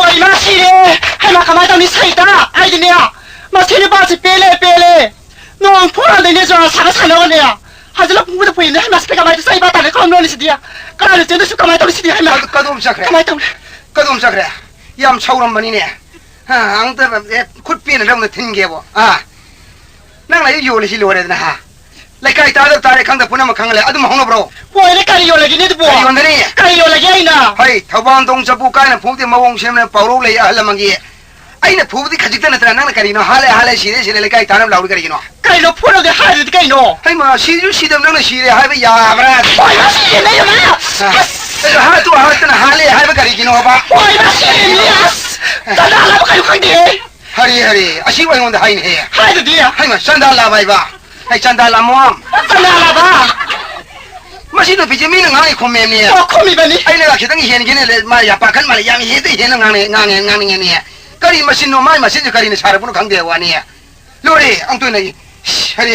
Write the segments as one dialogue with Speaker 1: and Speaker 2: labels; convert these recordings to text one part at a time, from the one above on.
Speaker 1: วยมาสิเลยให้มาขมายตรงนี้ใส่ตาไอ้ดิเนี่ยมาที่นี่บ้านสิเปเลยน้องพูดอะไรเนี่ยจะสารสันแล้วเนี่ยหาจะรับพูดพูดเนี่ยให้มาสิไปขมายใส่บ้านแต่ละคนโน่นนี่สิเดียก็เลยเจอสุขขมายตรงนี้สิเดียให้มากระดุมสักเลยยามเช้าลำบันนี้เนี่ยอังเตอร์แบบคุดปีนเรื่องมันทิ้งเกี่ยวนั่งอะไรอยู่เลยสิลัวเลยนะฮะเลยใครตาเด็กข้างแต่พูดน้ำมันข้างเลยಅದು ಮಹಂಗ ಬ್ರೋ ಓಯ್เลยใครอยู่เลยกินนี่ตัวอยู่นี่ใครอยู่เลยยัยนะเฮ้ยทวารตรงจะปูกายนะพูดที่มาวงเชื่อมเนี่ยปาวรูเลยอะไรมังกี้ไอ้เนี่ยพูดที่ขจิตนั่นแต่นั่งกันนี่เนาะฮาเลชีเลยใครตาเนี่ยเราดูกันเนาะใครเราพูดเราจะหายหรือใครเนาะเฮ้ยมาชีดำนั่งเลยชีเลยหายไปยาบราโอ้ยมาชีเลยยังไงหาตัวนั่นหายไปกันเนาะบ้าโอ้ยมาชีเนี่ยตาดาลาไปกันดีฮารีอาชีพวันนี้หายเนี่ยหายตัวให้มาฉันดาลาไปบ้าให้ฉันดาลามอมฉันดาลาบ้ามาชิโนพิจิมินงานอีกคนเมียเนี่ยคนมีแบบนี้ไอ้เนี่ยคิดตั้งเห็นกันเลยมาอย่าปากกันมาเลยยังเห็นได้เห็นงานเนี่ยก็รีมาชิโนมาชิโนก็รีเนี่ยชาร์บุนขังเดียววันนี้ลูกอังตัวนี้เฮ้ย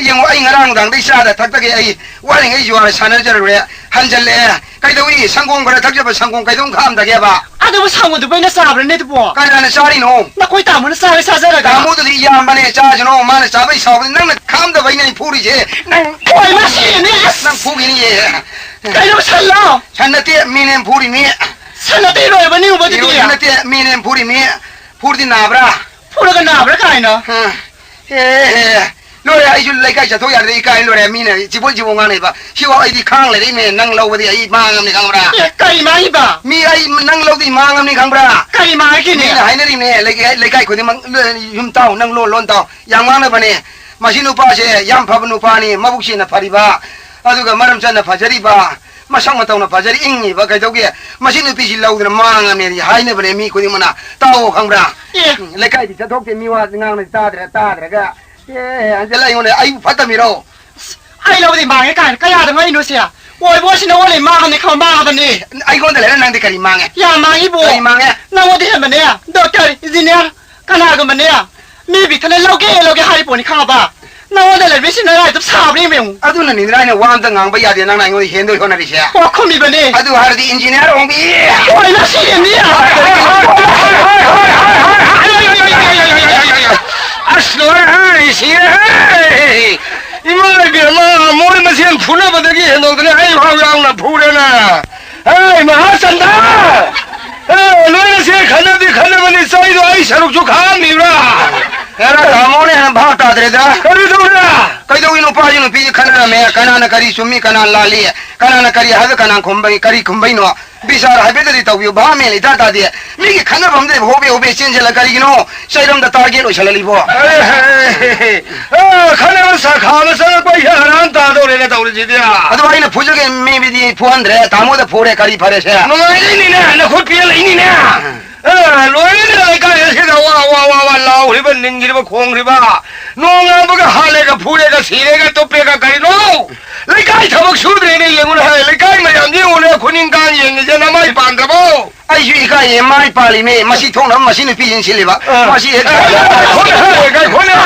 Speaker 1: ยังว่าไอ้งานดังได้ชาร์ดทักตะกี้ไอ้วันนี้ไอ้ยูอาร์ชาร์จเลยฮันเจเลยใครตัวนี้สังคมก็ทักจะเป็นสังคมใครต้องข้ามตะกี้บ้าอะเดี๋ยวสังคมตัวเป็นนักสาวเนี่ยตัวใครนั่นชาร์จโน่นักคุยตามมันสาวเลยตามมุดที่ยามมันเนี่ยชาร์จโน่มันสาวไปสาวนั่งข้ามตะไปเนี่ยพูดดินั่งโอ้ยมาสิเนี่ยนั่งพูดนี่ใครต้องฉันน่ะเตี้ยมีเนี่ยพูดนี่ฉันน่ะเตี้ยเลยวันนี้อุบัติเหตุฉันน่ะเตี้ยมีเนี่ยพูดนี่พูดที่นาบราพูดกันนาบราใครเนาะเฮ้ลูกไอ้ยุเลยก็จะทุกอย่างเลยก็ไอ้ลูกมีเนี่ยจีบงานเลยปะชิวไอ้ที่ข้างเลยนี่นั่งเล่าไปที่ไอ้มางามนี่ข้างบราไก่มาอีบ้ามีไอ้นั่งเล่าที่มางามนี่ข้างบราไก่มากี่เนี่ยไอ้นี่เนี่ยเลยไก่คนที่มันยุ่มเต้านั่งล้นเต้าอย่างว่างเลยปะเนี่ยมาชินุป้าเชยยามพับนุป้านี่มาบุกชินะพาริบ้าอะดูกันมาเริ่มจันนะพาจาริบ้ามาช่างมาเต้านะพาจาริอิงนี่บ้าใครตัวเกี้ยมาชินุพิจิเล่าที่มางามเนี่ยหายเนี่ยปะเนี่ยมีคนที่มันน่ะเต้าข้างบราเลยไก่ที่จะทุกที่มีว่างานในตาเด็กก็อันจะไล่คนเนี่ยไอ้พัดตะมีเราไอ้เราดิมังไอ้กันก็ยาแต่ไม่รู้เสียโวยบัวชิโน่เลยมังในเขามังกันนี่ไอ้คนแต่ละนั่งที่กันมังไงยามังอีบัวมังไงนั่งวันที่เห็นมันเนี่ยดอกเตอร์อินจิเนียร์กันหากันมันเนี่ยมีบิดทะเลเราเกะหายปวดในข้าวบ้านั่งวันแต่ละวิชิโน่ได้ทุกสาวนี่มั้งอะดูนั่นนี่ได้เนี่ยวันตั้งงานไปยาเดียนั่งคนที่เห็นด้วยคนนั้นดิเชียว่าคนมีแบบนี้อะดูหาที่อินจิเนียร์องบีโอ้ยน่าเสียเนี่ยashley hey imai bir ma moi ma sian phuna ba de gi hen dog ne ai hau yang na phu de na hey mahasanda hey loi se khana ba ni sai do ai saruk chu kha mi ra era kamo ne bha ta de da kari do na kai do ino pa ino pi khana me kana na kari sumi kana la li kana na kari ha kana khombai kari khombai no बिचार हाइबेदरी तौबियो बा मेले दादा दे मिगी खाना बमदे होबे चेंज ला करिगिनो सैरम द टारगेट ओइसललिबो खाना सा खाना सा कोइ हरान ता दोरे ने तौरे जिदिया अदो आइना फुजगे मे बिदि फुहन्द्रे तामो द फोरे करी फरे से नोइ नि ने न खुद पियल नि ने लोइ ने का एसे वा लाउ रि बन निंग रि खोंग रि बा नोंगा बग हाले का फुरे का सीरे का तोपे का करी नो लेकाई थबक सुद्रे ने यंगुन है लेकाई मयाम जे उने खुनिंग का यंग जे न माइ पांद्रबो आई जुई का ये माइ पाली में मसी थोंग न मसी ने पिजिन सिलेबा मसी हे गाय खोना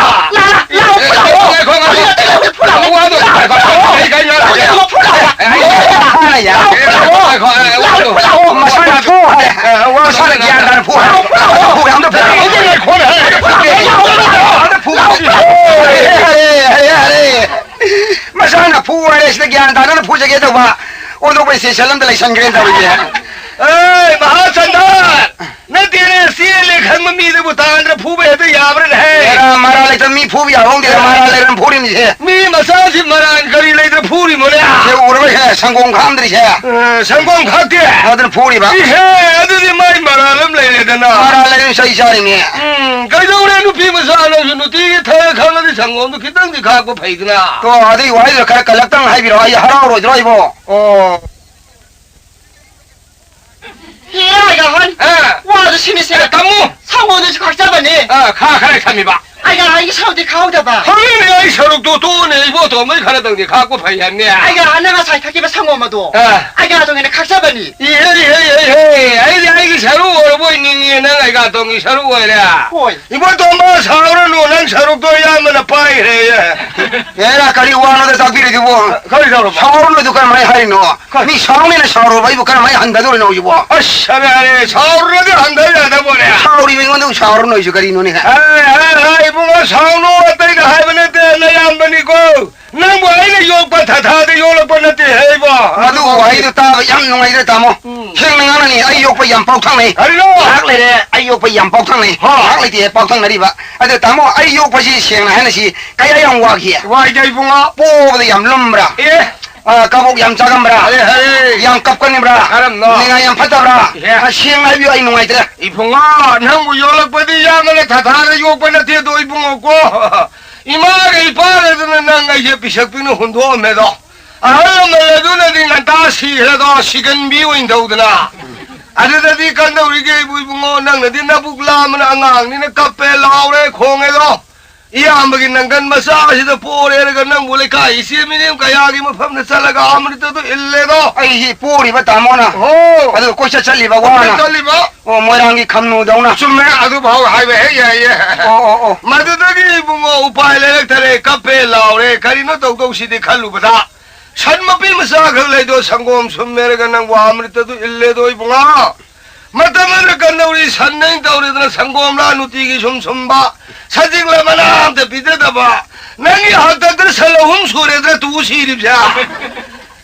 Speaker 1: masana puwa ne shi gyan da na puje ke da ba o do bai sai salam da lai san gren da bai ए महाचंदर न तेरे सीले घर में मी दे बुतान रे फूबे तो यावर है मेरा मारा ले तो मी फूब या होंगे मारा ले रन फूरी नहीं है मी मसाज मरान करी ले तो फूरी मोले ये उरवे है संगों खाम दरी है संगों खाते अदन फूरी बा है अदन माई मरालम ले ले दना मारा ले सही सारी में कई दो ने नुपी मसालो नुती थे खाना दे संगों तो कितन दिखा को फेंकना तो आदि वाई रखा कलक्टन है भी रहा ये हरा रोज रोइबो ओ 야, 한, 와, 저 신이세요. 까무. 상호는 각자반이. 가래 참이봐. 아이가, 이게 사우디 가오다봐. 하면은, 아이, 서룩도 돈에, 이거 돈을 가라던게 갖고 파이했네. 아이가, 내가 사이타기면 상호마도. 아이가, 동에는 각자반이. 아이가, 서룩 어려보이니, 내가 동이 서룩 어려. 이번 또 뭐, 사우를 노는 서룩도 야면 파이래. 얘라, 가리 와노데 사비리 주고. 가리 사우로. 사우를 두칸 많이 하리노. 니 사우면은 사우로 봐, 이거 칸 많이 한다도래 나오지 뭐. 아씨, 아니, 사우를 한다야.
Speaker 2: 이거는 샤워로 넣으셔 가리노네.
Speaker 3: 이봉아 사우노 어때가 하이브네데 나양반이고 나뭐 아이네 욕바 다다데 욕을 해봐.
Speaker 2: 아도 와이도 다 양농아이들 다모. 행능하니 아이 욕바 양폭탕네.
Speaker 3: 알로.
Speaker 2: 학래래 아이 욕바 양폭탕네. 학래디 폭탕나리바. 아도 다모 아이 욕바시 생나 하나시 가야 양와기.
Speaker 3: 와이자 이봉아.
Speaker 2: 뽀보다 양lum브라.
Speaker 3: 예.
Speaker 2: kabuk yang cagambra, yang kapkan bra, dengan yang patah bra, siang lagi ay nungai tu.
Speaker 3: Ipunga, nang buyolak padi yang le tathara yok pada tiada ipunga ko. Imar ipar itu nang aje pisak pinu hundo medo. Ahal meledu nanti ngantasi ledo sikan biu indau dana. Ada tadi kan dah urige ipunga nang nanti nabukla mana angang ni nak kapel laure kong edo. Iya ambagin nangkan masa sida pore kan nang boleh kai isi minim kaya agi mafam nasalaga amrit tu ille do.
Speaker 2: Ay puri ba tamona.
Speaker 3: Oh.
Speaker 2: Ado ko siya chali ba wana.
Speaker 3: Chali ba?
Speaker 2: Oh morangi kamnu daw na.
Speaker 3: Summe adu bhau hai be ya.
Speaker 2: Oh.
Speaker 3: Madu tadi bungo upay le tare kape laure karino tok tok sidi khalu bada. Sanmapi masa khalai do sangom summe kan nang wa amrit tu ille do bunga. Mataman kan nauri sanneng tauri dana sangom la nutigi sumba. 사직을 만한테 비대다봐 nangi 하다들 살로훔 소리들 두시립자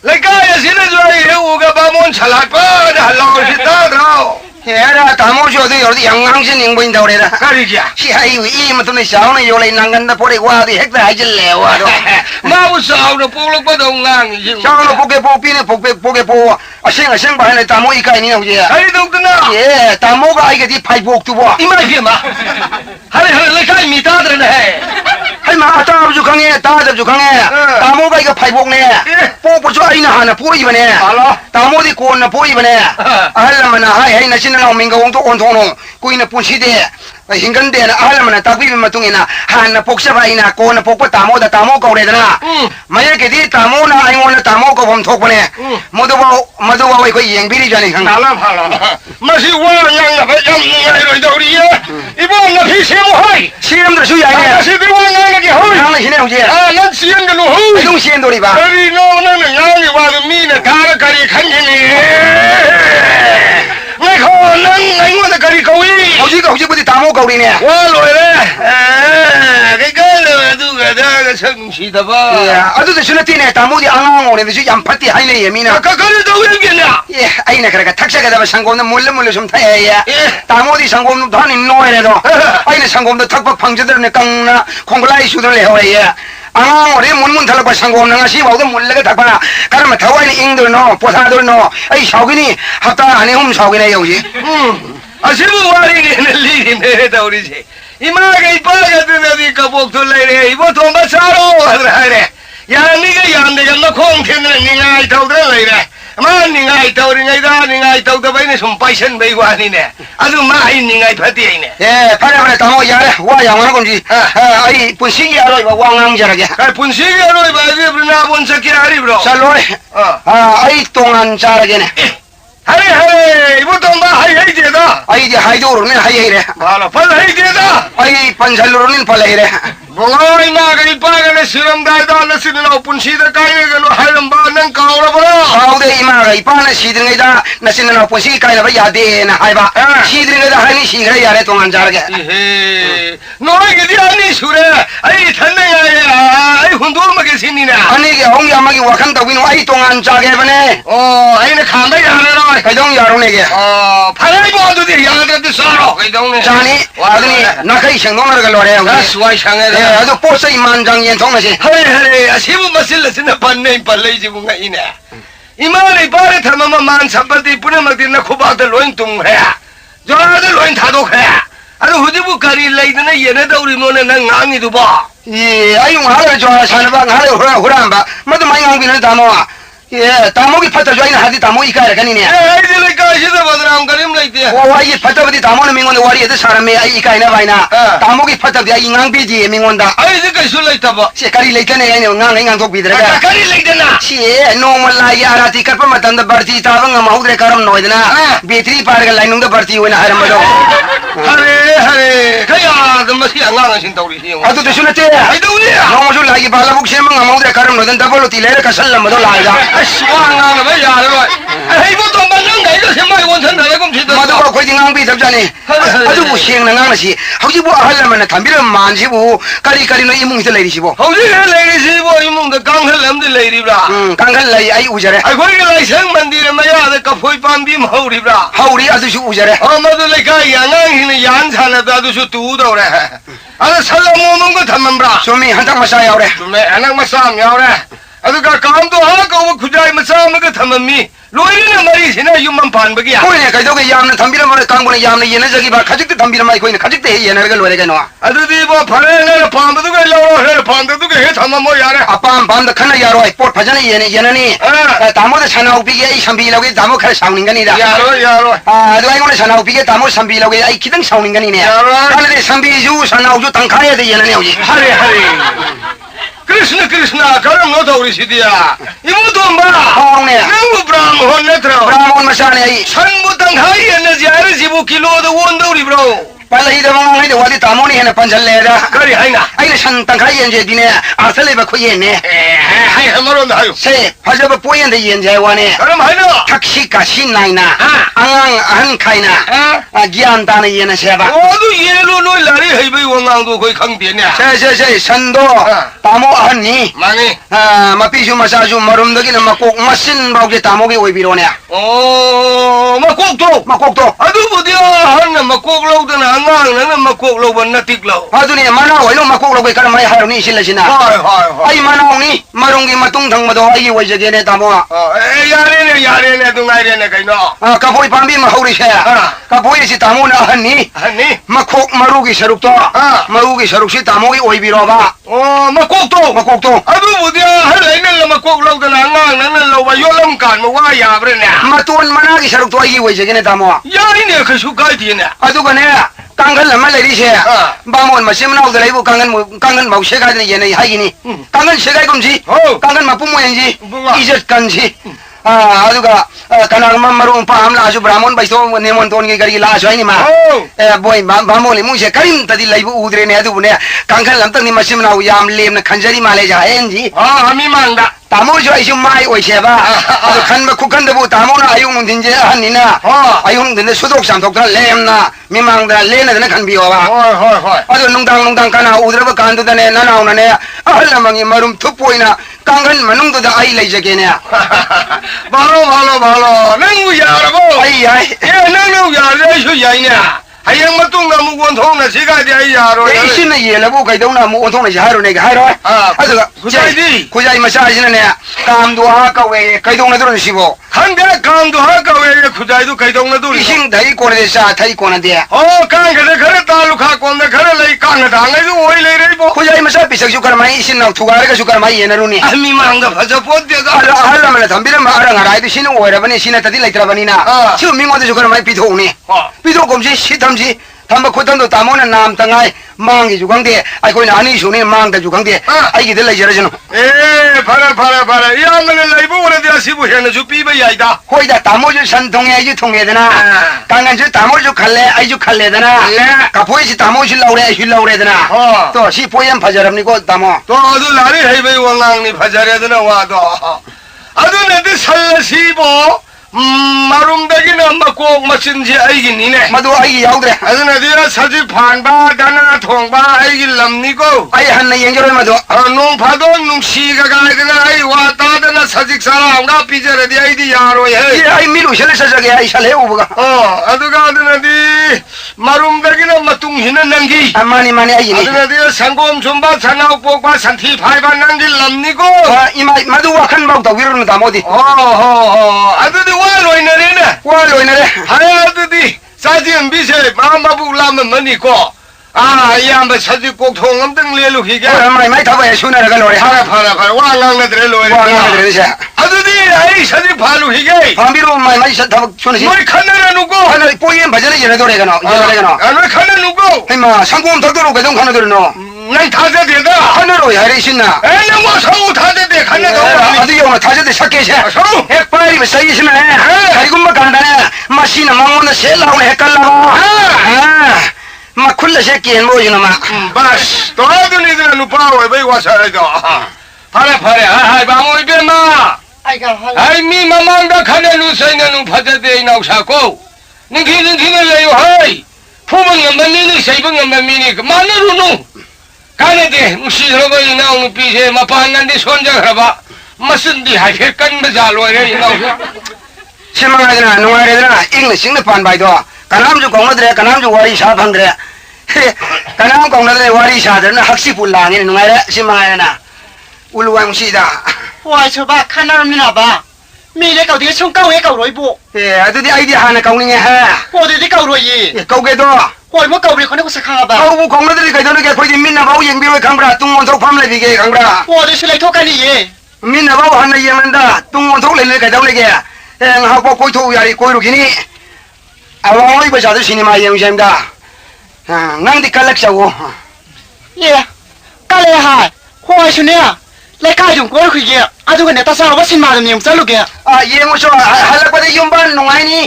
Speaker 3: 내가 예신의 좋아해 우가 바몬 살라빠 할라고 싶다더라
Speaker 2: Era tamu jodoh yordi yang ngangsin yang boin tahu deh.
Speaker 3: 가리자
Speaker 2: Si ayu ini tu ni siapa ni yolai nangan dah pore gua di hektar aja lewa do.
Speaker 3: mau sauno puluk badongang
Speaker 2: Siapa lo poke po pine poke po asing bahan ni tamu ikai ni aja.
Speaker 3: hari dokterna
Speaker 2: Ye tamu ka ikai di pai pok tu bo.
Speaker 3: imai gema hari lekai mitadre ne
Speaker 2: Hai ma ata abju kange ta abju kange. Tamu ka ikai pai pok ne. Po jo aina hana po iba ne. Tamu di kon na po iba ne. Alam mana hai nasi na minggu untuk ontong kui na punsi de hinggan de na alam na tapi matung ina han na poksa ba ina ko na pokpa tamo da tamo ko re na maya ke di tamo na ai na tamo ko bom thok bane modu wa ko yeng biri jani hang
Speaker 3: hala masi wa yang na ba yang ngai roi dori ye ibo na phi se mo hai
Speaker 2: siam da su ya ne
Speaker 3: masi di wa ngai ke hoi
Speaker 2: hang hine ho je
Speaker 3: nan sian ga no hoi
Speaker 2: ai dong sian dori ba
Speaker 3: hari no na yang wa mi na ka kari khan ni ngai ko nang ngai mo da kari ko wi
Speaker 2: hauji budi tamo ko ri ne
Speaker 3: wa loi le cái le du ga da ga sang si da ba
Speaker 2: ya adu de sunati ne tamo di angang ore de su yam phati hai ne yemina
Speaker 3: ka ka da wi ge na
Speaker 2: ye ai na kara ka thaksa ga da sangom na mulle sum tha ya tamo di sangom no dhani no ere do ai na sangom do thakpak phangjader ne kang na khonglai su le ho ya ang ore mun thalak ba sangom na si ba do mulle ga thakpa kar ma thawai ni ing do no potha do no ai saugini hata ani saugini yoji
Speaker 3: asibu wari ne li ne da uri je ima ga ipa ga de di ka bok to le re ibo to ba saro ha re ya ni ga yan de na khong thin ni ngai tau de le re ma ni ngai tau ri ngai da ni ngai tau da bai ne sum pai sen bai wa ni ne adu ma ai ni ngai phati ai ne
Speaker 2: phare tamo ya re wa yang na kon ji ai punsi ya roi ba wang ang jara ge
Speaker 3: ai punsi ga roi ba ji brina bon sa ki ari bro
Speaker 2: saloi ai tongan jara ge ne
Speaker 3: hari ibu to ba hai je da
Speaker 2: ai je hai do ne hai re
Speaker 3: bala pal hai je da
Speaker 2: ai panjal ne pal re
Speaker 3: Bolai ma ga ipa ga ne siram dai da na sin na punsi da kai ga no halam ba nang ka ora bro
Speaker 2: au de ima ga ipa na si ding da na sin na punsi kai na ba ya de na hai ba si ding da hai ni si ga ya re tongan jara ge
Speaker 3: no ga di ani sure ai than na ya ai hundur ma ge sin ni na
Speaker 2: ani ge hong ya ma ge wakan ta win ai tongan ja ge ba ne
Speaker 3: ai na kham ba ya ra
Speaker 2: kai dong ya ro ne ge
Speaker 3: phalai bo du di ya da di sa ro kai dong ne
Speaker 2: jani adni na kai seng dong na ga lo re
Speaker 3: suai sang
Speaker 2: adu po sai man jang yen thong na si
Speaker 3: hari asibu masil sina panne palai ji bunga ina imani pare tharma man sampati pune magdi na khuba da loin tum hai jora da loin tha do khai adu hujibu kari lai na yene da uri mo na ngangi du ba
Speaker 2: ai yung hara jora sana ba ngara huram ba madu mai ngang bin da mo tamo ki phata join hadi tamo ikai rakani ne
Speaker 3: ai de le ka shi da badram karim lai te
Speaker 2: o ai phata badi tamo na mingon wari de sara me ai ikai na baina tamo ki phata de ai ngang bi ji mingon da
Speaker 3: ai de kai su lai ta ba
Speaker 2: se kari lai kane ai ngang thok bi dra ga
Speaker 3: kari lai de na
Speaker 2: si no mala ya rati kar pa matan da barti ta bang ma hudre karam no idna betri par ga lainung da barti hoina haram ba do
Speaker 3: अरे 하래 그야 맛이 안 나가신 돌이시
Speaker 2: 아도 대신 때
Speaker 3: 아이도니야
Speaker 2: 너무 라기 발라북 세명 아무데 가름 너든 더블로 딜레를 가설람 뭐도 라이다
Speaker 3: 아씨 와나 왜 야래 아이고 또 만난 가이도 세마이 원천 나래 검지도
Speaker 2: 마도가 거기 낭비 답자니 아주 무시행나 낭나시 혹시 뭐 하려면 담비를 만지고 까리까리 너 이몽에서 내리시고
Speaker 3: 혹시 레이시보 이몽도 강할람도 레이리브라
Speaker 2: 강간 라이 아이 우자래
Speaker 3: 아이 거기 라이생 만디를 마야데 카포이 밤비 마우리브라
Speaker 2: 하우리 아저씨 우자래
Speaker 3: 아마도 레가 양앙히는 양산에도 아주 두더래 아주 살라모는 거 담만브라
Speaker 2: 소미 한탕 마사 야오래
Speaker 3: 좀 아낙 마싸움 야오래 아주가 감도 하고 구자이 마싸움 그 담만미 로이는 말이시나 유만 반박이야
Speaker 2: 코이네 가이도게 야는 담비를 말에 강보네 야는 얘네 저기 봐 가족들 담비를 많이 코이네 가족들 얘네 걸 노래가 나와
Speaker 3: 아주디 뭐 발에는 반도 그 일로 반도 그 담만 뭐 야래
Speaker 2: 아빠 밤도 카나 야로 뽀 파자네 얘네니 다모데 사나우비게 이 삼비라고 다모 칼 사우닝가니다
Speaker 3: 야로
Speaker 2: 아 누가 이거는 사나우비게 다모 삼비라고 이 기등 사우닝가니네 하늘에 삼비주 사나우주 땅카야 돼 얘네니 오지
Speaker 3: 하리 그리스나 가령 너도 우리 시디야 이모도 마
Speaker 2: 하오네
Speaker 3: 너무 브라모 네트로
Speaker 2: 브라몬 마사네 이
Speaker 3: 산부 땅카이 에너지 아르지부 킬로도 원도 우리 브로
Speaker 2: 빨라이다 망아이다 와디 다모니 해나 판잘래다
Speaker 3: 그리 하이나
Speaker 2: 아이네 산 땅카이 엔제 디네 아슬레바 코예네
Speaker 3: 하이 한마로 나요
Speaker 2: 세 화저버 보이는데 연재 와네
Speaker 3: 그럼 하이나
Speaker 2: 탁시가 신나이나 앙앙 한카이나 기안다는 얘는 세바
Speaker 3: 어도 예로 놀라리 헤이베이 원강도 거의 강변이야
Speaker 2: 세세세 선도 다모 아니
Speaker 3: 많이
Speaker 2: 마피슈 마사주 마rum덕이는 막꼭 마신 바우게 다모게 오이비로네
Speaker 3: 막곡도
Speaker 2: 막꼭도
Speaker 3: 아두 부디야 한나 막곡로우든 안강 나는 막곡로우는 나틱로
Speaker 2: 아두니 마나 와이노 막꼭로게 가라 마이 하루니 실라시나
Speaker 3: 하이
Speaker 2: 아이 마나오니 마롱기 마뚱탕마도 아이 와이저게네 다모아
Speaker 3: 야래네 둥아이래네 가이노
Speaker 2: kapoy pambi mahuri siya. Kapoy si tamo na hani. Makok marugi saruk to. Marugi saruk si tamo ki oy biro ba.
Speaker 3: Makok to.
Speaker 2: Makok to.
Speaker 3: Adu budia halay na makok law na ngang na law ba yolam kan mo wa ya bre na.
Speaker 2: Matun managi saruk to ay oy sige ne tamo.
Speaker 3: Yari ne kasukay din na.
Speaker 2: Adu ka ne. Kangan lama lady siya. Bamon masim na udalay bu kangan mau siya ni yan ay hagi ni. Kangan siya kumsi. Kangan mapumo yan si. Ijat kan si. aduga kanang mamarung paham la asu brahmon baiso nemon ton gi gari la asai ni ma boy bamoli mu se karim tadi laibu udre ne adu ne kangkhan lamtang ni masim na yam lem na khanjari male ja enji
Speaker 3: ami mangda
Speaker 2: tamo jo isu mai oi se ba adu khan ba khukan da bu tamo na ayung din je hanina ayung din su dok sam dok da lem na mi mang da le na khan bi wa
Speaker 3: hoi
Speaker 2: adu nungdang kana udre ba kan du da ne na na na ne ahla mangi marum thupoina kangkhan manung da ai lai je ke ne
Speaker 3: Balo, nang uyara bo.
Speaker 2: Ay.
Speaker 3: Nang uyara shu yainya. Hayang matung na mugon thong na siga di ayaro.
Speaker 2: Isin na yela bo kay daw na mugon thong na si haro ne haro. Aduga, kujay massage na ne. Kam do ha ka we kay daw na doon sibo.
Speaker 3: Hangga kam do ha ka we kujay do kay daw na doon.
Speaker 2: Ising dai ko na sa thai ko na dia.
Speaker 3: Kang kada kada talu kha ko na kada lai kang da ngai do oi lai rai bo.
Speaker 2: Kujay massage bisak sukar mai isin na thugar ka sukar mai yena runi.
Speaker 3: Ami mangda phaja pot de ga.
Speaker 2: Ala mala thambira ma ara ngarai du sinu oira bani sina tadi lai tra bani na. Chu mingo de sukar mai pitho ni. Pitho kom si sitamji thamba khotam do tamona nam tangai mangi jugangde ai koi na ani suni mang da jugangde ai gi de lai jara jano
Speaker 3: para yang le lai bo le dia sibu hen ju pi ba yai da
Speaker 2: hoi da tamo ju san thong ai ju thong edana kangan ju tamo ju khalle ai ju khalle dana ka phoi si tamo ju laure ai ju laure dana to si poyam phajaram ni ko tamo
Speaker 3: to adu lari hei bai wangang ni phajare dana wa do adu ne de sal si bo 마rum다기는 막꼭 마친지 아이기니네
Speaker 2: 마도 아이 야우드래
Speaker 3: 아드나 디라 사지 판바 다나 통바 아이기 람니고
Speaker 2: 아이 한나 연결을 마도
Speaker 3: 농파도 농시가 가이드나 아이 와따드나 사직 사람가 비저레 디 아이디 야로에
Speaker 2: 이 아이 미루 셀레 사자게 아이 살레 오버가
Speaker 3: 아드가 아드나 디 마rum다기는 마뚱히는 난기
Speaker 2: 마니 아이니
Speaker 3: 아드나 디 상곰 좀바 산나옥 복바 산티 파이바 난기 람니고
Speaker 2: 이마 마도 와칸 바우다 위로는 다 모디
Speaker 3: 아드디 와로이네네 하야드디 사진 비세 마마부 라면 머니고 양바 사지 꼭 통엄등 레루히게
Speaker 2: 마이 타바에 수나라가 노래
Speaker 3: 파라 와랑나드레 로에 아드디 아이 사지 팔루히게
Speaker 2: 밤비로 마이 타바 수나시
Speaker 3: 너희 칸나라 누구
Speaker 2: 하나 보이엔 바자네 예나 노래가노
Speaker 3: 너희 칸나 누구
Speaker 2: 이마 상고음 덕도로 그동 하나 들노
Speaker 3: 난 타자대다
Speaker 2: 하늘로 야리 신나
Speaker 3: 에는 뭐 성우 타자대 칸나도
Speaker 2: 아들 영어 타자대 삭개셔
Speaker 3: 성우
Speaker 2: 핵파이브 사이시네 가리군마 간다네 마시나 망원나 셀라오네 헷갈라봐 마 से केन मो जना मा
Speaker 3: बस तो दुनी दे नुपा होय बै वासा रे दो फारे फारे हाय बामो इबे मा
Speaker 1: ai ga hal
Speaker 3: हाय मी ममांग दा खने नु सैने नु फजदे इनाउसा को निखि निखि ने लेयो हाय फुबं ngam mi ni saibang ngam mi ni माने रुनु काने दे मुसी रगो इनाउ नु पीसे मपान नंदी सोनजा खबा मसंदी हाय फे कन बजा लोय रे इनाउ
Speaker 2: सिमा जना नुआरे जना इंग सिंग पान बाय दो कनाम जो गंग दरे कनाम जो वारी सा भंग दरे कनाम गंग दरे वारी सा दरे हक्सी पुला नि नुआरे सिमा जना उलुवांग सीदा
Speaker 1: wai cho ba khanar mi na ba mi le kau de chung kau e kau roi bu
Speaker 2: ए अदुदि आइदि हाना काउनि हे
Speaker 1: ko de kau roi yi
Speaker 2: कौ के दो
Speaker 1: ko mo kau ri khone ko sa khang ba
Speaker 2: कौ बु गंग दरे कइदो के खोइ मिन ना बाउ यंग बिवे खंब्रा तुंग मन थौ फाम ले बिगे खंब्रा
Speaker 1: ko de sile tho ka ni ye
Speaker 2: मिन ना बाउ हाना यमंदा तुंग मन थौ ले ले कइदो ले के ए ngha को कोइ थौ यारी कोइ रुखिनी अवाई बजा दे सिनेमा यंग जेमदा ngang di kalak sawo
Speaker 1: ye ka le hai ko ai chu ne le ka jung ko khu ye adu ga ne ta sa ba sin ma de mi sa lu ke
Speaker 2: a yeng so halak ba de yumban nungai ni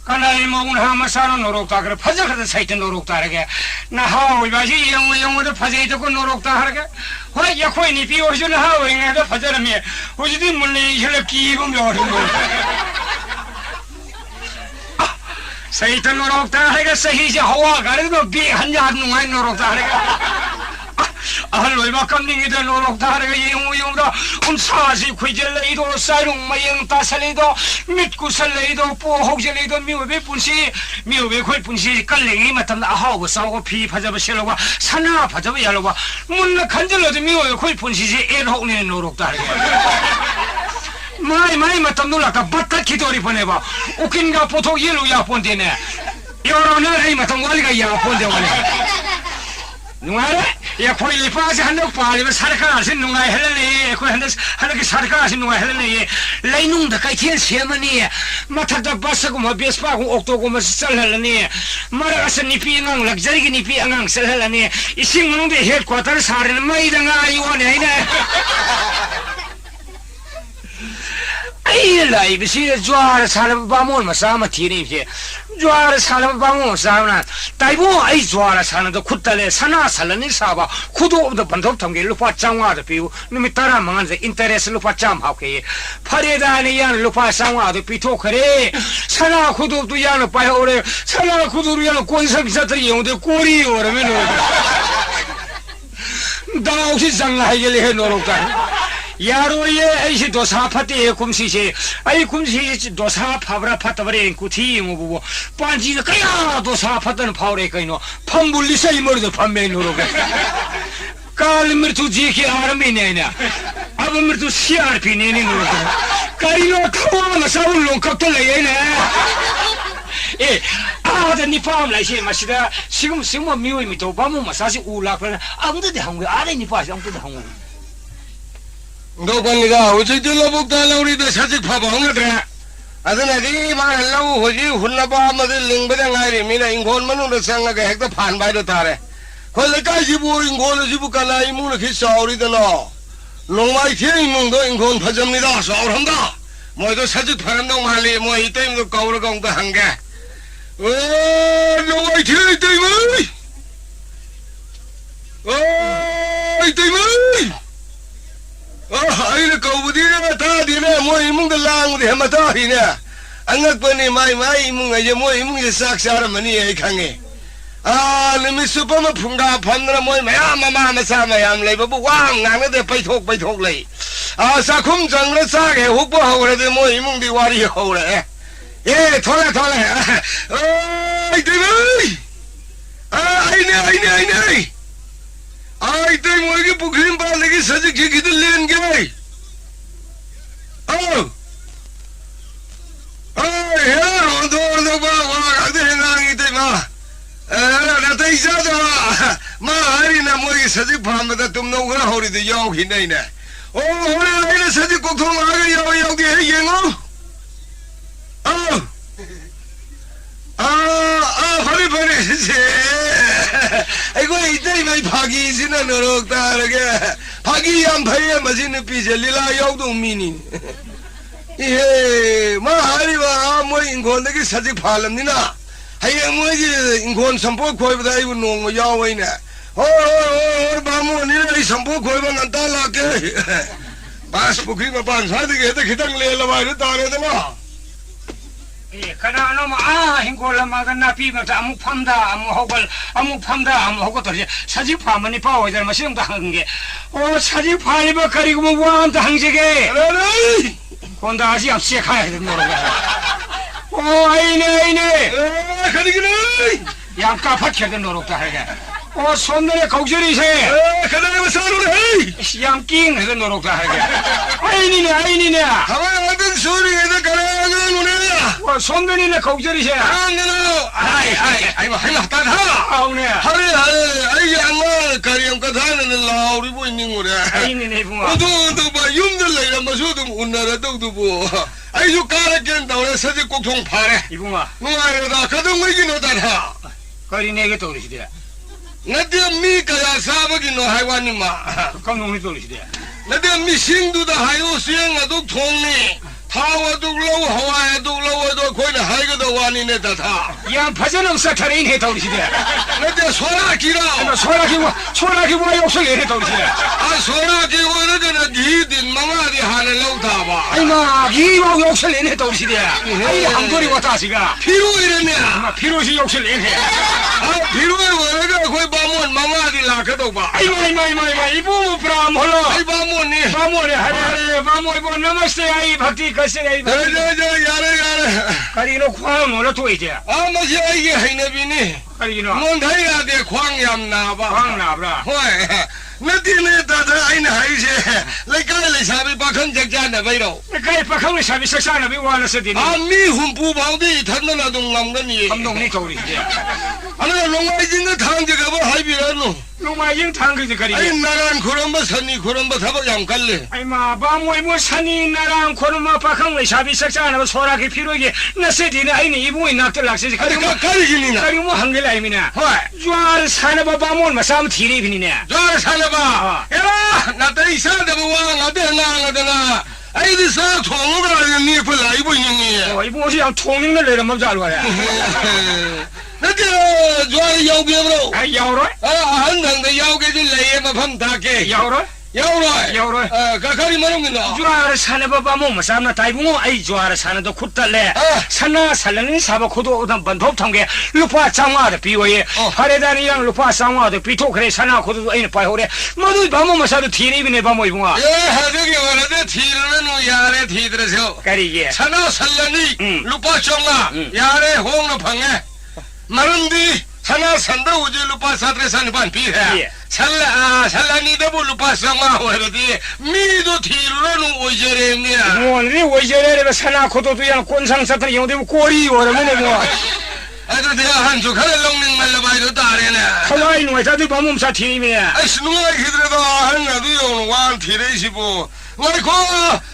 Speaker 4: Kanai मौन हा मसानो नरोक्ता करे फजे खते साइट नरोक्ता रगे ना हा होई बाजी यंग यंग दे फजे तो को नरोक्ता हरगे हो या खोई नि पी हो जो ना हा होई ने तो फजे रमे हो जदी मुल्ले छले की बम यो साइट नरोक्ता हरगे सही से हवा गारे तो बी हजार नुंगाई नरोक्ता हरगे ahal loi ba kam ning ida norok thar ga yong da un sa si khoi je lei do sai rung ma yeng ta sa lei do mit ku sa lei do po hok je lei do mi be pun si khoi pun si kal leng ni matam da ha go sa go phi phaja ba shelo ba sana phaja ba ya lo ba mun na khan je lo de mi khoi pun si er hok ne norok thar ga mai matam no la ka batta khidori phane ba ukin ga potho yelo ya pon de ne yoro na ai matam wal ga ya pon de wale नुंगारे या कोई लिपा से हन्नक पाले में सरकार से नुंगाई हलने कोई हन्नक की सरकार से नुंगाई हलने ये लाइनुंग द काइथियन सेमनी मथा द बस को म बेसपा को ऑक्टो को म चल हलने मर अस निपी अंग लग्जरी की निपी अंग चल हलने इसिंग मनुंग दे हेड क्वार्टर सारे मई दंगा आयो ने हैने ai lai bi si jwar sala bamon ma sa ma thi ni phe jwar sala bamon sa na tai bo ai jwar sala do khut tale sana sala ni sa ba khudo da bandhok tham ge lupa changwa da piu numi tara mangan je interest lupa cham ha ke phare da ni yan lupa sangwa do pi tho khare sana khudo du yan pa ore sana khudo ru yan kon sa sa ta yong de kori ore me no da usi jang lai ge le no ro ka यारो ये ऐसे दोसा फते कुमसी से आई कुमसी दोसा फाबरा फतबरे कुथी मुबु पांजी कया दोसा फतन फावरे कइनो फंबुली सई मर्द फम्मे नोरोगे काल मृत्यु जी के आर्मी ने ना अब मृत्यु सीआरपी ने ने नोरोगे कइनो थवा मसाउ लोक तो ले ने ए आदा निपाम लाइसे मसिदा सिगम सिगम मिओइ मितो बामु मसासी उलाखना आंगदे दे हंग आरे निपास आंगदे दे हंग
Speaker 3: दोपनिदा हुजै दिल बुक्ता लौरी द सजिक फाबंग रे अदना दी मा लौ हुजि हुल्लबा मदे लिंगबदा ngairi mina ingol manu da sanga ga hekta phan bai do tare khol kai jibu ingol jibu kala imu na khi sauri da no longmai thi imung do ingol phajam ni da saur ham da moi do sajik pharam do mali moi item do kaur gong da hanga o longmai thi item mai o item mai ai le kau budi ne mata di ne mo imung da lang di mata hi ne angak pani mai imung ai mo imung ye sak sar mani ai khange a le mi supa ma phunga phamna mo ma ma sa ma yam le bu wang ngang de pai thok le a sa khum jang le sa ge hu bo ho le de mo imung di wari ho le e thole ai de ai ne ai te moi ke pukrim pa legi sajik ke gidil len ke bhai oh hero do ba wa ade nang ite ma na te isa da ma hari na moi sajik pham da tum no gra hori de yaw hi nei na oh hore ai na sajik ko thong a ga yaw de he yeng oh phari se ai ko ite mai phagi sin na norok ta ge phagi yam phai ma sin pi je lila yaw do mi ni 예, 마하리와 뭐 인권되게 사직 팔랍니다. 하여 뭐지 인권 선포 거의보다 이거 농어 야와이네. 바모니 선포 거의보다 난 달라게. 바스 부킹가 반사되게 해도 기당 내려와야 다르잖아.
Speaker 4: 예, 그나 놈 hin골라마가 나비면서 아무 팜다 아무 하고 또 사직 파면이 파워들 마시는다 하는 게 사직 파리바 가리고 뭐 완다 항제게 혼자 아시 앞시에 가야 되는 거로 아이네
Speaker 3: 가리기는
Speaker 4: 양가 박혀야 되는 노력도 하게 손들에 거기저리세
Speaker 3: 그다음에 사로래
Speaker 4: 양킹 해서 노력도 하게 아이니네
Speaker 3: 가만히 하던 소리에다 가라는 노래야
Speaker 4: 손들이네 거기저리세
Speaker 3: 아이고 따다
Speaker 4: 아우네
Speaker 3: 하래 아이 양말 가리엄 가다는 라우리 보이는 거래
Speaker 4: 아이니네 붕아
Speaker 3: 어도 봐 юм들 이런 마셔도 운나라도 뭐 아이고 까라견다 오늘 사지 꼭통 파래
Speaker 4: 이붕아
Speaker 3: 누가래다 가동 거긴 오다나
Speaker 4: 거리네게 떠오르시대
Speaker 3: 나도 미가야 사버기노 하이와니마
Speaker 4: 감독님 떠오르시대
Speaker 3: 나도 미싱두다 하이오 수영아도 통니 타와도 글로우 하와이도 글로우도 거기는 하이거도 와니네 다다
Speaker 4: 야 파전은 사타레인 해 떠오르시대
Speaker 3: 나도 소라기라
Speaker 4: 소라기보다 욕설 해 떠오르시대
Speaker 3: 소라기고 이러잖아 니들 망아리 하는 lau다봐
Speaker 4: 아이마 기와 욕설 해 떠오르시대 아이 한거리 왔다 시가
Speaker 3: 피로 이러네
Speaker 4: 피로시 욕설 해
Speaker 3: 피로에 원래가 거기 바몬 망아리 라카도 봐
Speaker 4: 아이마 이부 브라몰로
Speaker 3: 아이 바몬이
Speaker 4: 바모네 하래 바모이 보 나마스테 아이 박티 가세 아이
Speaker 3: 야래
Speaker 4: 가리노 광 놀아 또 이제
Speaker 3: 마시 이게 하이네비니
Speaker 4: 가리노
Speaker 3: 뭔데야 돼 광얌나봐
Speaker 4: 광나브라
Speaker 3: 호이 나디네 다다 아이나 하이세 레카레 사비 바칸 작자나 바이로
Speaker 4: 가이 파카우리 사비 sak사나 비와나서디니
Speaker 3: 아미 훔부 바우디 탄나나 동남거니
Speaker 4: 감독님 떠오르시대
Speaker 3: 아나 롱와이진가 탕제가 봐 하이비라노
Speaker 4: 농마잉 탕그지 가리
Speaker 3: 아이 나란 그런 거 산이 그런 거 사박 양갈래
Speaker 4: 아이마 바모이 뭐 산이 나랑 코르마 파카우리 사비 sak사나 소라기 피로기 나세디니 아이니 이부이 낙들 락세지
Speaker 3: 아니 가리기니나
Speaker 4: 가리 뭐 한글 아이미나
Speaker 3: 호이
Speaker 4: 주알 사나바 바모는 마삼 티리비니네
Speaker 3: 저 살아봐 야 나도 이사다 봐 나도 나가다나 아이들 사 통으로 니 벌라 이보 있니
Speaker 4: 이부시 양 통행을 내려면 잘 와야
Speaker 3: 나도 저 야우게로
Speaker 4: 아 야오로
Speaker 3: 한당대 야우게 줄 레에 마밤 다게
Speaker 4: 야오로
Speaker 3: 야우로 가가리 말하면나
Speaker 4: 주알 사나바 바모 마삼나 다이붕어 아이 주알 사나도 굿달래 사나 살라는 사바코도 오단 반톱 탕게 루파 장마다 비워예 하레다니랑 루파 장마다 비토 그래 사나 코도 아이네 파이호래 모두 바모 마사도 티리비네 바모 이붕아
Speaker 3: 예 하더기 말하데 티르는 야래 티드르서
Speaker 4: 까리게
Speaker 3: 사나 살라니 루파 정아 야래 홍로 방에 마른디 사나 산다 우지 루파 사드레 산반 비해 살라니도 뭐 루파 정아 오르디 미도 티르는 오저레미야
Speaker 4: 뭐니 오저레레 사나 코도도 양 꼰상 사탄 영대 꼬리 오르면에 뭐
Speaker 3: 아들 내가 한쪽 하늘 롱ning 말라봐도 다르네
Speaker 4: 하와이 노에 자들 바모사 티리미네
Speaker 3: 아이씨 누가 기다려도 하나도 용 왕 티레시고 와이코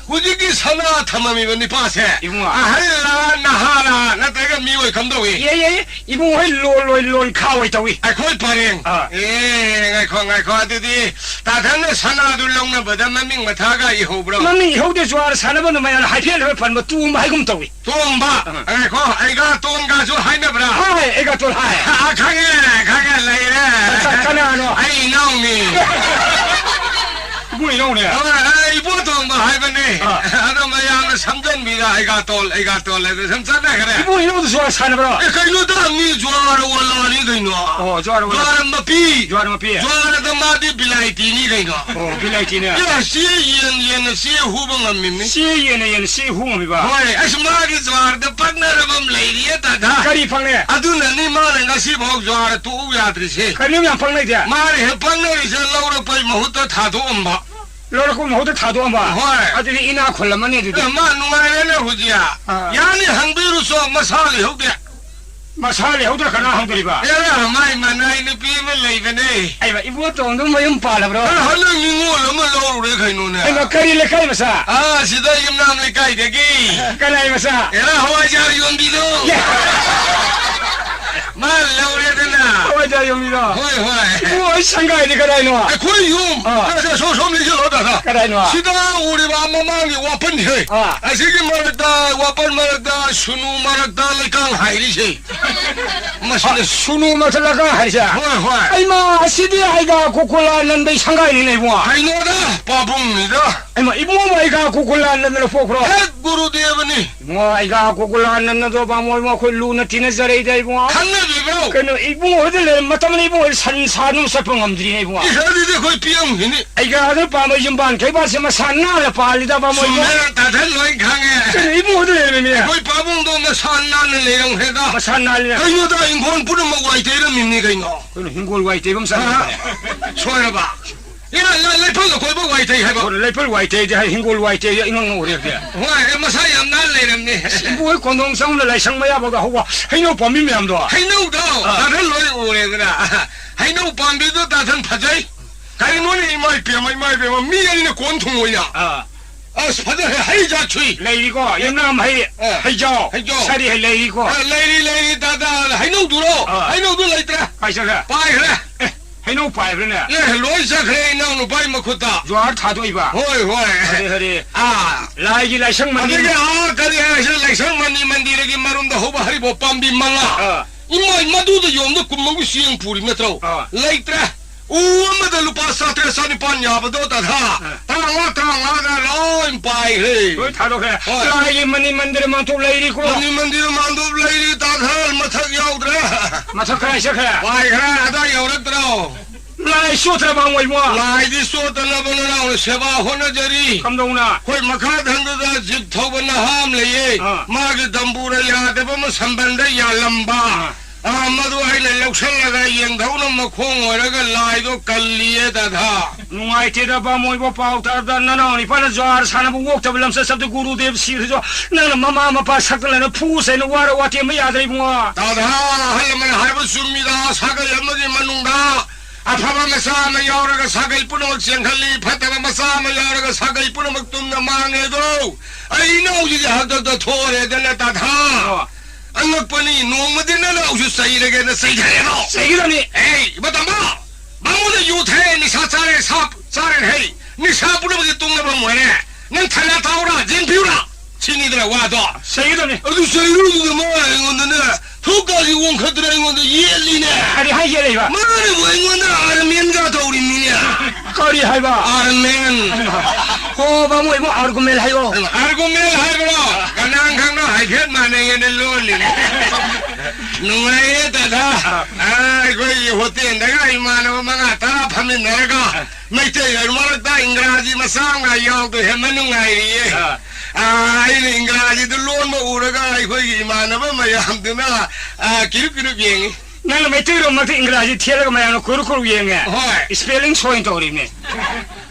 Speaker 3: 우지기 사나 탐함이면 니 빠세
Speaker 4: 이붕아
Speaker 3: 아할라 나하라 나 내가 미워이 감독이
Speaker 4: 예예 이붕아 롤 카와이 따위
Speaker 3: 아 거의 파랭 아이코 아들이 다단네 사나 둘렁나 보다 만밍 마타가 이호브로
Speaker 4: 만밍 이호데 좋아하는 사나버는 마야 하이피엘 판뭐 뚜마 하이금 따위
Speaker 3: 똥바 아이코 아이가 똥가주 하이나브라
Speaker 4: 하이 애가 또 하이
Speaker 3: 강해 레이래
Speaker 4: sakana
Speaker 3: 아이 나오니
Speaker 4: 뭐 이러네
Speaker 3: 이 보통 뭐 하이버니 아도 마양 삼전비가 아이가 돌 그래서 삼전에 그래
Speaker 4: 뭐 이러도 좋아 사나버라
Speaker 3: 그이노 다미 좋아하러 올라니 그이노
Speaker 4: 좋아하는
Speaker 3: 좋아하는 비
Speaker 4: 좋아하는 피
Speaker 3: 좋아하는 마디 빌라이티니 그이노
Speaker 4: 빌라이티네
Speaker 3: 야 시연 시 후봉은 밉니
Speaker 4: 시예네 시 후음이 봐
Speaker 3: 호이 아스마기 좋아하는 partner은 레이리에 다가
Speaker 4: 가리 방네
Speaker 3: 아두나 니 말은 가시 복 좋아하는 또 우야들이
Speaker 4: 가리면 방네 돼
Speaker 3: 말이 partner이 저 라우라 빠이 뭐도 다도 엄마
Speaker 4: 로라고 모두 다도 안 봐. 아들이 이나 콜라만 해도.
Speaker 3: 마 누가래네 후지야. 야니 항비로서 마살이ဟုတ်တယ်
Speaker 4: 마살이 호들 가나 항들이 봐.
Speaker 3: 야라 마이 마나이는 비면 레이베네.
Speaker 4: 아이바 이거 정도 뭐좀 빨라 브로.
Speaker 3: 하는 니고를 멀로래 가이노네.
Speaker 4: 아이바 카리레 카이 마사.
Speaker 3: 아 시다 임남네 카이데기.
Speaker 4: 카나이 마사.
Speaker 3: 야라 하와자 용비도. 마 레오레드나
Speaker 4: 어자 용이다
Speaker 3: 호이
Speaker 4: 뭐 상가이니 그라이노
Speaker 3: 코이 용 그래서 소소미지로다
Speaker 4: 그라이노
Speaker 3: 시다 우리 마마망이 와펀해 아시기 말았다 와펀 말았다 순우 말았다 레강 하이리시 마시네
Speaker 4: 순우 마틀라가 하리자
Speaker 3: 호이
Speaker 4: 아이마 시디 아이가 고콜라 난데 상가이니 이봉아
Speaker 3: 하이노다 바봉니다
Speaker 4: 아이마 이봉아 아이가 고콜라 난데 포크로
Speaker 3: 구루데브니
Speaker 4: 뭐 아이가 고콜라 난도 바모이마 콜 루나 티네자레이다 이봉아
Speaker 3: 칸나비브로
Speaker 4: 그는 이봉아 어딜래 마타면 이봉아 산사누 사펑 암들이네 이봉아
Speaker 3: 이사디데 거의 비영이니
Speaker 4: 아이가 아들 밤에 좀반 개바스마 산나를 빨리다 바모이마
Speaker 3: 소매가 다들 너희 강해
Speaker 4: 그는 이봉아 어딜래 이미
Speaker 3: 거의 바봉도 뭐 산나는 내용 해가
Speaker 4: 산나리네
Speaker 3: 그녀다 인권 부르먹고 와이 대름입니까 이거
Speaker 4: 그는 흰골 와이테 이범 산나네
Speaker 3: 소해봐 이거 레이펄도 골복 와이 대 해봐
Speaker 4: 레이펄 와이테 이제 흰골 와이테 이런 거 그래
Speaker 3: 와 마사이 암날 내름니
Speaker 4: 뭐 건동성을 내 상마야 보다 하고 해노 범미면도
Speaker 3: 하이노도 다들 너희 오래 그라 하이노 밤비도 다들 파자이 가이노니 이마이 뼈마 미연이네 권통 오이나 스파드 하이자 추이
Speaker 4: 레이리고 연남 해죠 사리 레이리고
Speaker 3: 레이리 다다 하이노 두로 하이노 두 레이트라
Speaker 4: 가이셔라
Speaker 3: 빠이 그래
Speaker 4: 해노 빠이 그러네
Speaker 3: 예 로이사 그래 나오는 빠이 먹었다
Speaker 4: 좋아 타도 이봐
Speaker 3: 호이
Speaker 4: 허리 라이기 라이성만니
Speaker 3: 아들게 가리 하실 렉성만니 만디르기 마룬다 호바 하리보 빰비 망아 이마두도 용도 꿈먹고 시행 부리 메트로 레이트라 우엄마다 루파 사트레 사니판 야바도 다다 당와가 로인 빠이 그래
Speaker 4: 타도 그래 라이기 만니 만들면 또 레이리고
Speaker 3: 만디르 만도 레이리 다다 마탁 야우드라
Speaker 4: 마탁 가이셔라
Speaker 3: 빠이 그래 아다 야우드라
Speaker 4: 라이 쇼트라 방월 뭐
Speaker 3: 라이디 소트나 보나 세바 호나저리
Speaker 4: 감동나
Speaker 3: कोई मखा धंधा जित थोबन हाम ले माग दंबूर याद बम संबंध या लंबा मधु है लक्षण लगा यंगधौन मखों और लाई दो कल्लिए दधा
Speaker 4: नुआई तेरा बा मोइबो पाउता दन ननि पन जार साना बु वोक तबलम से सब गुरुदेव सिर जो नन ममा मपा सकलन फुसे न वार वाटे म यादै बु
Speaker 3: दधा हल मन हाइब सुमिदा सागल यमदि मनुंगा अथवा मसा में यारग सागल पुनमक सेंखली फतवा मसा में यारग सागल पुनमक तुमने मांगे दो ऐनो जी हद द थोरे दन तथा अंगपनी नोमदिन न औसु सही लगे न सही है नो
Speaker 4: सही रनी
Speaker 3: ए बतामा बामुद यूथ है निशा चारे साप चारे है निशा पुनमक तुमने बमोरे नन थला तावरा जिन पिउरा छिनिदरा वादो
Speaker 4: सही रनी
Speaker 3: अदु सही रुदु मा इंगोंदने थोकाजी वंखद्रा इंगोंद येलिने
Speaker 4: अरे हाय येलेबा
Speaker 3: मारे वंगोंद आर्मेन गा तौरी मिने
Speaker 4: करी हायबा
Speaker 3: आर्मेन
Speaker 4: हो बा मोइबो आर्गुमेल हायो
Speaker 3: आर्गुमेल हायबो कनांग खांग हायफेट माने ने लोलिने नुंगाए दादा आय कोई होते नगा इमानव मंगा तारा फमिनरगा मैते यरमरता इंग्राजी मसांगा यावदो हेमनुंगाइरिये आइने इंग्राजी दो लोन म उरगा आइखोई इमानव मयामदुना किरु येंगी
Speaker 4: नन मैतेरो मत इंग्राजी थियलग मयानो कुरकुरु येंगे
Speaker 3: होय
Speaker 4: स्पेलिंग सोइन तौरीने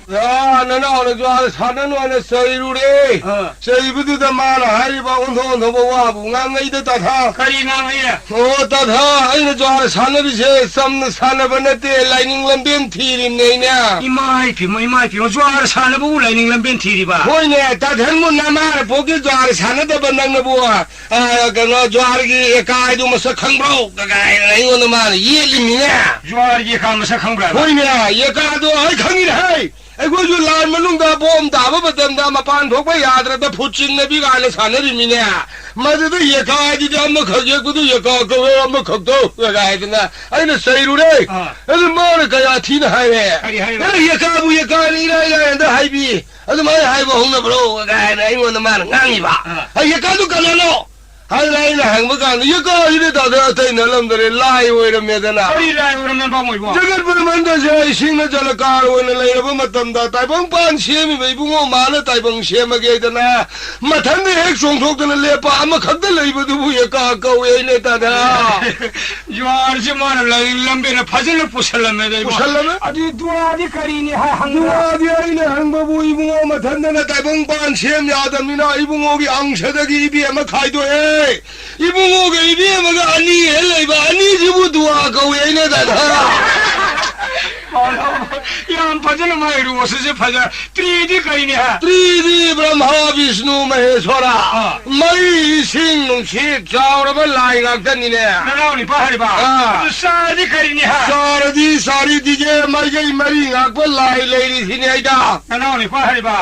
Speaker 3: 나는 좋아 사는 원에 서이루래 서이부두다 말아 하리바 온통 와 붕앙 이다 다
Speaker 4: करीना है
Speaker 3: 다다 아이는 좋아 사는비세 썸는 사는번에 라이닝 럼빈 티리네냐
Speaker 4: इमाई पिमो ज्वार साने बु लाइनिंग लंबेन थीरीबा
Speaker 3: होइने 다thân 나말 보기 좋아 사는데 번năng 부아 그거 좋아기 에카이도 무슨 캉브로 그가 이거는 말 이엘리미냐
Speaker 4: ज्वार ये काम से खंबरा
Speaker 3: होइने 에카도 아이 캉이래 ꯑꯩꯈꯣꯏꯁꯨ ꯂꯥꯟ ꯃꯅꯨꯡꯗ ꯕꯣꯝ ꯇꯥꯕ ꯃꯇꯝꯗ ꯃꯄꯥꯟ ꯊꯣꯛꯄ ꯌꯥꯗ꯭ꯔꯕ ꯐꯨꯠꯆꯤꯟꯅꯕꯤ ꯀꯥꯏꯅ ꯁꯥꯟꯅꯔꯤꯃꯤꯅꯦ ꯃꯗꯨꯗ ꯌꯦꯛꯈꯥꯏꯗꯨꯗꯤ ꯑꯃꯈꯛ ꯌꯦꯛꯄꯗꯨ ꯌꯦꯛꯈꯥ ꯀꯧꯋꯦ ꯑꯃꯈꯛꯇꯣ ꯍꯥꯏꯗꯅ ꯑꯩꯅ ꯆꯩꯔꯨꯔꯦ ꯑꯗꯨ ꯃꯥꯅ ꯀꯌꯥ ꯊꯤꯅ ꯍꯥꯏꯔꯦ ꯌꯦꯛꯈꯥꯕꯨ ꯌꯦꯛꯈꯥꯅꯤ ꯏꯔꯥꯏ ꯂꯥꯏꯅ ꯍꯥꯏꯕꯤ ꯑꯗꯨꯃꯥꯏꯅ ꯍꯥꯏꯕ ꯍꯧꯅꯕ꯭ꯔꯣ ꯀꯥꯏꯅ ꯑꯩꯉꯣꯟꯗ ꯃꯥꯅ ꯉꯥꯡꯉꯤꯕ ꯌꯦꯛꯈꯥꯗꯨ ꯀꯅꯥꯅꯣ 하이라인 행복한 이거 이래다 대나 놈들이 라이 오이름에다나
Speaker 4: 라이 오이름에 바모이고
Speaker 3: 저걸 만다서 신나 잘 가로는 레이버 맞담다 다이봉반 시험이 메이붕어 말아 다이봉 시험하게 되나 마탄데 핵송속되는 레파 아마 각들 레이버도 부여가 가오에 내다다
Speaker 4: 요아르지만 람베나 파질을 부살라메
Speaker 3: 부살라메
Speaker 4: 아디 두아디 카리니
Speaker 3: 두아디 아이네 행바부 이붕어 마탄데나 다이봉반 시험 야담이나 이붕어기 앙셔덕이 입이 아마 가이도해 이붕어게 입이 아마가 아니 엘레이바 아니 지부 두아 가오에 내다다
Speaker 4: याम भजन मायरू उससे भजन त्रिदी कहीं है
Speaker 3: त्रिदी ब्रह्मा विष्णु महेश्वरा मई सिंह नुंसी चावरब लाई गाक्तनी ने
Speaker 4: नरावनी पहाड़ी बा सारी कहीं है
Speaker 3: सारदी सारी दीजे मर गई मरी गाक लाई लेरी थी ने आइदा
Speaker 4: नरावनी पहाड़ी बा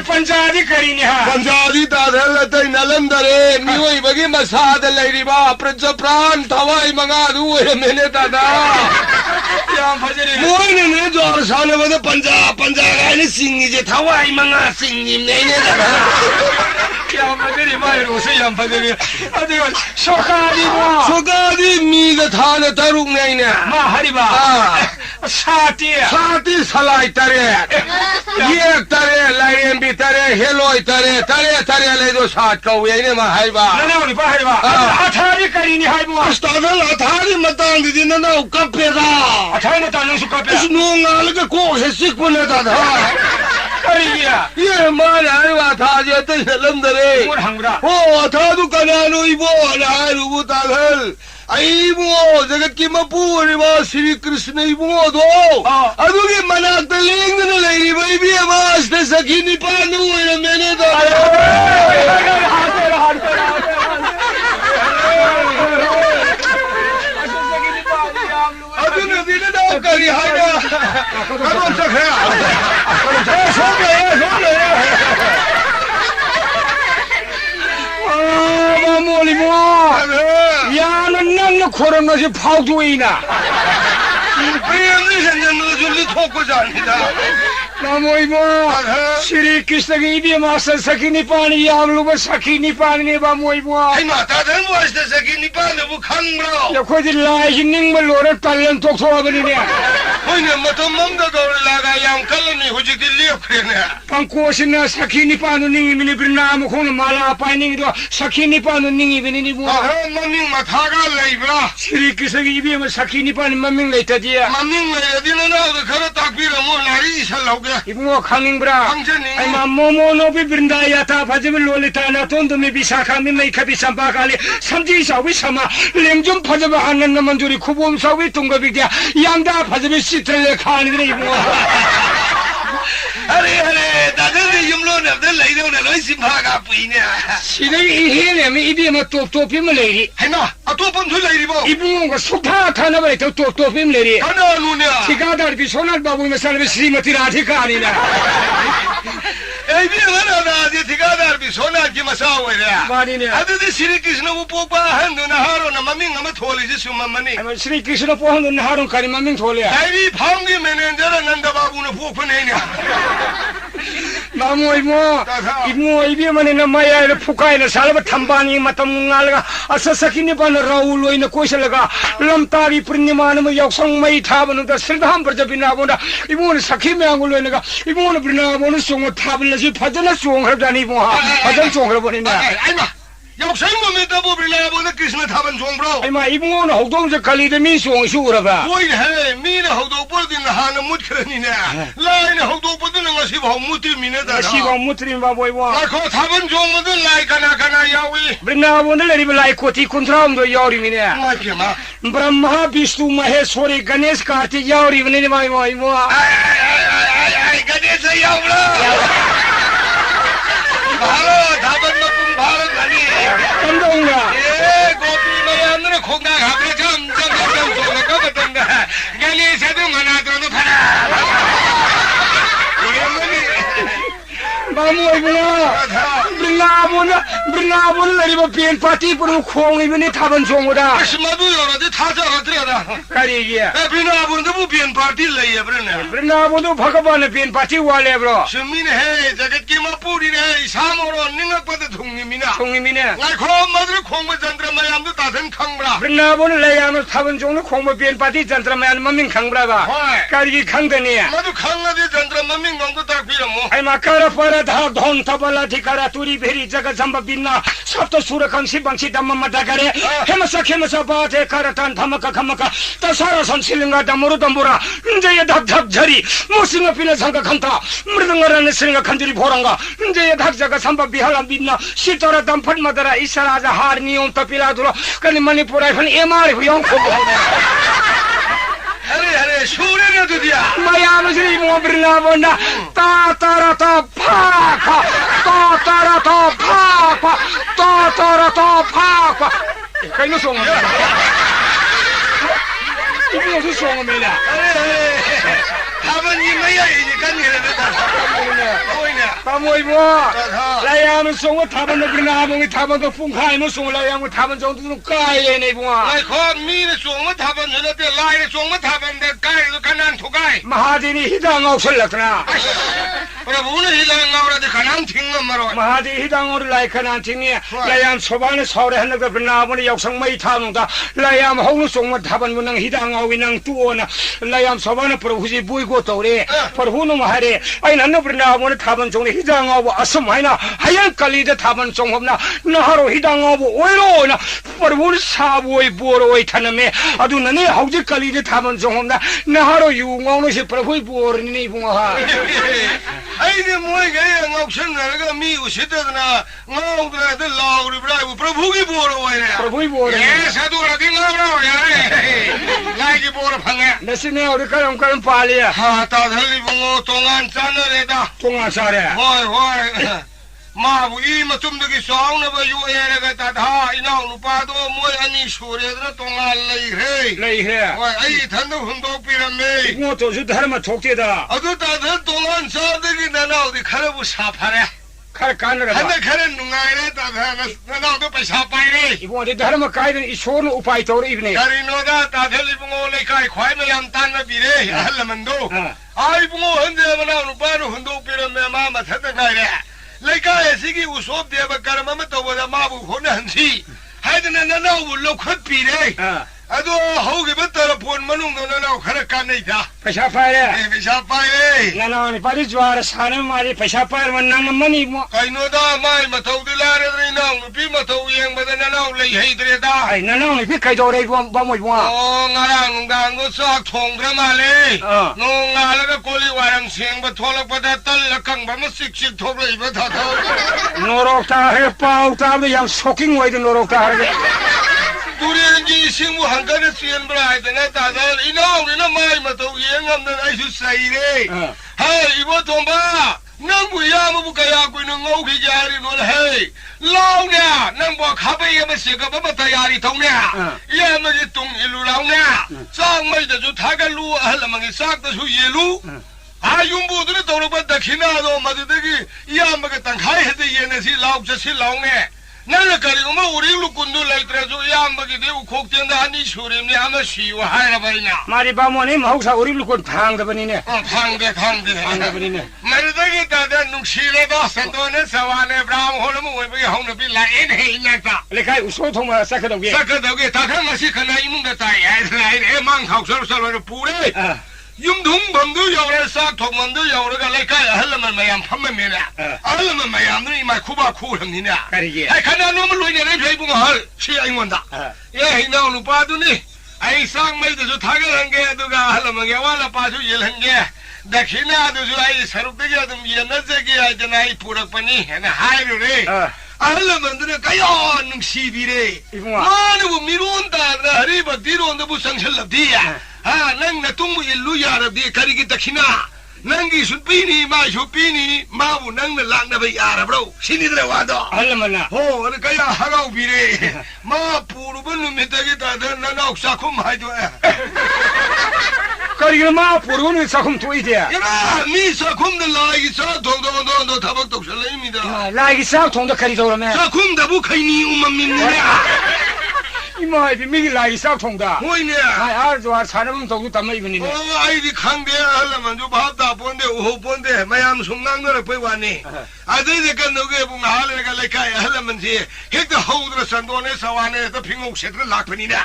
Speaker 4: पंचादी कहीं है
Speaker 3: पंचादी तादल तई नलंदरे मिवई बगी मसाद लेरी बा प्रज प्राण थवाई मंगा दू मैंने दादा
Speaker 4: याम भजन
Speaker 3: मोइने ने जोर साले बदे पंजा गाने सिंगी जे थवाई मंगा सिंगी ने दादा
Speaker 4: याम भजन मायरू से याम भजन अरे
Speaker 3: सोकादी मी द थाने तरुक ने
Speaker 4: मा हरिबा
Speaker 3: साती सलाई तरे ये तरे लाइन भी तरे हेलोई तरे तरे तरे ले दो साथ को ये ने मा हरिबा
Speaker 4: नरावनी पहाड़ी बा अठारी कहीं है वो
Speaker 3: अस्तादल अठारी मतंग दी न ना कपेदा
Speaker 4: अठारी ने तानु सुका पे
Speaker 3: इस नोंगाल के को से सिख बने दादा
Speaker 4: अरे
Speaker 3: ये मारा हरिबा था जे तो लंदरे
Speaker 4: मोर हंगरा
Speaker 3: ओ था दु कनानो इबो ना रुबु तादल आइबो जगत की मपूरिबा श्री कृष्ण इबो दो अदुगे मनाक लेंग न लेरी बई भी आवाज से सखीनी पानु मैंने तो अदुने दिन ना करी हागा करो सखे सो गए
Speaker 4: मोली मो यान नन खोरन से फाउटू इना
Speaker 3: बेंदी संजन जुली ठोको जानिदा
Speaker 4: नामोइमो श्री कृष्ण की भी मास्टर सखी पानी याम लोग सखी पानी बा मोइमो
Speaker 3: आई माता धन वास्ते सखी निपान वो खंगरो
Speaker 4: या कोई लाई निंग में लोरे तलन तो बनी ने
Speaker 3: कोई ने मतलब मम द दौड़ लगा याम कल नहीं हो जी दिल्ली ने
Speaker 4: पंकोश ने सखी पान निंग मिनी नाम खोन माला पानी दो सखी पान निंग बिनी नि बो
Speaker 3: मम्मी माथा का लेबरा
Speaker 4: श्री कृष्ण की भी सखी पान मम्मी लेता दिया
Speaker 3: मम्मी ले दिन ना घर तकबीर मो नारी सल हो गया
Speaker 4: इबो खानिंगब्रा आई मोमो नो भी वृंदा याता भजम लोलिता ना तोंद में विशाखा में मैं कभी संपा काले समझी सावी समा लेंजुम भजम आनंद मंजूरी खुबुम सावी तुंग विद्या यांदा भजम चित्र खान रे इबो
Speaker 3: अरे दादा ने युमलो ने दे ले दो ने लोई सिंपा का पुइने
Speaker 4: सिने इहे ने में इबी म टोपी में लेरी
Speaker 3: है ना तो पन थु लेरी बो
Speaker 4: इबो को सुखा थाना बे टोपी में लेरी
Speaker 3: कना नुने
Speaker 4: ठिकादार भी सोनाल बाबू में सर्व श्रीमती राधिका ना
Speaker 3: ए भी ना ना जे ठिकादार भी सोनाल की मसाओ रे
Speaker 4: बानी ने
Speaker 3: अदे श्री कृष्ण वो पोपा हन न हारो न मम्मी न थोली जे सुम मनी
Speaker 4: श्री कृष्ण पोहन न हारो करी मम्मी थोले
Speaker 3: आई फांगी मैनेजर नंद बाबू ने पोप नहीं ने
Speaker 4: मामो इमो इबी मने न माया फुकाय न सालब थंबानी मतम ngalga asa sakini pan raul oina koisalaga lamtari purnimana ma yaksang mai thabanu da sirdham prajabina bonda ibon sakhi me angul oina ga ibon brinabonu song thabla ji phajana song hrabani bo bhajan song hrabani na
Speaker 3: ai ma yaksang mo me da bo brinabonu krishna thaban song bro
Speaker 4: ai ma ibon hodong je kali de mi song suraba
Speaker 3: oi he mi ne hodong por din hana mutkrani ne lai ne hodong por din ngasi bho mutri mi ne da
Speaker 4: ngasi bho mutri ba boy bo
Speaker 3: la ko thaban song mo din lai kana yawi
Speaker 4: brinabonu le ri lai koti kuntram do yauri mi ne
Speaker 3: ma ke ma
Speaker 4: Brahma विष्णु महेश्वरी गणेश कार्तिक यावरी बने माई माई मो
Speaker 3: आई गणेश यावला भालो धाबन में तुम भारत बनी
Speaker 4: कंदोंगा
Speaker 3: ए गोपी मेरे अंदर खोंगा घाबरे जम सोने का बतंगा गणेश तो मना तो फरा ये मनी
Speaker 4: बामो इबना ब्रिनाबोन लरिबो पेन पार्टी पर खोंग इबने थाबन सोंगोदा
Speaker 3: मधु योरा दे थाजा रत्रेदा
Speaker 4: करिए
Speaker 3: ए ब्रिनाबोन तो पेन पार्टी लई है
Speaker 4: ब्रिनाबोन तो भगवान पेन पार्टी वाले ब्रो
Speaker 3: सुमिन है जगत की मपूरी है सामोरो निंगक पद थुंगी मिना लाई खो मधु खोंग जंत्र मयाम तो ताथन खंगब्रा
Speaker 4: ब्रिनाबोन लयाम थाबन सोंग खोंग पेन पार्टी जंत्र मयाम ममिंग खंगब्रा बा करिए खंगदने मधु
Speaker 3: खंग दे जंत्र ममिंग गंग तो ताकबिरमो
Speaker 4: आई माकर पर धा धन तबला ठिकारा तुरी भेरी जगत जम्ब बिन्ना सप्त सुर कंसी बंसी दम मदा करे हेमसा बाते करतन धमक खमक तसारा संसिलिंगा दमरु दंबुरा जय धक धक झरी मुसिंग पिले संग खंता मृदंग रन सिंग खंजरी भोरंगा जय धक जग संब बिहल बिन्ना सितर दमफट मदरा ईशरा जा हार नियम तपिला दुरो कनि मणिपुर फन एमार हुयं खो
Speaker 3: अरे 술에는 드디야.
Speaker 4: 마야무시 모브리나보나 따따라따 파파 따따라따 파파 따따라따 파파 그거 송어 이게 무슨 송어매냐
Speaker 3: 다만 이마야 이제 간이라다.
Speaker 4: 다모이모 라야무 송어 다번도 그러나 아봉이 다번도 풍카이모 송어 라야무 다번 정도는 까예네 봉아
Speaker 3: 아이 거 미는 송어 다번 저때 라이 송어 다번데 까이도 가난 토가이.
Speaker 4: 마하디니 히당 없을라구나
Speaker 3: 오늘 이장 나오라데 가난 팅만 말어.
Speaker 4: 마하디 히당어를 라이카난 팅이 라야무 소반에 서울에 한나가 그나보니 역성마이 타는다 라야무 홍루 송어 다번 문ang 히당하고 năng tuona 라야무 소반에 프로 후지 보이고 또래 프로 후노 마하리 아이 난너 그나보니 다번 종에 히당하고 아스마이나 하얀 깔리데 다번 종업나 나하로 히당하고 오이로나 프로 우리 사보이 보로이 타나메 아두 나네 하우지 깔리데 다번 종업나 나하로 유응오노시 프로 후이 보르니 봉아
Speaker 3: 아이네 뭐이게 ngọc生나가 미고 시대나 ngọc 들한테 라우리 브라이브 프로부기 보러 와야.
Speaker 4: 프로부기 보러.
Speaker 3: 예, 사도라 딩가브라 야. 라이기 보러 방에.
Speaker 4: 나시네 우리 가람 빨리야.
Speaker 3: 하, 다들리 봉어 동안 짜너래다.
Speaker 4: 동안 사래.
Speaker 3: 호이. 마부 이마 좀더기 싸우나봐 요에레가 다다 이나우 누파도 뭐이 아니 수레들은 동안 레이해.
Speaker 4: 레이해.
Speaker 3: 호이, 아이 단도 흔독비라메.
Speaker 4: 이거 도주 다르마 족대다.
Speaker 3: 아도 다들 동안 싸우더기 나나 어디 카르부 사파래.
Speaker 4: 칼 까느라.
Speaker 3: 한대 카르 누가이래 다다 나나도 빼사파이래.
Speaker 4: 이거 어디 다르마 까이든 이 소는 우파이 떠오르 입네.
Speaker 3: 가리노다 다들리 봉어 레카이 과이멜람 딴나 비래. 할라만도. 아이 봉어 흔들면 나오는 바로 흔독비라메 마마 타다가이래. 레카이 시기 우소비에바 까르마마 떠보다 마부 혼한시. 하여튼 나나우 럭컷비래. 아도 허기부터 본 만웅도 나나우 카르 까네이다.
Speaker 4: 페샤파이래.
Speaker 3: 빼사파이래.
Speaker 4: 나나우니 파리 좋아라 사는 말이 페샤파이만 낭만이 뭐.
Speaker 3: 가이노다 마이 마타우들라레드리 나우 비 마타우 잉바다 나나우 레이헤이드레다.
Speaker 4: 아이 나나우니 피카이 도레 뭐뭐 뭐.
Speaker 3: ngarang ngang go sak thong dra ma le no ngala ga koli warang seng ba tholak ba da tal lakang ba ma sik sik thok rei ba tha tha
Speaker 4: 노록다 해 빠우다 양 쇼킹 와이드 노록다 하게.
Speaker 3: durian ji sing mu hang ga sien bra da na ta da inau ni na mai ma to yeng ngam na ai su sai re hai ibo thong ba nang bu ya ma bu ka ya ku no ngau ki ja ri no le hey lao nya nang bo kha ba ye ma se ga ba ba ta ya ri thong nya ye ma ji tung ilu lao nya sang mai da ju tha ga lu a la ma ngi sak da su ye lu ayung bu de to ro ba da khina do ma de gi ya ma ga tang khai he de ye ne si lao cha si lao ne nang ka ri ma uri lu kun du lai tra ju ya ma gi de u khok ten da ni shurim ni ama shi wa hai ra ba ina
Speaker 4: 마리 바모니 마우사 우리 루콘 탕다 버니네.
Speaker 3: thang de
Speaker 4: 탕다 버니네.
Speaker 3: ma de gi da da nung shi le da san do ne sa wa ne bra ho lo mu we bi hong ne bi la in he ina ta
Speaker 4: 레카이 우소통마 사카도게.
Speaker 3: sa ka da ge ta kha ma si khana i mung da ta ai lai e mang khau so so lo pu re yung dung bam du yaw re sa thok man du yaw re ga lai kai hal man mayam pham me na hal man mayam ni ma khu ba khu ram ni na
Speaker 4: 가리게.
Speaker 3: ai khana no ma loi ne re phei bu hal si ai ngon da ye hi na lu pa du ni ai sang mai du tha ga hang ge du ga hal man ge wa la pa su yel hang ge dakhina du su ai sarup de ge dum ye na ze ge ai na ai purak pani na hai ru re hal man du ne ka yo nung si bi re
Speaker 4: 이봉아.
Speaker 3: ma nu mi ron da na hari ba di ron da bu sang chal la di ya ha nang na tung mu ilu ya ra di kari gi dakhina nang gi su pi ni ma su pi ni ma bu nang na lang na ba ya ra bro sini de wa do
Speaker 4: 할라만나.
Speaker 3: ho ne ka ya ha ga bi re ma pu ru bu nu mi ta gi da da na na sa khum hai do
Speaker 4: 가리게 마 보르는 사금 토이데.
Speaker 3: ya ra mi sa khum de la gi sa do do ta bak tok sala mi da
Speaker 4: 라이기 사 통도 가리 도르메.
Speaker 3: sa khum da bu khai ni um mi ni
Speaker 4: 이마이 비미기 라이기 사 통다.
Speaker 3: ho ne
Speaker 4: 아이 알조아 사람 도구 담아 이분이네.
Speaker 3: ai di khang de hal man ju ba da pon de ho pon de mayam sum nang na pe wa ni a de de kan no ge bu na le ga le kai hal man ji hek de ho de san do ne sa wa ne de phing ong set de lak pe ni na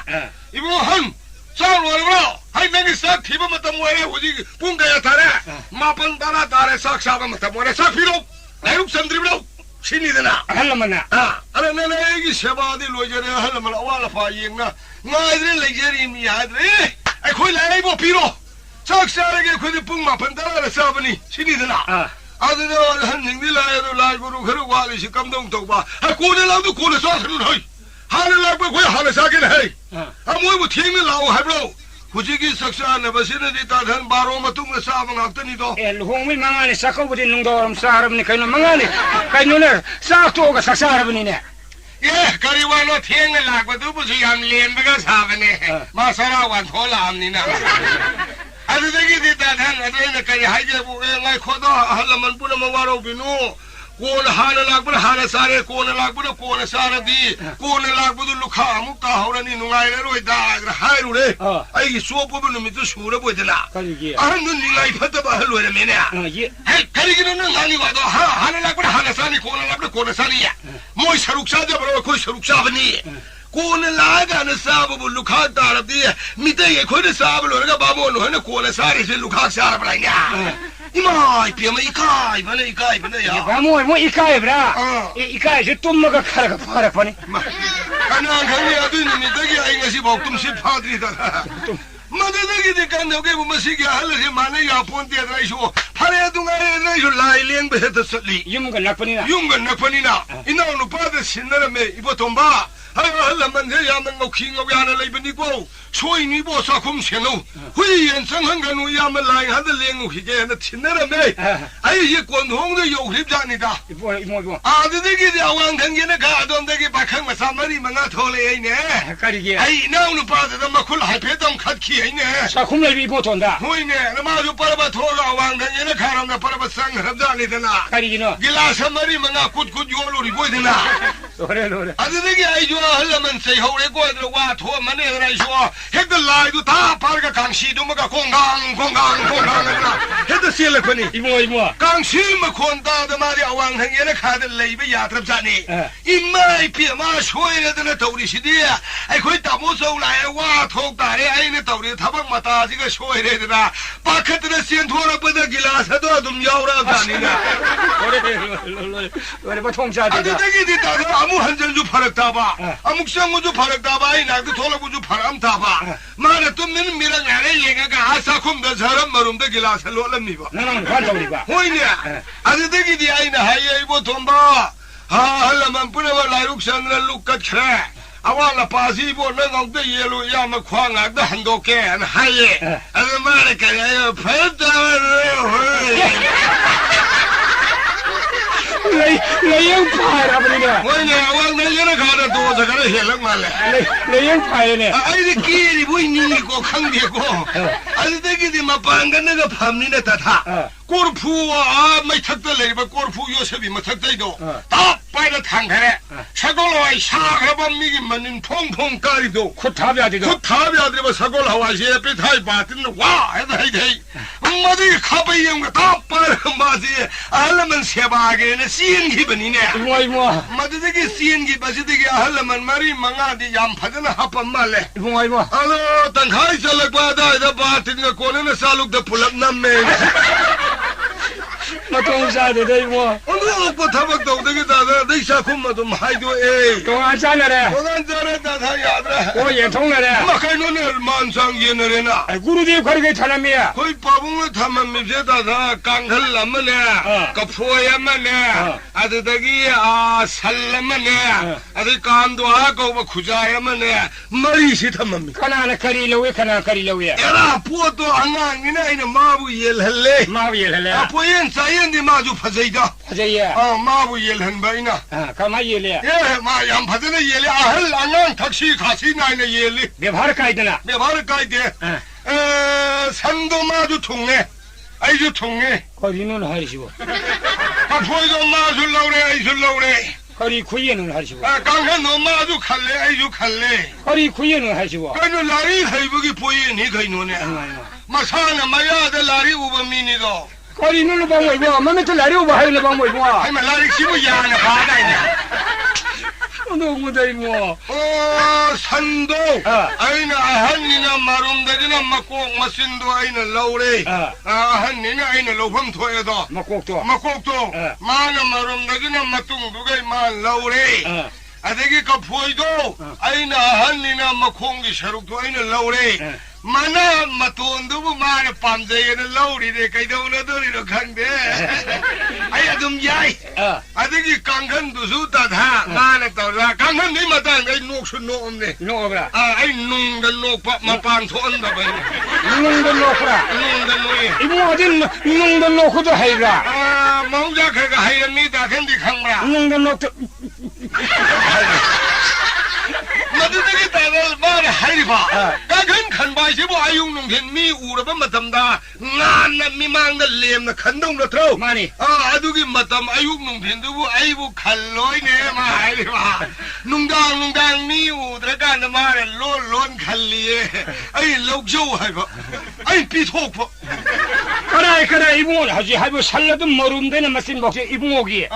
Speaker 3: i bu han sa ro ro hai ne sa thi ba ma tam wa re ho ji pung ga ya tha re ma pan da na da re sak sa ba ma tam wa re sa phi ro lai ruk sam dri bro sini de na
Speaker 4: 할라만나.
Speaker 3: ara ne ne gi se ba di lo je re hal man wa la fa yin na ngai de le je ri mi ya de ai khoi lai bo pi ro sak sa re ge khoi de pung ma pan da re sa ba ni sini de na 아들 한 닝딜라에도 라이브로 그러고 하듯이 감동 덕바 아 고래라도 고래 쏴서는 해 하늘 라이브 고야 하늘 사긴 해 아 뭐뭐 팀이 나오 해브로 후지기 석사하나버시는데 다른 바로 마뚱을 싸면 학더니도
Speaker 4: 엘홍미 망하니 사커부디 농도럼 싸르브니 그는 망하니 그는 싸토가 삭사르브니네
Speaker 3: 예 가리와노 탱을 나고도 부지 암렘베가 사바네 마사라 완토라 암니나 아드데기 다른 아드네 가리 하이제부 에 코도 할라만 뿌르면 와로 비누 कोन हाल लागबुर हाल सारे कोन लागबुर कोन सारे दी कोन लागबुर लुखा अमुका हौरनी नुंगाइरे रोइदा हाइरु रे आइगी सोपबु नुमितु सुरे बोइदला अहन नु निलाई फतबा हलुरे मेने हे करिगिनो न गानी वादो हा हाल लागबुर हाल सानी कोन लागबुर कोन सानी या मोय सरुक साजे बरो कोई सरुक साबनी कोन लागा न साबु लुखा तारदी मिते ये खोद साब लोरगा बाबो नो न कोन सारे से लुखा सार बलाइया 이마이 비면 이카이 버네 야
Speaker 4: 뭐 이카이브라 이카이 저 뚱마가 카라가 파라 파니
Speaker 3: 가나 가니 아드니 니더기 아이가시 복tum시 파드리다 마데데기 간노게 보면시기 할레 마네 야폰데라이쇼 파레 둥아레라이쇼 라일랭 베헤드 설리
Speaker 4: юм가 낙파니나
Speaker 3: 이나오노 파데 신나라메 이보 돈바 할라만 해야만 놓킹 오야나 레이브니고 소인이 보사 곰세노 후이엔 성한가노 야만 라이 하드 랭우 히게나 친나라메 아이 이 권홍도 요립자니다
Speaker 4: 이모
Speaker 3: 아드데기 야왕 당게나 가돈데기 박항 마사마리 망아 톨레이네
Speaker 4: 까리게
Speaker 3: 아이 이나오노 파데 마쿨 하이페동 갓키이네
Speaker 4: 사쿰레비 보톤다
Speaker 3: 후이네 나마주 파라바 톨라 왕 당게나 가람나 파라바 상합자니데나
Speaker 4: 까리기노
Speaker 3: 길라스 마리 망아 굿굿 요로리 보이데나
Speaker 4: 노래
Speaker 3: 아드데기 아이죠 할라만 세이 허우레 꼬이드로 와 토만에 라이쇼 헤드 라이도 다 파르가 강시도 뭐가 공강 헤드 실레코니
Speaker 4: 이모
Speaker 3: 강시마 콘다도 말이 왕행에는 카드 레이베 야트랍자니 임마이 피마 쇼이네들 더우리시디야 아이 거의 다 모서울라에 와 톡다래 아이네 더우리 타박 마다 지가 쇼이래더라 바카드는 센토라 버다 길라사도 좀 야오라 자니나
Speaker 4: 노래 뭐 통자되다
Speaker 3: 아드데기 다가 아무 한전주 파락다바 아묵상무주 파락다바 아이 나도 돌아구주 파람다바 말에 또 미는 미랑야래 얘가 아사콤다 사람 마름다 길라사 로람미바
Speaker 4: 나랑 관통이바
Speaker 3: 호이냐 아드데기 아이나 하이야 이보 돈바 할라만 뿌려봐 라이룩산을 룩갓 그래 아와라 빠지보 너강도 예로 야마 광악도 한도께 하이에 아드 말에 그래요
Speaker 4: 레이영 파라버니네
Speaker 3: 뭐냐 왕내려나 가다 도자가라 헬랑 말래
Speaker 4: 레이영 파이네
Speaker 3: 아이디 끼리 보이니고 강대고 아드데기 마빵가 내가 밤니네 다다 골프와 마이 탁달레바 골프 요셉이 뭐 탁달이도 다 빠이다 탕카레 사골로와 샤그라밤 미기 만님 퐁퐁 까리도
Speaker 4: 콧탑이아디도
Speaker 3: 뭐 사골로와 시에피 타이 바tin 와 해다 해이 엄마들이 카바이 형가 다 빠이다 마지 알라만 세바게네 시엔 기분이네
Speaker 4: 이모
Speaker 3: 마드데기 시엔 기바시데기 알라만 마리 망아디 얌 파드나 하판 말레
Speaker 4: 이모
Speaker 3: 알로 땅카이 살락바다 바tin가 코네나 살룩다 풀랍 남메
Speaker 4: 마통자되다 이모
Speaker 3: 오늘 오빠 타박도 되겠다 내가 콤마도 하이도 에이
Speaker 4: 동안자네래
Speaker 3: 동안자네 다야드라
Speaker 4: 오예통네래
Speaker 3: 마카이노네 만상 예네레나
Speaker 4: 구루디 거리게 차남이야
Speaker 3: 거의 바봉을 타면 미세다다 강hal라마네 가포야마네 아드다기 살라마네 아드 간도하고 구자야마네 머리시 타면
Speaker 4: 카나나 카리로웨
Speaker 3: 에라 포도 안나이나 이나 마부 예할래
Speaker 4: 마비엘레
Speaker 3: 포엔 사이엔디 마주 파제이다
Speaker 4: 하제야
Speaker 3: 마부 예한바이나
Speaker 4: 가마이엘레
Speaker 3: 마 양파드네 예리 아할 안난 택시 가시 나이네 예리
Speaker 4: 베바르 카이드나
Speaker 3: 내 바로 가이데 산도 마주 통네 아이주 통네
Speaker 4: 거리는 하리시고
Speaker 3: 포이도 마주 라우레
Speaker 4: 거리 구이에는 하시고
Speaker 3: 강한 너 마주 칼레 아이주 칼레
Speaker 4: 거리 구이에는 하시고
Speaker 3: 그נו 라리 하이부기 보이니 가이노네 마사나 마야데 라리 우버미니도
Speaker 4: 거리는 방뭐 이거 마메트 라리오바 하이는 방뭐 이거
Speaker 3: 하이마 라리 시부 야나 바다이네
Speaker 4: 너무 대이모
Speaker 3: 산도 아이나 아한니나 마rum다지나 막꼭 마신도 아이나 라우레 아한니나 아이나 로범 토에도
Speaker 4: 막곡도
Speaker 3: 막곡도 마나 마rum다지나 마뚱두가 마 라우레 adagi ka phoido aina hanina makhongi sharuk to aina laure mana maton du mana pamjai na lauri de kaidona dori ro khangde ai adum yai adagi kanghan du su ta tha mana tawra kanghan ni matan ai nok su nom ne
Speaker 4: no bra
Speaker 3: ai nung da nok pa ma pang thon da bai
Speaker 4: nung da no bra
Speaker 3: nung da noi
Speaker 4: ibu adin nung da no khu da hai bra
Speaker 3: mau ja kha ga hai ni ta khen di khang bra
Speaker 4: nung da no
Speaker 3: madudagi tagal mana hai ba ka khan khan bai se bo ayung nung hen mi ura ba matam da ngan na mi mang da lem na khan dong na thro
Speaker 4: mani
Speaker 3: adugi matam ayung nung hen du ai bu khal loi ne ma hai ba nung dang mi udra ka na ma lon khal liye ai lok jo hai ba ai pi thok ba
Speaker 4: 그래 이봉원 하지 하고 살라도 머름 되는 맛인 먹지 이봉옥이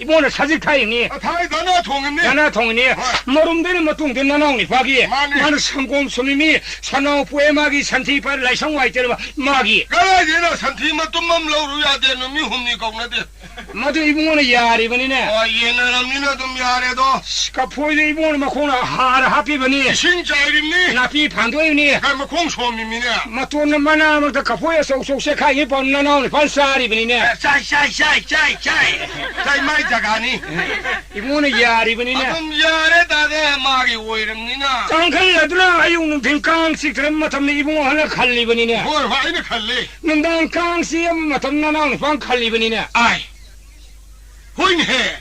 Speaker 4: 이봉원은 사직 타이니
Speaker 3: 타이 나나 통했네
Speaker 4: 나나 통이니 머름 되는 뭐 동된 나나오니 박이 나는 성공 소님이 산호 부에마기 산티파를 라이상 와이때는 마기
Speaker 3: 그래 얘는 산티마 ตุ้맘 러루야 되는 미 홈니 겁나데
Speaker 4: 맞아 이봉원은 야리버니네
Speaker 3: 얘는 남니나 좀 야래도
Speaker 4: 스카포이드 이봉원은 막 코나 하라 하피버니
Speaker 3: 진짜 이름니
Speaker 4: 나피 반도이니
Speaker 3: 그럼 공소미미네
Speaker 4: 마토는 마나 막다 카포에 속속 세카이 번 나나오니 반사리버니네
Speaker 3: 짜이 마이 자가니
Speaker 4: 이봉원은 야리버니네
Speaker 3: 좀 야래다데 마기 오이름니나
Speaker 4: 깡칼라드라 아용는 빈깡씩 들은 마탐네 이봉원 하나 칼리버니네
Speaker 3: 뭘 화이네 칼리
Speaker 4: 능당 깡씩 마탐 나나오니 반 칼리버니네
Speaker 3: 아이 호인해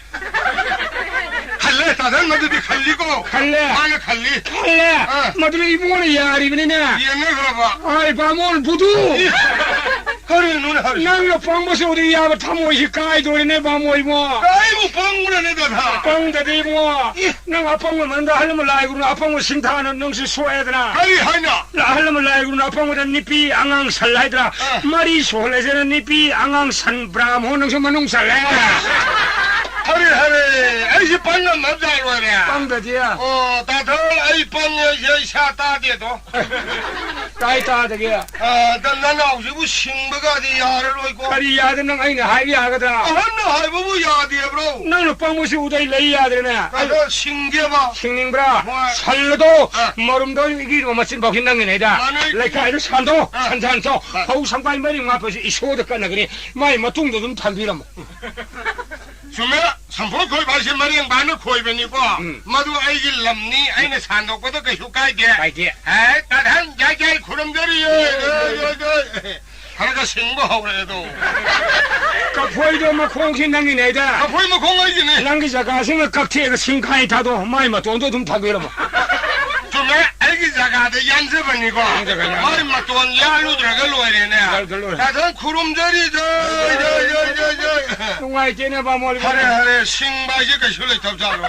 Speaker 3: 칼레 다들 너들이 칼리고
Speaker 4: 칼레
Speaker 3: 아나 칼리
Speaker 4: 칼레 마드리 이봉원은 야리버니네
Speaker 3: 얘네 그러봐
Speaker 4: 아이 바몬 부두
Speaker 3: 허리 눈에 허리
Speaker 4: 나는 방모시 어디 야바 타모시 까이도리네 바모이모
Speaker 3: 아이고 뻥구나 내가 다
Speaker 4: 뻥다디 이모 능 아팡모 만다 하려면 라이구는 아팡모 신타하는 능시 소해드나
Speaker 3: 아이 하냐
Speaker 4: 하려면 라이구는 아팡모다 니피 앙앙 살라이드라 마리 소레제는 니피 앙앙 산브라모 능시만 농살래
Speaker 3: 허리 아이씨 빵은 남자로네
Speaker 4: 빵다디야
Speaker 3: 다들 아이 빵에 여사 따대도
Speaker 4: 까이따다기야
Speaker 3: 나는 아우지부 싱버가디 야를 로이고
Speaker 4: 까리 야드는 아이네 하이비 하거든
Speaker 3: 한나 하이부부 야디에 브로
Speaker 4: 나는 빵모시 우다이 레이 야드네
Speaker 3: 가서 싱게봐
Speaker 4: 싱닝브라 살려도 머름도 이기로 마친 버킨 당연이다 레카이를 산도 산산소 허우 상관이 머리 앞에서 이 소드 까나그니 마이 마뚱도 좀 탄비람
Speaker 3: 주메 삼포 거의 발신 말이 많은 코이변이고 마도 아이길 남니 아이네 산도고도 그 휴가이게
Speaker 4: 아이게
Speaker 3: 에이 따단 야야이 구름들이요 하나가 신고하고 그래도
Speaker 4: 까포이도 막 공신 당연이다
Speaker 3: 보이 뭐 공아이지네
Speaker 4: 랑기자 가생을 각티에가 신카이 타도 마이 마 돈도 좀 타비람
Speaker 3: 주메 아이기 자가데 연습은이고 마이 마돈 야루들가 로이네 따단 구름들이
Speaker 4: 뚱아이 째네 바모리
Speaker 3: 하래 싱바지 그 실내 잡자로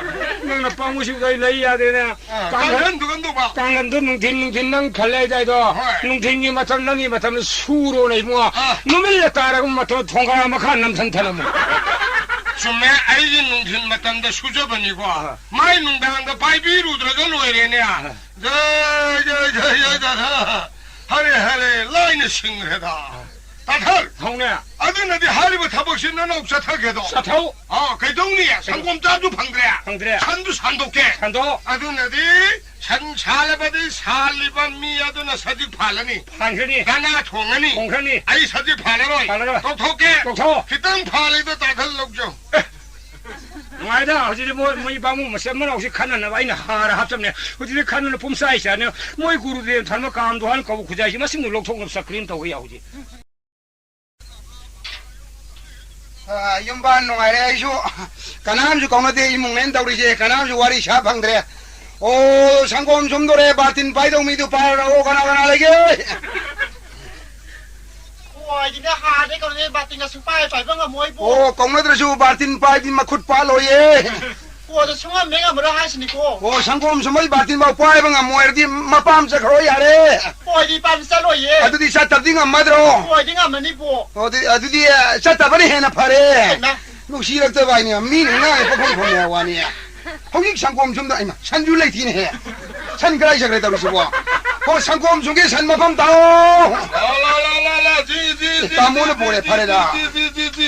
Speaker 4: 너는 빵무시 우다이 레이 야드네
Speaker 3: 깡은 누군도 봐
Speaker 4: 깡은도 뭉틴 칼레자이도 뭉틴이 마탐 랑이 마탐 수로네 뭐 누밀레 따라고 마탐 통가 막한 남산타는
Speaker 3: 주메 아이기 농신 마탐도 수저번이고 마이 농당도 바이비루 들어가 로이네 하래 라인의 싱해다 다들
Speaker 4: 통네
Speaker 3: 아들나디 하리부 타복신나는 없어 타게도
Speaker 4: 사타우
Speaker 3: 그 동네야 상곰자주 방그래야
Speaker 4: 방드레
Speaker 3: 산도 산도께
Speaker 4: 산도
Speaker 3: 아들나디 산 살아바디 살리반 미야도나 사지 팔라니
Speaker 4: 판현이
Speaker 3: 나나 통하니
Speaker 4: 공현이
Speaker 3: 아이 사지 팔라로 똑똑해
Speaker 4: 똑똑
Speaker 3: 기땅 팔리도 다들 녹죠
Speaker 4: 아니다 어디를 뭐이 방문 뭐 셈만 없이 칸나 와이나 하라 합점네 어디를 칸나 봄사이시네 뭐이 구루들 잘못 감도 할 거고 구자시 마신 놀록 통급사 그림 더고 야우지
Speaker 2: yumban nungare shu kanam ju kongna de imung nen tawri je kanam ju wari sha phangdre o sangom sumdore batin paidong mi du par o kana lege
Speaker 1: ôi thì nó hà đấy còn đây bà tình là súng pai phải vâng ở môi bố
Speaker 2: o kongna dre shu batin paidin ma khut pa lo ye
Speaker 1: ôi thì súng ăn mấy ngà mà nó hai xin cô
Speaker 2: o sangom sumai batin ba pai bang moer di mapam sa khro yare
Speaker 1: ôi thì bà sa lo ye
Speaker 2: adu di sa tabdi ngam madro
Speaker 1: ôi thì ngà mà đi bố
Speaker 2: o di adu di sa tabani hena phare
Speaker 1: nè
Speaker 2: lu shi rak ta bai ni mi ni na pa khong khong ya wa ni hojik sangom sum da ai ma san ju lai thi ne he san krai sa krai ta lu su bo ko sangom sum ge san mapam dao
Speaker 3: 라라라라라 지지지
Speaker 2: तामोल बोले फरेदा
Speaker 3: 지지지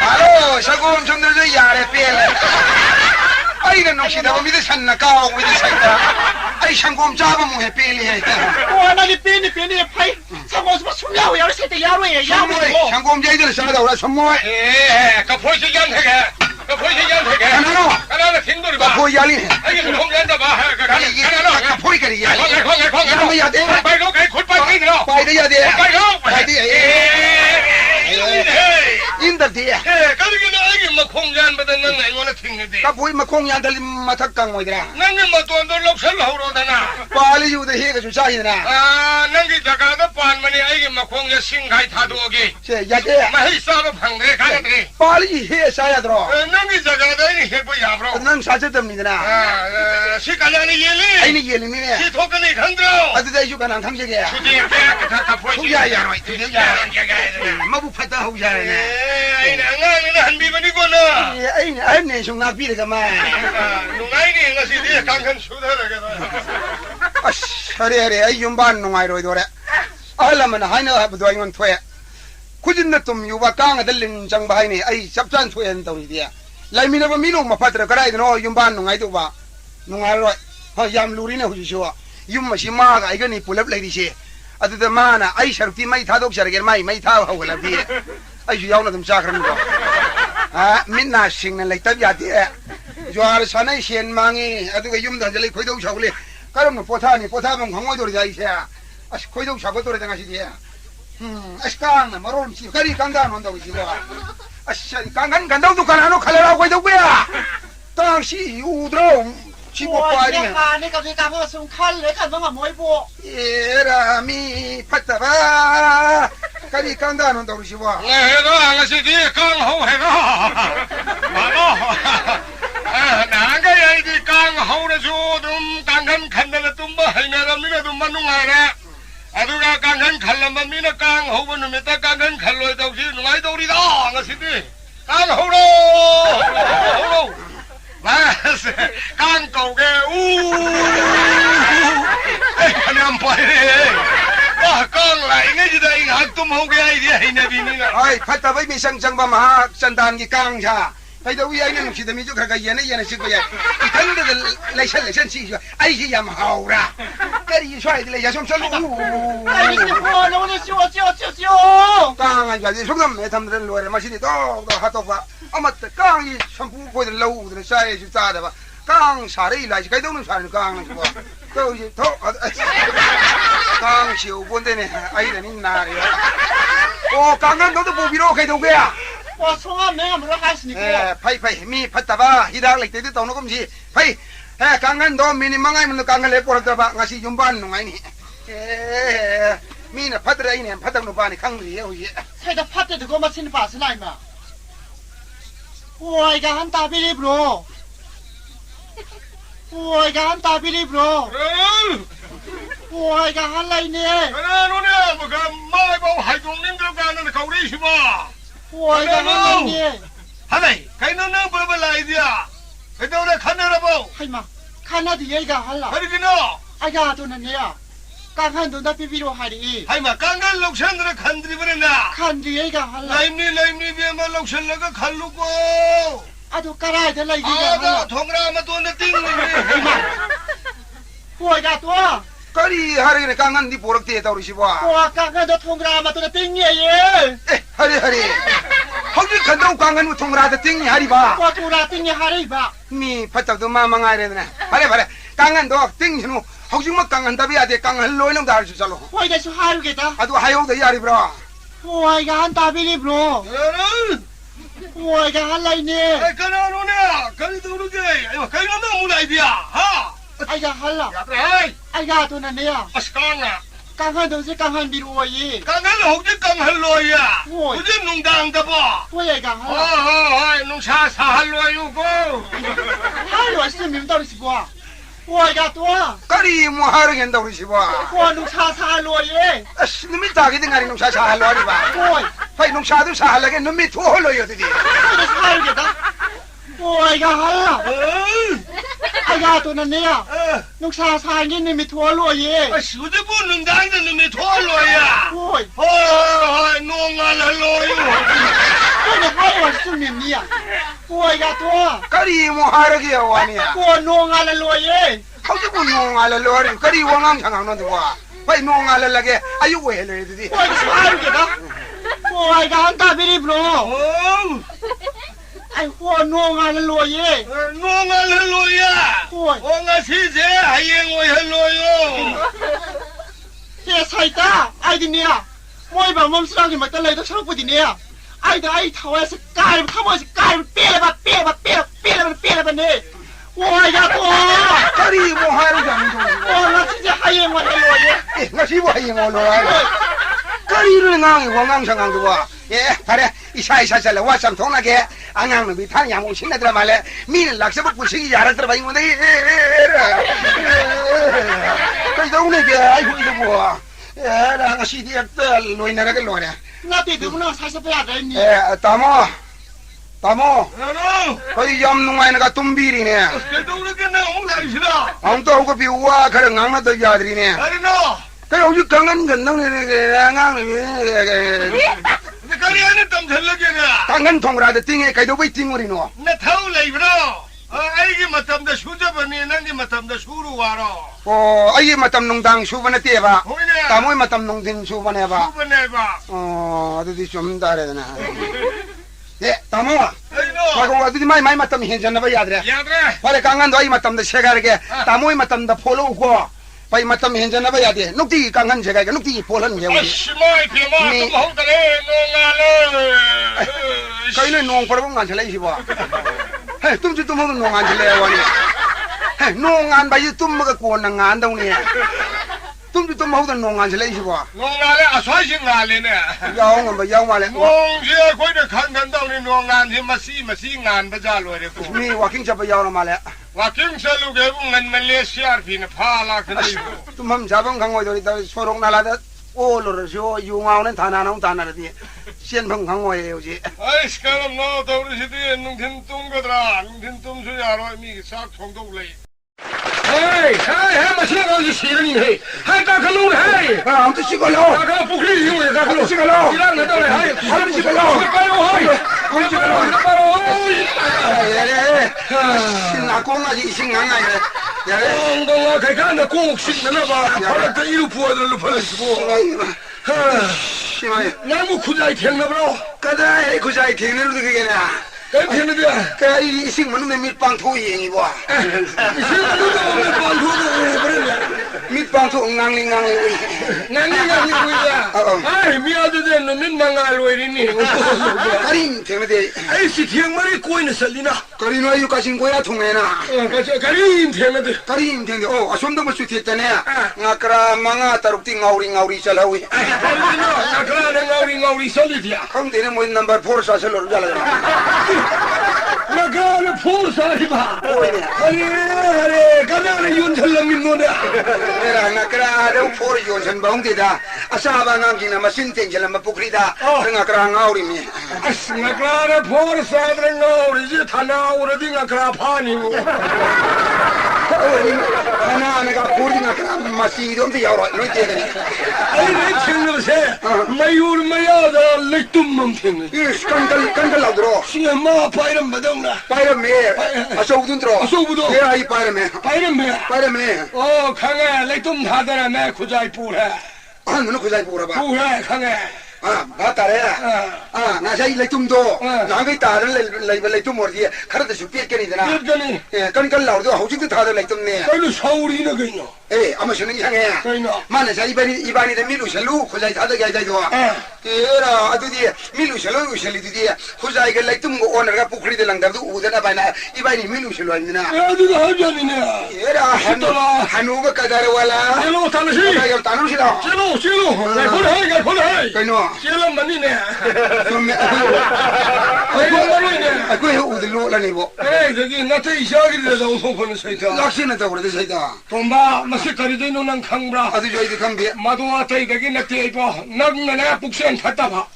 Speaker 2: 알로 사고 좀 들어서 야래 빼래 아이는 놈시다 미드 산나 까오 미드 산다 아이 상곰 잡아먹해 빼래
Speaker 1: 와 나니 빼니 파이 상고서 숨야고 야로 세대 야로에 야로
Speaker 2: 상곰 자이들 싸다 오라 선모이
Speaker 3: 그 보이지 않게 그 보이지 않게 하나는 ทิ้돌이 봐
Speaker 2: 보이 야리
Speaker 3: 아니 좀 혼자 봐
Speaker 2: 하나는 보이 그리 야리
Speaker 3: 광
Speaker 2: 야야 돼
Speaker 3: 빨고 갈 골빨 끼들어
Speaker 2: 빨리 해야 돼
Speaker 3: 빨고
Speaker 2: 빨리 인더디
Speaker 3: 가르기는 아기 뭐 공장보다 넌 이거는 튕는데
Speaker 2: 까 보이 마 공양 달리 마탁강 뭐이더라
Speaker 3: 너는 뭐 돈도 없을 하우로다나
Speaker 2: 빨리 유도 해가 좀 사이나
Speaker 3: 아 너기 자가도 반만이 아기 뭐 공장 신가이 타도기
Speaker 2: 제 야게
Speaker 3: 마히 싸도 방대 가는데
Speaker 2: 빨리 해 사야 들어
Speaker 3: 너기 자가도 이 해보 야브로
Speaker 2: 난 사제점이더라
Speaker 3: 아 시간이 예리
Speaker 2: 아니 예림이네
Speaker 3: 시 토근이 강들어
Speaker 2: 아드다 유가난 당시게
Speaker 3: 주디 다 보이지
Speaker 2: 야야 마부 파다 하우야네
Speaker 3: 아이 나는 한 비번이구나
Speaker 2: 아이 아이 숭나 비르가 마
Speaker 3: 누가이니 것이 강한 수다라게
Speaker 2: 아씨 하래 아이 윤반 농아이로 도래 알라면 하이나 하부도 아이건 토에 ku진na tum yuba kanga dalin jang bahai ni ai sabjan thoyen tawni dia lai mina ba minu ma patra karai no yumban no ngai tu ba no ngai ro ha yam luri ne huji sho yum ma shi ma ga ai ga ni pulap lai di she adu da mana ai sharti mai tha dok sharger mai tha ho la bi ai ju yaw na tum cha khram ko ha minna sing na lai tab ya ti jwar sanai shen mangi adu ga yum da jali khoi dok chawle karam no potha bang khangoi dor jai she as khoi dok chago dor janga shi dia 아시강 마론 씨 거리 강간 온다고 지고 아시 강간 간다고 두칸 하나 칼라라고 해도 거야 당시 우드로 치고 빠지네.
Speaker 1: 가네 갑자기 가면 숨칼래 가면 뭐이보.
Speaker 2: 예라미 팠다봐. 까리 깡다는 도시와.
Speaker 3: 해가 아가씨디 깡호해가 마노 나가 야이디 깡호를 좀 깡간 간다는 tumba 할매랍니다 tumba 농아래 아두가 깡간 갈람밤이나 깡호는 놈에다 깡간 갈로에 다우시 농아이 도리다 아가씨디 깡호로 마스 깡고게 우 그냥 빠이네 깡 라이네 지다 이 학tum 호게 아이디야 이네비니나
Speaker 2: 아이 팠다봐 미상장바 마하 산단기 깡자. bây giờ ai nên chỉ để mình cho cái gì này xí cái thằng đó lấy sân xí ai gì làm hậu ra cái gì xoay thì lấy ra xong xong
Speaker 1: 아니 뭐 너네 쇼.
Speaker 2: càng anh vậy xong rồi thằng đó lùi mà xí đó hạt ba mà càng gì xong phụ coi lâu rồi sai chứ ta đấy ba càng xả đi lại cái đó nó xả được càng chứ ba tôi gì thôi càng chịu buồn thế này ai là nín nà đấy ô càng ăn đó tôi bù bì đâu cái đâu kia
Speaker 1: 와 송아 내가 뭐라 하시니까.
Speaker 2: 파이 미 팠다봐 히닥 렉때도 떠는 검지 파이 강간 너 미니 망하면 강간 레 보라다봐 ngasi jumban nungaini mina padra ini padang no bani khangri ye
Speaker 1: 살다 팥대 그거 맞히는 바스나 임마. 와 이거 한 따비리 브로. 와 이거 한 따비리 브로. 와 이거 한 라이네.
Speaker 3: 그래 너네 뭐가 마이보 하이동님들 가는 가오리 시바
Speaker 1: 와 이거 한 라이네.
Speaker 3: 하네 가이너는 버벌라이디야 그때우리 카네라보
Speaker 1: 하이마 칸나디 얘가 할라.
Speaker 3: 하리기노
Speaker 1: 아이가 돈은요. 깡한 돈다 비비로 하리.
Speaker 3: 하이마 깡갈 록션들을 간드리버렸나
Speaker 1: 칸디 얘가 할라.
Speaker 3: 라임니 비에만 록션러가 갈루고
Speaker 1: 아도 깔아야 될라 이게
Speaker 3: 아다
Speaker 1: 할라.
Speaker 3: 동그라마 돈에 띵니
Speaker 1: 와 이거 또.
Speaker 2: kari hari kangan di porak te tau risiwa
Speaker 1: 와 깡한 너 통그라마 돈에 땡이에.
Speaker 2: hari hogi kandau kangan mu thongra da ting hari ba
Speaker 1: 와 돌아 땡이 하리 봐.
Speaker 2: mi phatab do ma mangai re na bare kangan do ting hinu hogi ma kangan da bi ade kangan loi nang dar chu chalo
Speaker 1: 와 이거 수 하루겠다.
Speaker 2: adu hayo da yari bra
Speaker 1: 와 이거 한 따비리 브로.
Speaker 3: 여러분
Speaker 1: 와 이거 한 라이네.
Speaker 3: 그나노네 가리도 모르게 가이너는 몰라이디야 하
Speaker 1: 아이가 할라.
Speaker 3: 야그래
Speaker 1: 아이가 돈은요.
Speaker 3: 아스강아
Speaker 1: 깡한 돈세 깡한 비로이.
Speaker 3: 깡갈 혹지 깡할로야
Speaker 1: 오이.
Speaker 3: 그지 농당다 봐
Speaker 1: 와 이거 할라.
Speaker 3: 농사 사할로유고
Speaker 1: 할로 왔으면 떨어지 봐. 와 이거 또.
Speaker 2: kari mu har gen da risiwa
Speaker 1: 와 농사 살로이.
Speaker 2: numi ta gi dingari nung sa sa lo ri ba
Speaker 1: 와
Speaker 2: pai nung sa du sa la ge numi thu lo yo di
Speaker 1: 이거 살겠다. 와 이거 할라. 아이가 돈은요. 농사 살긴 님이 도와로이.
Speaker 3: 수제부 농당다 놈이 토할로야
Speaker 1: 와
Speaker 3: 농알할로유
Speaker 1: 근데 할로 왔으면 니야. 와 이거 또.
Speaker 2: kari mu har ge wa ni
Speaker 1: 와 농알로이.
Speaker 2: hogi bu nong ala lo ri kari wa ngang chang no wa pai nong ala la ge ayu we le di
Speaker 1: 와 이거 살겠다. 와 이거 한 따비리 브로. 아이 와 농알로이.
Speaker 3: 농알할로야
Speaker 1: 와
Speaker 3: 옹아시제 하이행오할로유
Speaker 1: 예 사이다 아이디니야. 뭐이봐 몸쓰라기 맞달라이도 철부디니야. 아이도 아이 타와에서 까르 타모에서 까르 빼라네. 와 이거 또.
Speaker 2: kari mu har ge mi do
Speaker 1: 와 진짜 하이엔 와로이.
Speaker 2: ngasi wa yi ngo lo kari ru ngang wa ngang chang ngang wa pare isa la wa sam thong la ge angang no bi thang yang mo sin na dra ma le mi ne lak se bu si ya ra dra ba ngo dai kai do ne ge ai hu de bo ra ngasi di ta loi na ge lo ne
Speaker 1: 나도 누구나 사서 빼야 되니.
Speaker 2: tamo
Speaker 3: 여러분
Speaker 2: koi yam nu ngai na ka tumbi ri ne
Speaker 3: 그때우리게 나 옹날시다
Speaker 2: ang to ko bi wa kar ngang na to ya ri ne
Speaker 3: 가리노
Speaker 2: kai ho ju kangan gan nang ne ngang
Speaker 3: 근데 가리 안에 땀 잘나게나
Speaker 2: kangan thong ra de ting e kai do bai ting ri no
Speaker 3: 나 타올라 입으로 아이기 맞담다 수저버니 난기 맞담다 수루 와로
Speaker 2: ai matam nung dang su ba na te ba
Speaker 3: 보이네
Speaker 2: tamoy matam nung din su ba ne ba
Speaker 3: 수번해봐
Speaker 2: adu di chum da re na tamo
Speaker 3: 아이노
Speaker 2: ma ko adu di mai matam hin jan na ba yad re
Speaker 3: 야드레
Speaker 2: pare kangan do ai matam da shegar ge tamoy matam da follow ko pai matam hin jan na ba yad de nukti kangan shegar ge nukti polan ge wi
Speaker 3: 아시마이 비마 좀 하우다래 농알로
Speaker 2: kai le nong par bang ngan chalai si ba he tum chu tum hong nong ngan chalai wa ni 농안 바이 뜸마가 꼬는 안 다우니 뜸도 뜸 하우다 농안 실레이시고
Speaker 3: 농안에 아소이싱안이네
Speaker 2: 야옹 뭐 야옹 말래
Speaker 3: 농지에 거기다 간간다우니 농안이 마시 바자로래고
Speaker 2: 미 와킹 잡아 야옹 말래
Speaker 3: 와킹 살루게 웅은 말레이시아르피네 파라 그네고
Speaker 2: 뜸함 잡은 강호이들이 다 소록 날아다 올로르쇼 유마오는 다나나디 시엔방 강호예요지
Speaker 3: 아이스 그럼 너 더우시디 농tin 뚱거더라 농tin 뚱소야로 미 싹 통독래 헤이 마시나가 시르니 헤이 하이 까클로 헤이
Speaker 2: 아무튼 시걸로
Speaker 3: 까클로 부크리 이용해 까클로
Speaker 2: 시걸로
Speaker 3: 이랑 내다래 하이
Speaker 2: 하루 시걸로
Speaker 3: 까요 하이
Speaker 2: 예예 신나 꽁아지 이싱강아이 예예
Speaker 3: 엉덩아 개간다 꼭 신나나 봐 바닥에 이루 부어들로 벌어지고
Speaker 2: 심하게
Speaker 3: 나무 구자이 탱나브로
Speaker 2: 까다이 구자이 탱내로도 그게냐
Speaker 3: 탱나비야
Speaker 2: 그 이싱 문에 밑방 토이행이 봐 밑방토 낭링낭리
Speaker 3: 낭링낭리 보이자 아이 미아드된 놈인 망할로이니
Speaker 2: 가림 탱내대
Speaker 3: 아이씨 기억만이 꼬이는 살리나
Speaker 2: 가리노 유가신 거야 통해나
Speaker 3: 가림 탱내대
Speaker 2: 가림 탱내 아솜도 뭐 수티했다네 나그라 망아 따룩띠 ngauri 잘하위
Speaker 3: 나그라 ngauri 살리디야
Speaker 2: 강대는 뭐 넘버 4 사슬로
Speaker 3: 나그라 포사리바 아니 가나는 윤철람인 노냐
Speaker 2: 내가 나그라 도 포르 요선 봉대다 아사바가 기나 마신땡절마 부크리다 나그라 ngauri
Speaker 3: 아스 나그라 포사드는 ngauri 타나 오르디 나그라 파니고
Speaker 2: 하나가 포르디나 그라 마시dom도 여러 로이테가니
Speaker 3: 아니 내 친구세 마유르 마야다 렉tum만 팽네
Speaker 2: 이 간갈 나들어
Speaker 3: 시마 파이름 받았나
Speaker 2: 파이르메 아소우든 들어
Speaker 3: 아소우도
Speaker 2: 예 아이 파이르메
Speaker 3: 파이름메 강에 렉tum 하더라 내 구자이 뿌래
Speaker 2: 너는 그자이 보라 봐
Speaker 3: 뿌래 강에
Speaker 2: 맞다래 나샤이 렉tum도 나가 따를 렉tum 어디 가르다 죽게 깨니잖아
Speaker 3: 그러니
Speaker 2: 예 간갈 나오도 호직도 다들 렉tum네
Speaker 3: 그래도 서울이네 그냥
Speaker 2: 아마 저는 향해
Speaker 3: 그러나
Speaker 2: 만나자 이반이데 밀루셜루 고자이 다들 야자이도 에라 아두디 밀루셜루 우셜리두디 고자이가 렉tum고 오너가 부크리들 랑다도 우데나 바나 이반이 밀루셜루 아니나
Speaker 3: 애들도 하자니네
Speaker 2: 에라 한우가 까다로와라
Speaker 3: 젤로 타르시
Speaker 2: 야 타르시라
Speaker 3: 젤로 내 콜하이 콜하이
Speaker 2: 그노
Speaker 3: 젤로 만니네
Speaker 2: 그러면
Speaker 3: 아이고
Speaker 2: 그 우들로 라니보
Speaker 3: 에이 저기 나한테 이샤기들에서 오소포는 사이다
Speaker 2: 락신한다 그러대 사이다
Speaker 3: 돈바 마시카리도 너는 강브라
Speaker 2: 아주 저희들 강비
Speaker 3: 마도와 테이가기 나한테 이봐 나는 북선 탔다봐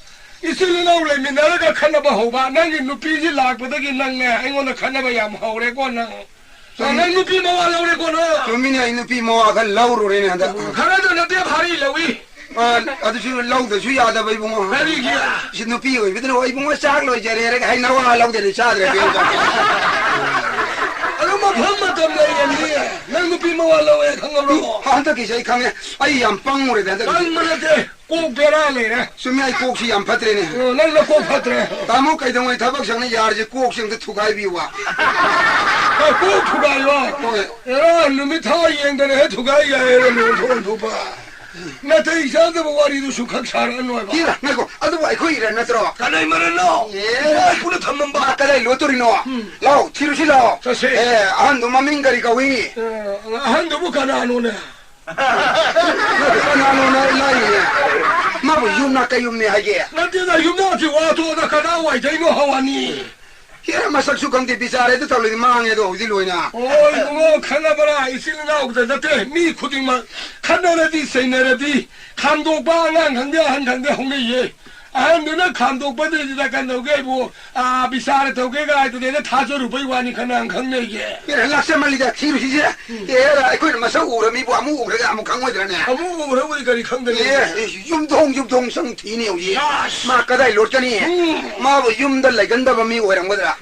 Speaker 3: 이슬은 나올래 나라가 칸나봐 호바 나는 누피지 락보다기 나네 아이고나 칸나봐 얌 하오래고 나는 누피 모아라 그래고나
Speaker 2: 조민이 있는 비모아가 라우로레네 한다
Speaker 3: 가라도 나한테 발이 레위
Speaker 2: 아주 저 라우도 주야다 바이봉어
Speaker 3: 발이기야
Speaker 2: 신노 피고 비드는 와이봉어 싹로 저래가 하이 나와 라우데리 차드레
Speaker 3: 아마 밤만 덤나이겠니 난 누피 모아라 왜 강가로
Speaker 2: 한다 기사이 강에 아이 양빵물에 된다
Speaker 3: 강만한테 꼭 배라래네
Speaker 2: 수미아이 꼭시 양파트레네
Speaker 3: 난나 꼭 받더래
Speaker 2: 다모 가이동에 타박상에 야르지 꼭싱도 투가이 비와
Speaker 3: 꼭 투가이와 야 놈이 다 이행되네 투가이가 이러면 좋은 도봐 나한테 이사한테 뭐가리도 숙학 잘하는 거야
Speaker 2: 기라 나고 아도 와이 거이래 나들어
Speaker 3: 가나이 말했노
Speaker 2: 예
Speaker 3: 불에 탐만 봐
Speaker 2: 아까다 로또리노 라우 티루실라오
Speaker 3: 자세
Speaker 2: 한도 마밍가리가 위
Speaker 3: 한도 뭐 가나 안 오네
Speaker 2: 나노나 라이네 마부 юм나까 юм네 하게
Speaker 3: 나한테 나 유명하지 와도 나 가나 와이 되노 하와니
Speaker 2: 히라 마삭수 강대 비자레도 탈로이 망해도 어디로이나
Speaker 3: 어이 뭐 가나봐라 이슬은 나오거든 나한테 미 쿠딩만 가나라디 세네라디 감독방한 강대 한 강대 홍대예 너는 감독받으리다 간다고 뭐 비싸래 더게가 해도 내가 다저를 보이고 하니까 난 강내게
Speaker 2: 이래 락세 말리다 티루시지 얘라 그걸 마서 우름이 뭐 아무 우르가 아무 강호들네
Speaker 3: 아무 그래 보니까 이 강대게
Speaker 2: 예 윰동성 티니오지 마까다 일로르자니 마부 윰들 레간다 범이 오랑 거더라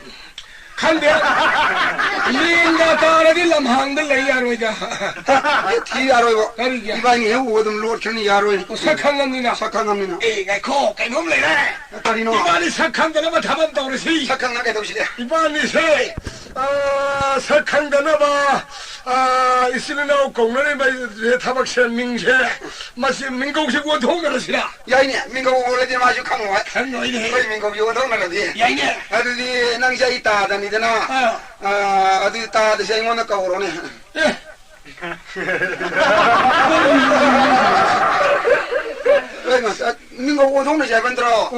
Speaker 3: 강대 링가 따라디 람항들 레이야로이자
Speaker 2: 티 야로이고
Speaker 3: 가리기야
Speaker 2: 이반이 오듬 로르천이 야로이
Speaker 3: 사캉감니나
Speaker 2: 사캉감니나
Speaker 3: 에이 코 깨놈 레이네
Speaker 2: 따리노
Speaker 3: 이반이 사캉되나봐 답한다 그러시
Speaker 2: 사캉나게 도시래
Speaker 3: 이반이 세 사캉되나봐 이슬이나 공론에 제 타박세 민세 마치 민공식 원통가라시라
Speaker 2: 야이네 민국 원래지 마주 강와
Speaker 3: 강노이네
Speaker 2: 거기 민국 원통가라지
Speaker 3: 야이네
Speaker 2: 어디 낭샤 있다 다니잖아 어디 다 드세 이거는 까오로네
Speaker 3: 예
Speaker 2: 민국 원통을 잘 만들어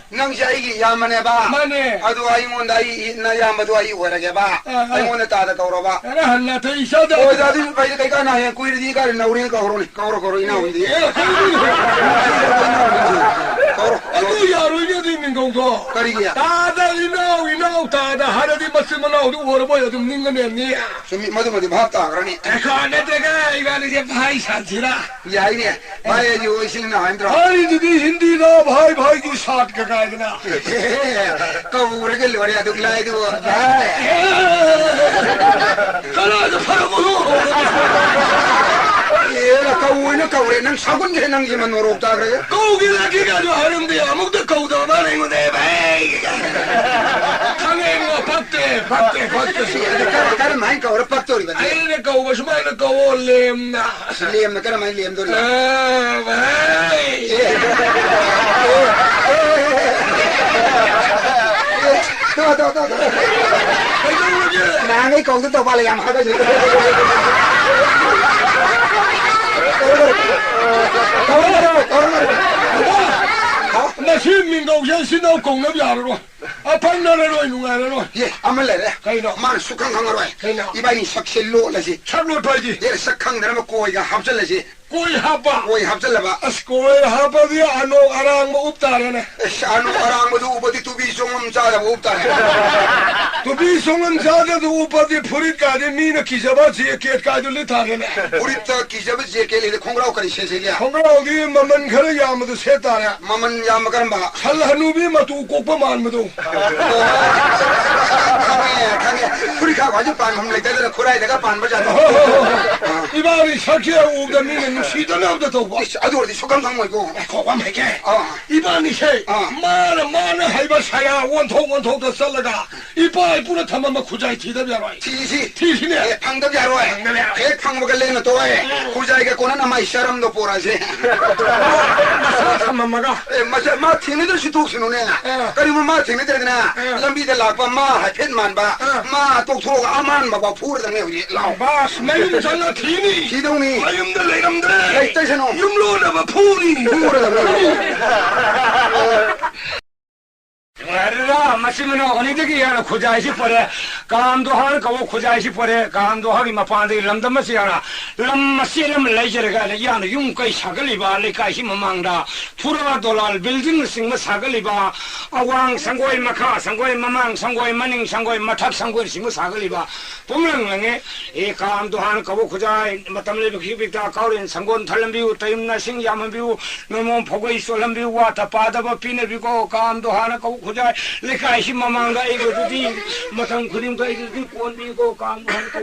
Speaker 2: 낭샤 이기 야만 해봐
Speaker 3: 마네
Speaker 2: 아도 아이몬 다이 나 야마도 아이 오라게 봐 아이몬에 따다 까오로 봐
Speaker 3: 에라 한나 더 이샤다
Speaker 2: 어디 바이 가이가 나해 꾸이르디 가르나 우리 까오로네 까오로 이나 우리
Speaker 3: 아도 야로이네도 민공도
Speaker 2: 까리기야
Speaker 3: 다다 이나우 다다 하나디 마스마나우도 오르보여 좀 닝가네니
Speaker 2: 좀 뭐도 밥다 그러니
Speaker 3: 에카네 데가 이거는 이제 바이 산지라
Speaker 2: 야이네 바이 요 신나 안 들어
Speaker 3: 아니 저기 힌디가 바이 주 샷 가가이나
Speaker 2: 까오르 게 로리야 두글라이도
Speaker 3: 가라도 파라고
Speaker 2: 얘가 까오르 난 사군 게 낭지만 노롭다 그래
Speaker 3: 고기라기 가지고 하는데 아무도 거기다 말하는 건데 바이 강행어 박대
Speaker 2: cara mai ka ora paktori ba
Speaker 3: ai ne ka o shuma ne ka o lemna
Speaker 2: liam na cara mai liam dori
Speaker 3: vai
Speaker 2: to na ngai kau to ba liam ha
Speaker 3: na sin min go yen sin no kong na bia ro a pan na ro nu nga ro
Speaker 2: ye amale re
Speaker 3: kai no
Speaker 2: man sukang hang roi
Speaker 3: kai no
Speaker 2: ibai saksello la si
Speaker 3: chak lo pai ji
Speaker 2: ye sakang na ma koi ga hapsal la si
Speaker 3: koi haba
Speaker 2: koi hapsal la ba
Speaker 3: as koi haba dia ano arang mo upta ne
Speaker 2: anu arang ma du ubadi tu bi songam cha da upta
Speaker 3: tu bi songam cha da du upadi phurit ka de mi na kijaba je ke ka du le tha ne
Speaker 2: urit ki jab je ke le khongrao kari se ya
Speaker 3: khongrao gi maman khare ya ma du se ta ya
Speaker 2: maman ya ma kan ba
Speaker 3: chal hanu bi ma tu ko pa man ma du
Speaker 2: 강해 우리 가 가지고 반함 내가 코라에 내가 반바자
Speaker 3: 이바리 샤키에 오다 미는 시도나 없다 더
Speaker 2: 아주 어디 소강강 뭐고
Speaker 3: 고감 해게 이바니 세 마나 해바 사야 원통도 살라가 이바이 뿌려 타마마 구자이 티다비아로 티시네
Speaker 2: 방덕이야로 해 방먹을 내는 또해 구자이가 고나 마이 사람도 보라세
Speaker 3: 타마마가
Speaker 2: 맞아 마 티네들 시도시노네 그리고 마 티네들이나 람비들 라파 마 햇만 봐 마 똑토가 아만 막 부르다네 우리
Speaker 3: 라바스 매일 잘라 티니
Speaker 2: 기동이
Speaker 3: 아임들 레감들
Speaker 2: 레이터셔노
Speaker 3: 윰로나 바 푸니
Speaker 2: 부르다네
Speaker 4: Arra masimano onidegi yana khujaishi pore kaam dohar kawo khujaishi pore kaam dohari mapande lamdam masiyana lam masilam lejerga yana yung kai sagali ba le kai shi mamangda thura dolal building sing ma sagali ba awang sangoi makha sangoi mamang sangoi maning sangoi mathap sangoi sing ma sagali ba pomlang lange e kaam dohar kawo khujai matam le bikta kaurin sangon thalambiu taimna sing yamambiu nomon phogoi solambiu wa tapada ba pine biko kaam dohar kawo khujai lekai mamanga egodi matang khudim ka egodi kondi ko kam ko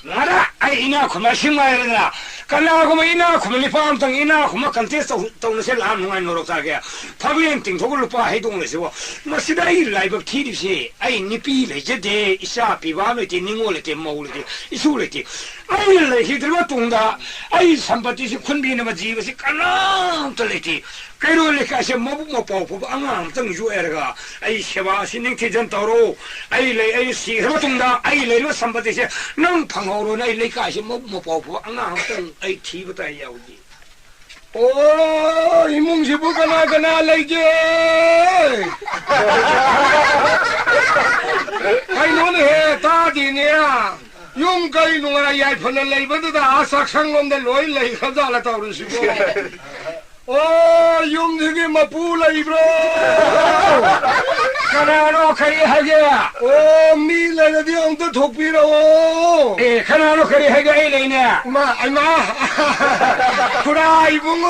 Speaker 4: nara ai ina khuma simaya kana ko ina khuma ni pam tang ina khuma contest to na se lam ngai noro ka ga phablin ting thogul pa hai dong le se wo masidai lai ba thi di se ai ni pi le je de isa pi ba me ti ningo le te mo le te isu le te ai le hi dra tung da ai sampati se khun bi na ma ji ba se kana to le ti kairu le ka se mo mo po po anga tang ju erga ai sewa sining ti jan toro ai le ai si dra tung da ai le lo sampati se nang phang ho ro nai le ka se mo mo po po anga tang ai thi ba ta yau ji
Speaker 3: 오, 이몽시 보거나 그나 레이게. 아이 너는 해 다디냐. 용가이 농아라 야이펀을 레이버드다 아삭상놈들 로일 레이 가자라 타오르시고. 오, 용되게 마뿌라 이브로.
Speaker 4: 카나노 카리 하게.
Speaker 3: 오, 밀라디 엉도 독비로.
Speaker 4: 에, 카나노 카리 하게 이래네.
Speaker 3: 마, 아이마. 구라 이붕어.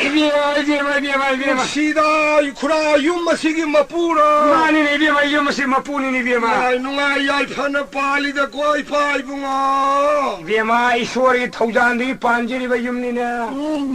Speaker 4: 이비마
Speaker 3: 시다 이쿠라 윤마시기 마뿌라
Speaker 4: 마니 이비마 이마시 마푸니 이비마
Speaker 3: 누가 얄파나 빨리다 거의 파이붕아
Speaker 4: 이비마 이소리 토잔디 반지리바 윰니네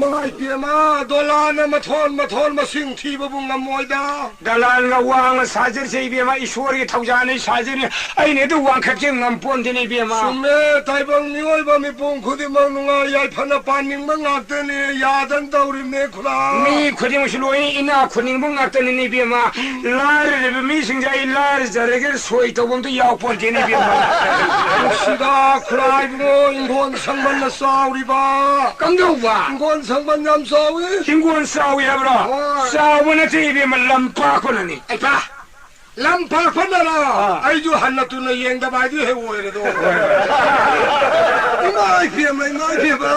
Speaker 3: 마이 비마 돌아나 마톤 마싱 티바붕아 모이다
Speaker 4: 달란가 왕 사저세 이비마 이소리 토잔이 사저니 아이네도 왕캡증 남본데니 이비마
Speaker 3: 숨메 다이방 니월바 미뽕 쿠디망 누가 얄파나 반닝망 악더니 야단 다우리네 쿠라
Speaker 4: 미 쿠딩실로이 이나 쿠닝봉 악더니 이비마 라르르 미싱자이 라르 자르게 소이토봉도 야본데니 이비마
Speaker 3: 시다 쿠라이붕어 인권 상반나 싸우리바
Speaker 4: 깜도봐
Speaker 3: 인권 상반 냠 싸우이
Speaker 4: 인권 싸우이 하브라 싸우는 이비마 람파코나니 아이파
Speaker 3: lampa panara ai ju hanna tu na yeng da ba ju he wo re do ngai phe ba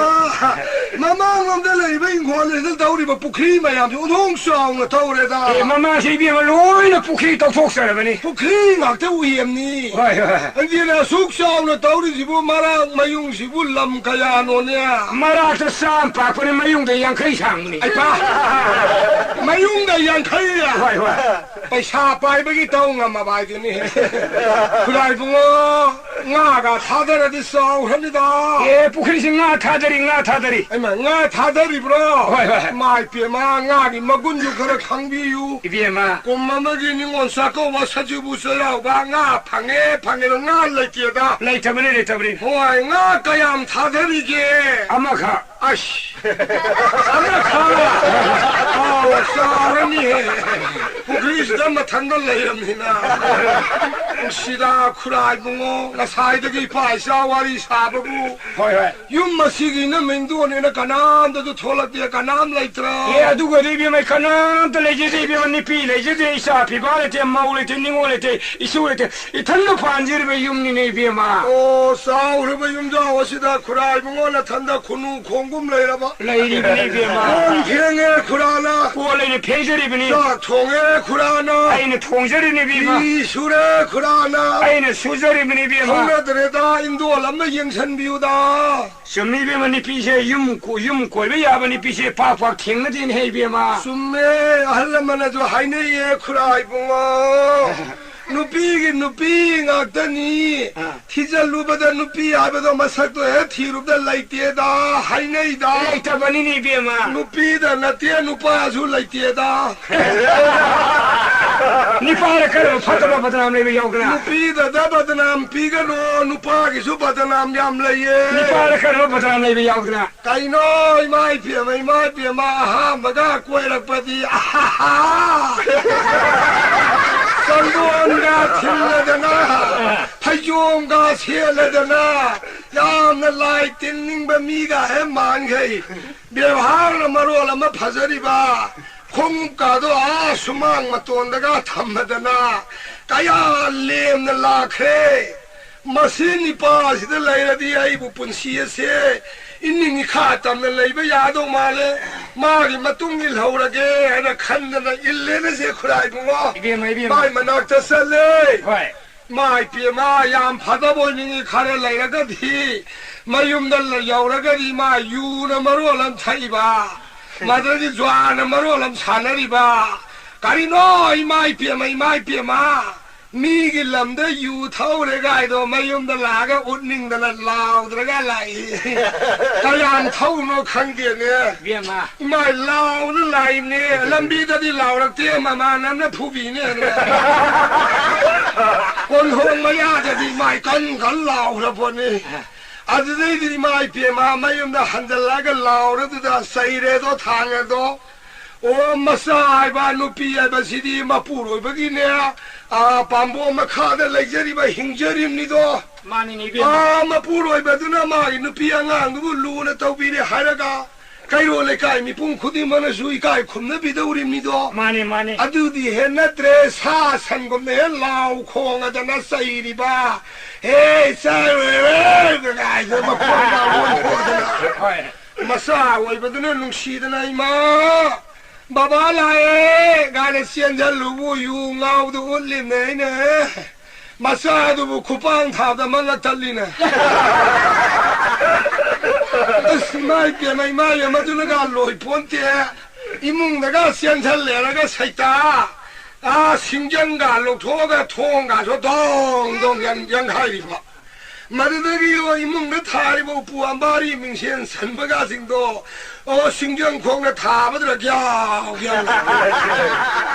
Speaker 3: mama ngom da le ba ing khon le da ri ba pukri ma yam ju thong song na tau re da
Speaker 4: mama si bi ma loi na pukri tau thok sa ba ni
Speaker 3: pukri ngak te uyem ni
Speaker 4: hai
Speaker 3: an ji na suk song na tau ri ji bu mara mayung si bu lam ka ya no ne
Speaker 4: mara ta sam pa ko ni mayung de yang khai sang ni
Speaker 3: ai pa mayung da yang khai ya
Speaker 4: hai
Speaker 3: ไปชาไปเมื่อกี้ต้องงามาไปที่นี่คุณไอ้พวกงากาท่าเดินที่สองเห็นไหม
Speaker 4: ปุคริสิงาท่าเดิน
Speaker 3: ไอ้แม่งาท่าเดินบล้อไม่เปียมางาดิมากุนอยู่กระขังบิว
Speaker 4: เปียมา
Speaker 3: กุมมาเมื่อกี้นี่งอนสักก็ว่าสัจจุบุษเราบ้างาพังเองงาเลยเกียดา
Speaker 4: เลยทำไม
Speaker 3: โอ้ยงากายามท่าเดินอีก
Speaker 4: อามาค่ะ
Speaker 3: อามาค่ะโอ้สารนี่ปุกริสดมาทันกันเลยนี่นะสิดาคุรายบุงโน่าสายตะกี้ฝ่ายสาวารีสาบบุยุ่มมาสิกินน้ำมันตัวนี่นะกันน้ำตัวทอลเตียกันน้ำไหลตรา
Speaker 4: ดูก็ได้บีมากันน้ำตัวเลยจะได้บีมันนี่ปีเลยจะได้สาพิบาลเตะมาเลยเตะนิงเลยเตะอิสุเลยเตะอีทันลูกพันจีร์ไปยุ่มนี่นี่บีมา
Speaker 3: โอ้สาวหรือไปยุ่มจ้าวสิดาคุรายบุงโน่าทันดาคุนูคงกุมเลยละบ้า
Speaker 4: เลยนี่บีมา
Speaker 3: คนเพียงคุรานะ
Speaker 4: กูเลยนี่เพจรีบีนี่
Speaker 3: จากทงคุรานะ
Speaker 4: ไอ้นี่ทงจรีนี่บีมา
Speaker 3: อีสุเรคุรานะ
Speaker 4: ไอ้นี่สุจรีบีนี่บีมา
Speaker 3: ทงเดรดาอินโดลำไม่ยังฉันบิวดา
Speaker 4: สมัยบีมันนี่พิเศษยุ่มกูไม่อยากมันนี่พิเศษพักทิ้งนั่นเองให้บีมา
Speaker 3: สมัยฮัลโหลมันจะให้เนี่ยคุรายบุงนุปีงักตานีที่จะรู้ว่านุปีอาไปต้องมาสักตัวที่รูปได้ไล่เตียดาให้เนี่ยดา
Speaker 4: ไอ้ตาบันนี่บีมา
Speaker 3: นุปีแต่นาเตียนุป้าสู้ไล่เตียดา
Speaker 4: นี่ฟ้าละกันพัฒนาพัฒนาไม่ไปยาวกัน
Speaker 3: นุปีแต่ได้พัฒนาปีกันโน่นุป้ากิสู้พัฒนายามเลย
Speaker 4: นี่ฟ้าละกันพัฒนาไม่ไปยาวกัน
Speaker 3: ไก่น้อยไม่เพียมาฮ่ามาก้ากล้วยรักปฏิฮ่าสังวนกาเทียนเลยนะพยุงกาเทียนเลยนะยามนั่นไล่ตินนิ่งบะมีกาให้มันเคยเดี๋ยวหางละมารัวละมาพัศริบาคงกาตัวสมังมาตัวนั้นก็ทำมาดนะกายาเลี้ยมนั่นลาเคมาสินิปาสิได้เลยละที่ไอ้บุปผีเสียอินนี่ข้าทำนั่นเลยไม่ยาดงมาเลยมาดิมาตุ้งนี่เราละแกนะขันนั่นอินเล่นเสียใครบุ้งวะไม่มานักจะเสเลยไม่เปียมายามพัดบอยนี่ข้าเลยละก็ดีมายุ่มดันละยาวละก็ดีมาอยู่นะมารู้ลำไทยบ้ามาตอนที่จวนนะมารู้ลำชานะดีบ้าการิโน่ไม่เปียมามีกิลำได้อยู่เท่าไรกันตัวไม่ยอมตลาดก็อุดนิ่งตลาดลาวตลาดไหลตลาดเท่าโน่ขังเดียเนี่ย
Speaker 4: เบี้ยมา
Speaker 3: ไม่ลาวนั่นไหลเนี่ยลำบีแต่ที่ลาวรักเตี้ยมานั้นนะผู้บีเนี่ยคนหงไม่ยากจะดีไม่กันลาวละพวกนี้อาจจะได้ดีไม่เปลี่ยนมาไม่ยอมได้หันตลาดก็ลาวแล้วจะใส่เรือตัวทางตัวโอ้มาสายบ้านนุปีไอ้บ้านสิดีมาปูรวยเมื่อกี้เนี่ยปั๊มโบมาขาดอะไรจะรีบหิงจะริมนี่ตัว
Speaker 4: มานี่เบี้ย
Speaker 3: มาปูรวยแบบนั้นมาอินุปีงานดูลูนะตัวปีเนี่ยหายแล้วก็ใครรู้เลยใครมีปุ่งขุดมันช่วยใครคุมเนี่ยปีตัวริมนี่ตัว
Speaker 4: มานี่
Speaker 3: อดูดีเห็นนะเตรซ่าสันก็เนี่ยลาวคงอาจจะน่าใส่ดีบ้าเฮ้ยใส่เว้ยก็ไงจะมาพูดมาวนพูดนะมาสาวไอ้แบบนั้นลุงชีดนะไอ้มาบ้าอะไรการเสียงจะรู้อยู่เงาดูอุ่นลิมเนี่ยมาซาดูคุปังทับแต่มันละทัลลินะ 마이 뼈마이 마이 마주나가 로이 폰테 이몽다가 시안살레라가 사이다 아 심장가 로토가 통가서 동동 양하이리마 마르다기로 이몽다 타리보 부안바리 민신 선버가싱도 심장콩나 타버들어 갸갸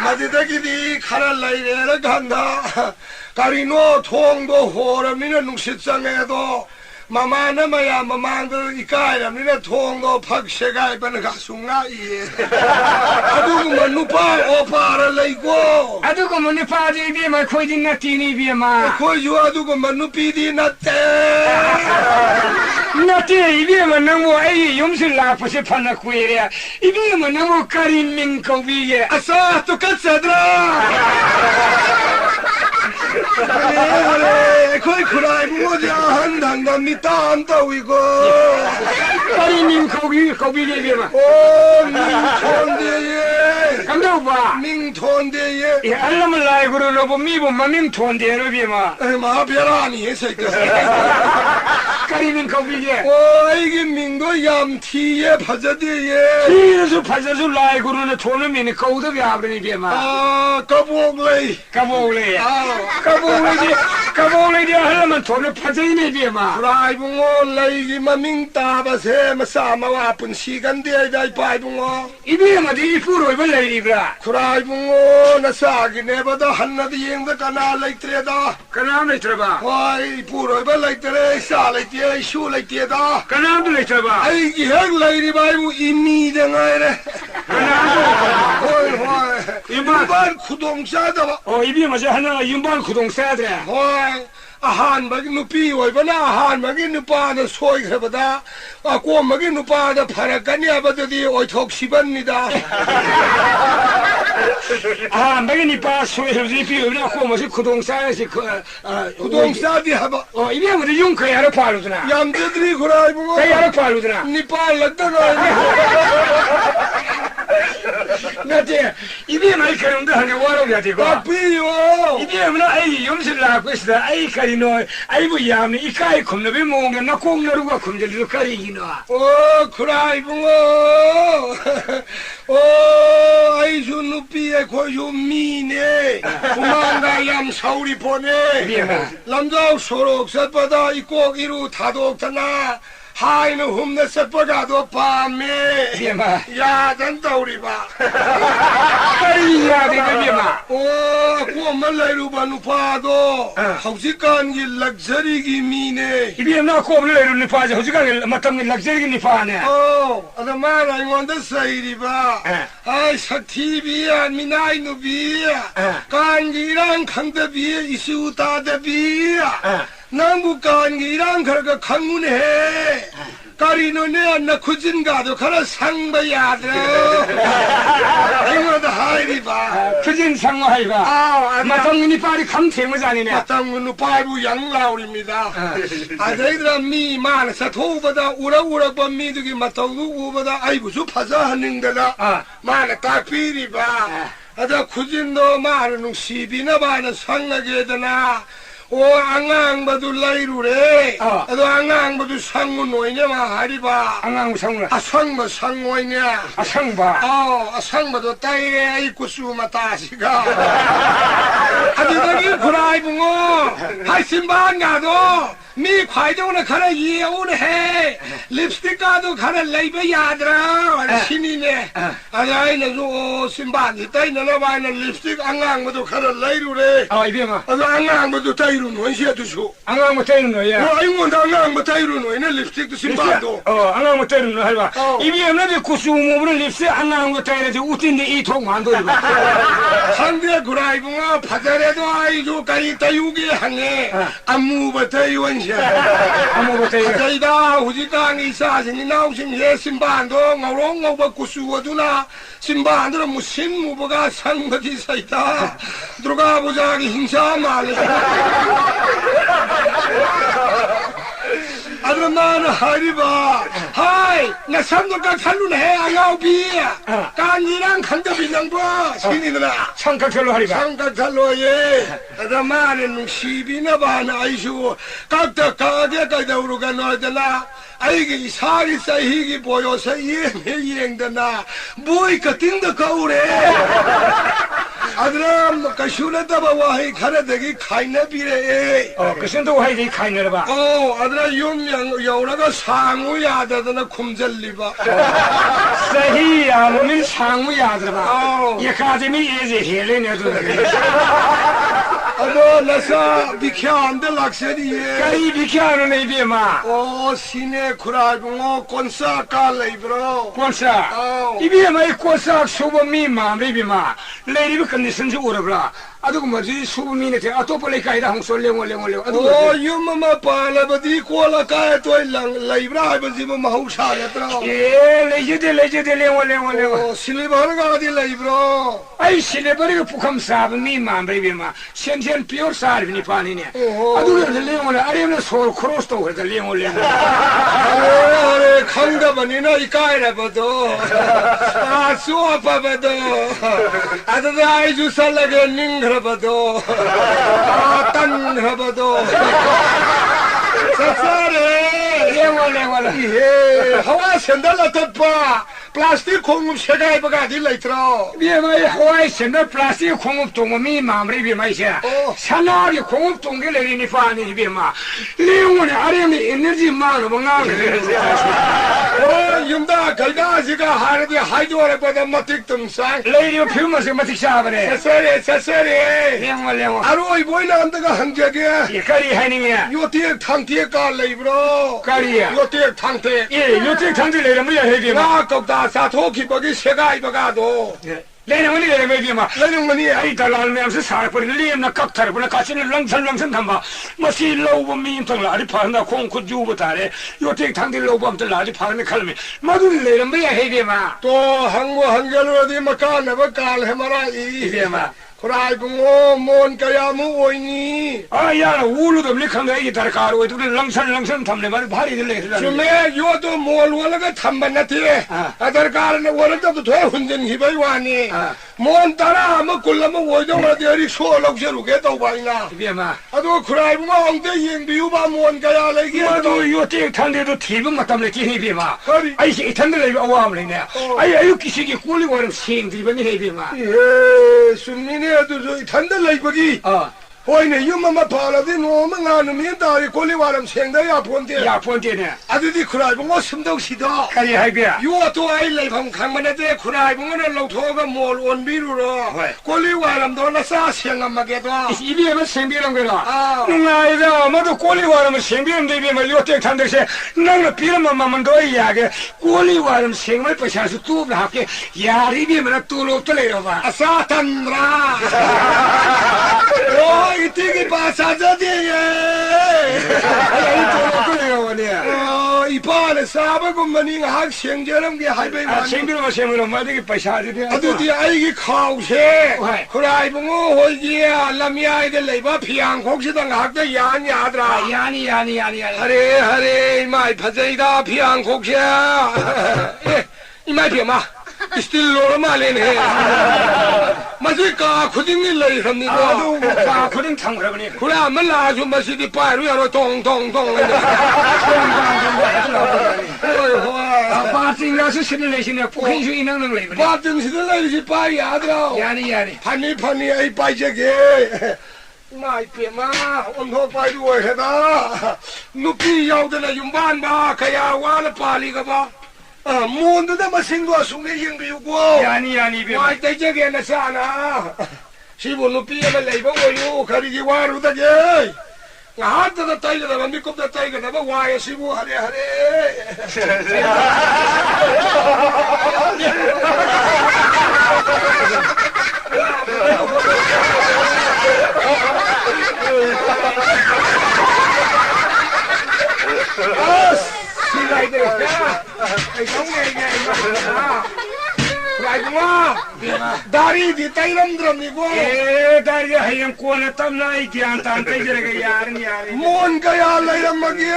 Speaker 3: 마르다기디 카랄라이레라 간다 가리노 통도 호람이는 농식장에도 마마나 마야 마망들 이까이람이나 통도 박세가 이번에 가수가 예 아두고 누파 오빠를 레이고
Speaker 4: 아두고 누파지 비마 코이딘 나티니 비마
Speaker 3: 코이주 아두고 누피디 나테
Speaker 4: 나티 이비마 너무 아이 용실 라프시 판나 쿠이레 이비마 너무 카린 민코비에
Speaker 3: 아싸 똑같사드라 그래 거의 그라이 뭐자 한단단 미땀 떠위고
Speaker 4: 카린 민코비에 비마
Speaker 3: 오 민톤데예
Speaker 4: 감독봐
Speaker 3: 민톤데예
Speaker 4: 이 알람을 라이그로 로보 미보마 민톤데로 비마
Speaker 3: 마벼라니 해서이까
Speaker 4: 카린 민코비에
Speaker 3: 오 이게 민도 얌티에 파자데예
Speaker 4: 티에서 파자서 라이그로는 돈을 미니 거우도 비아브니 비마
Speaker 3: 아 까보글레이
Speaker 4: 까보울레
Speaker 3: 아
Speaker 4: 까보울레 하려면 돈을 파자이네 비마
Speaker 3: 브라이붕어 레이기마 민따바세 마사마와 아픈 시간대에다 바이붕어
Speaker 4: 이비마디 이프로 이벌레이브라
Speaker 3: 브라이붕어 나 사기 내보다 한나도 잉다 까나 레이트레다
Speaker 4: 까나암 레이트라바
Speaker 3: 와이 부로이바 레이트레 사 레이트레 슈 레이트레다
Speaker 4: 까나암도 레이트라바
Speaker 3: 아이기 핵 레이리 바이붕 이미댕아이레 호이 이발 구동자다
Speaker 4: 이비마지 하나가 윤반 구동사야돼
Speaker 3: 호이 아한마기 누피 오이바나 아한마기 누파다 소이해보다 꼬마기 누파다 파라까니 아바더디 오이톡 시반니다
Speaker 4: 매기 니빠 소이르지 비우나 꼬마시 구동사야지
Speaker 3: 구동사디 하바
Speaker 4: 이비마지 윤커 야로 파루드나
Speaker 3: 얌드들이 구라이붕어
Speaker 4: 야로 파루드나
Speaker 3: 니파 락다가
Speaker 4: 나한테 이비마이 그런데 하냐 와로야 되고
Speaker 3: 삐요
Speaker 4: 이비마는 아이 염실 나고 있어 아이 카리노 아이부 야미 이카이 컴너비 몽게 나 공너루가 컴절리도 카리기노
Speaker 3: 구라이붕어 아이수 누피에 고유 미네 구만가 얌 서울이 보내 남자 소록 셋바다 이꼭 이루 다독잖아 하이는 흠내 셋바가도 밤에
Speaker 4: 비마
Speaker 3: 야단 우리봐
Speaker 4: 카리야 되게 비마
Speaker 3: 꼬만 레이루바 누파도 혹시간기 럭셔리기 미네
Speaker 4: 이비마 꼬블레로 니파지 호지가 마땅히 락저리 니파네
Speaker 3: 아다만 아이원데 사이리바 아이 삭티비야 미나이 누비야 간기랑 강대비야 이수다대비야 남북간기랑 그러가 강문해 까리노네 안나 쿠진가도 가라 상바야드로 이거다 하이리바
Speaker 4: 크진 상화이가 마땅히 니파리 감태무자니네
Speaker 3: 마땅은 바이부 양라울입니다 아저희들아 미만 사토보다 우라우라바 미두기 마땅도 우보다 아이부수 파자 하는데다 마나 딱비리바 아자 쿠진도 마는 시비나 바나 상하게 되나 앙앙바도 라이루래 아도 앙앙바도 상무 노이냐 마하리바
Speaker 4: 앙앙 상무
Speaker 3: 상무 상무이냐
Speaker 4: 상바
Speaker 3: 상바도 따이래 이쿠수마 따시가 아주더기 구라이붕어 하신반 가도 미 과이동은 가라 이해오네 해 립스틱 가도 가라 레이베 야드라 신이네 아자이는 신반이 따이는 바이는 립스틱 앙앙바도 가라 레이루래
Speaker 4: 이비마
Speaker 3: 아도 앙앙바도 따이루 노이시야 두수
Speaker 4: 앙앙 못하는 거야
Speaker 3: 아이고 앙앙바 따이루 노이네 립스틱도 신반도
Speaker 4: 앙앙 못하는 거 할바 이비마는 구수모브는 립스틱 앙앙 못하는 저 우틴데 이통 만들고
Speaker 3: 상대 구라이붕어 바자래도 아이조 까리 따유게 하네 안무부터 이원시 아무것도 후지강이 사신이 나오신 예 신반도 ngầu 구수어두나 신반들은 무슨 무버가 상거지 사이다 들어가 보자기 행사 말이야 아드만 하리바 하이 나 삼도가 칼루네 아가오비 간이랑 간접이랑 봐 신이들아
Speaker 4: 창각절로 하리바
Speaker 3: 상각칼로예 아드만은 시비나 바나 아이슈 각다 가게까지 우르가 너잖아 아이기 사리 사이기 보여서 이행되나 뭐이까 띵더 거울에 아드람 가슈나다 바와이 가라데기 카이나 비레
Speaker 4: 그선도 와이디 카이너라
Speaker 3: 아드라 용량 여우라가 상우야다더나 쿰절리바
Speaker 4: 사히 아무민 상우야드라 예카데미 예제 헬레네도
Speaker 3: 아도 나사 비캬안데 락세리에
Speaker 4: 가이 비캬노 네비마
Speaker 3: 시네 쿠라붕어 콘사 칼레이브로
Speaker 4: 콘사 이비마 이 콘사 수범미 마비비마 레리비 컨디션지 오르브라 아두고 뭐지 수범미네 아토폴레 카이다 홍솔레몰레몰레 아두고
Speaker 3: 유마마 팔라바디 콜라카에 토일랑 레이브라 하이버지마 마우샤야트라
Speaker 4: 레제데 레몰레몰레
Speaker 3: 실리바르가 어디 레이브로
Speaker 4: 아이 실레바르가 북함 사범미 마비비마 센센 피어 사르비니 파니네 아두고 레몰레 아레는 솔 크로스도 그래 레몰레
Speaker 3: 아레 강가바니나 이카이라바도 수아파바도 아드다 아이주 살라게 닝그라바도 딴그라바도 사사레
Speaker 4: 레몰레몰레
Speaker 3: 예 하와 샌달라 덮바 플라스틱 공급 세가이바가 딜레이트로
Speaker 4: 비마이 하와이 샌들 플라스틱 공급 동미 마비비마이샤 사나리 공급 동게레니 파니 비마 레몰레 아레미 에너지 마로 뭔가
Speaker 3: 윤다 갈가지가 하르디 하이드와레바다 마틱 tum상
Speaker 4: 레이디오 피우마스 마틱 샤바레
Speaker 3: 사사레
Speaker 4: 레몰레몰
Speaker 3: 아로이 보이나 안다가 한자게
Speaker 4: 예카리 하이닝이야
Speaker 3: 요티에 탕티에 깔레이브로
Speaker 4: 까리야
Speaker 3: 요티에 탕테
Speaker 4: 예 요티 탕들 레르무야 해비마
Speaker 3: 나 겁다 사토키 버기 세가이바가도
Speaker 4: 레르무니 레르메비마
Speaker 3: 레능머니
Speaker 4: 아이 달랄메암스 사르포리 리엠나 깍타르보나 같이는 랑산랑산 담바 마시 로우 민탕 라리 파나 콩쿠 주부타레 요티 탕들 로우밤들 라리 파르메 칼메 마두리 레르무야 해비마
Speaker 3: 또 항모 한결로 어디 마카나바 깔해마라 이
Speaker 4: 이비마
Speaker 3: 쿠라이붕어 몬 까야무 오이니
Speaker 4: 아야 우르도 밀칸가 이게 다르카로 이들 랑산 탐레 말 바리 들레
Speaker 3: 주메 요도 몰월가 탐반나티 아다르카르네 월도 돼 훈전 히바이 와니 몬 따라 뭐 굴라면 오이도가 되리 소록셔루게 또 바이나
Speaker 4: 이비마
Speaker 3: 아도 쿠라이붕어 엉대 잉비우바 몬 까야 레기
Speaker 4: 마도 요티 탕데도 티브 마탐레 기히비마
Speaker 3: 허리
Speaker 4: 아이 이 탕들 아와암레네 아이 기시기 꿀리고 하는 싱드리바니 해비마
Speaker 3: 예 숨미네 도 탄달라 이거기 호이네 유마마 팔아디 노망아는 민다리 콜리와람 생다야 본데
Speaker 4: 야 본데네
Speaker 3: 아드디 쿠라이붕어 심덕시다
Speaker 4: 카리 하이비야
Speaker 3: 요또 아이레방 강만에데 쿠라이붕어는 로토가 몰 온비루로 콜리와람도 나사 생감마게도
Speaker 4: 이비에만 생비랑 거라 누나이다 아마도 꼴리와라면 생비는 대비면 요때 탄듯이 나는 비름만 더 이야기 꼴리와라면 생물 버셔서 뚜브를 할게 야리비면 뚜로 뚫려봐
Speaker 3: 아사 탄드라 오 이티기 바사자디예
Speaker 4: 뚜로 뚫려봐
Speaker 3: 이파네 사바군만이 학생제람게 하이베이
Speaker 4: 생비는 생물은 마디기 버셔야지
Speaker 3: 아두디 아이기 카우세 쿠라이붕어 호이기야 라미아이들 레이바 피앙콕시당 학대 야니아드라
Speaker 4: 야니
Speaker 3: 하레 이마이 파제이다 피앙콕시야 이마이 피마 스틸로로 말레네 마지까 쿠딩이 레이합니다
Speaker 4: 아 그림 탕그라버니
Speaker 3: 그래 한번 나주 마시디 빠이루야로 동동동
Speaker 4: 빠띵라서 신을내시네 북한수 인왕능 레이버니
Speaker 3: 빠띵시들 레이시 빠이 아드라
Speaker 4: 야니
Speaker 3: 파니 아이 빠이제게 마이 피마 온호 빠이루 해다 누피 야우드나 윤반바 가야 와나 빠리가바 몬드다 마싱도 숭게 잉비우고
Speaker 4: 야니 비마
Speaker 3: 마이 대제게 나사나 시부 누피야마 레이버 오유 가리기 와루다게 하다다 타이가다 미kop다 타이가다 와야 시부 하레 다 다리 뒤따이람들었니고
Speaker 4: 다리 하얀 꼬나 땀나이 기안탄 때저래가 야르니
Speaker 3: 뭔가야 라이람마기에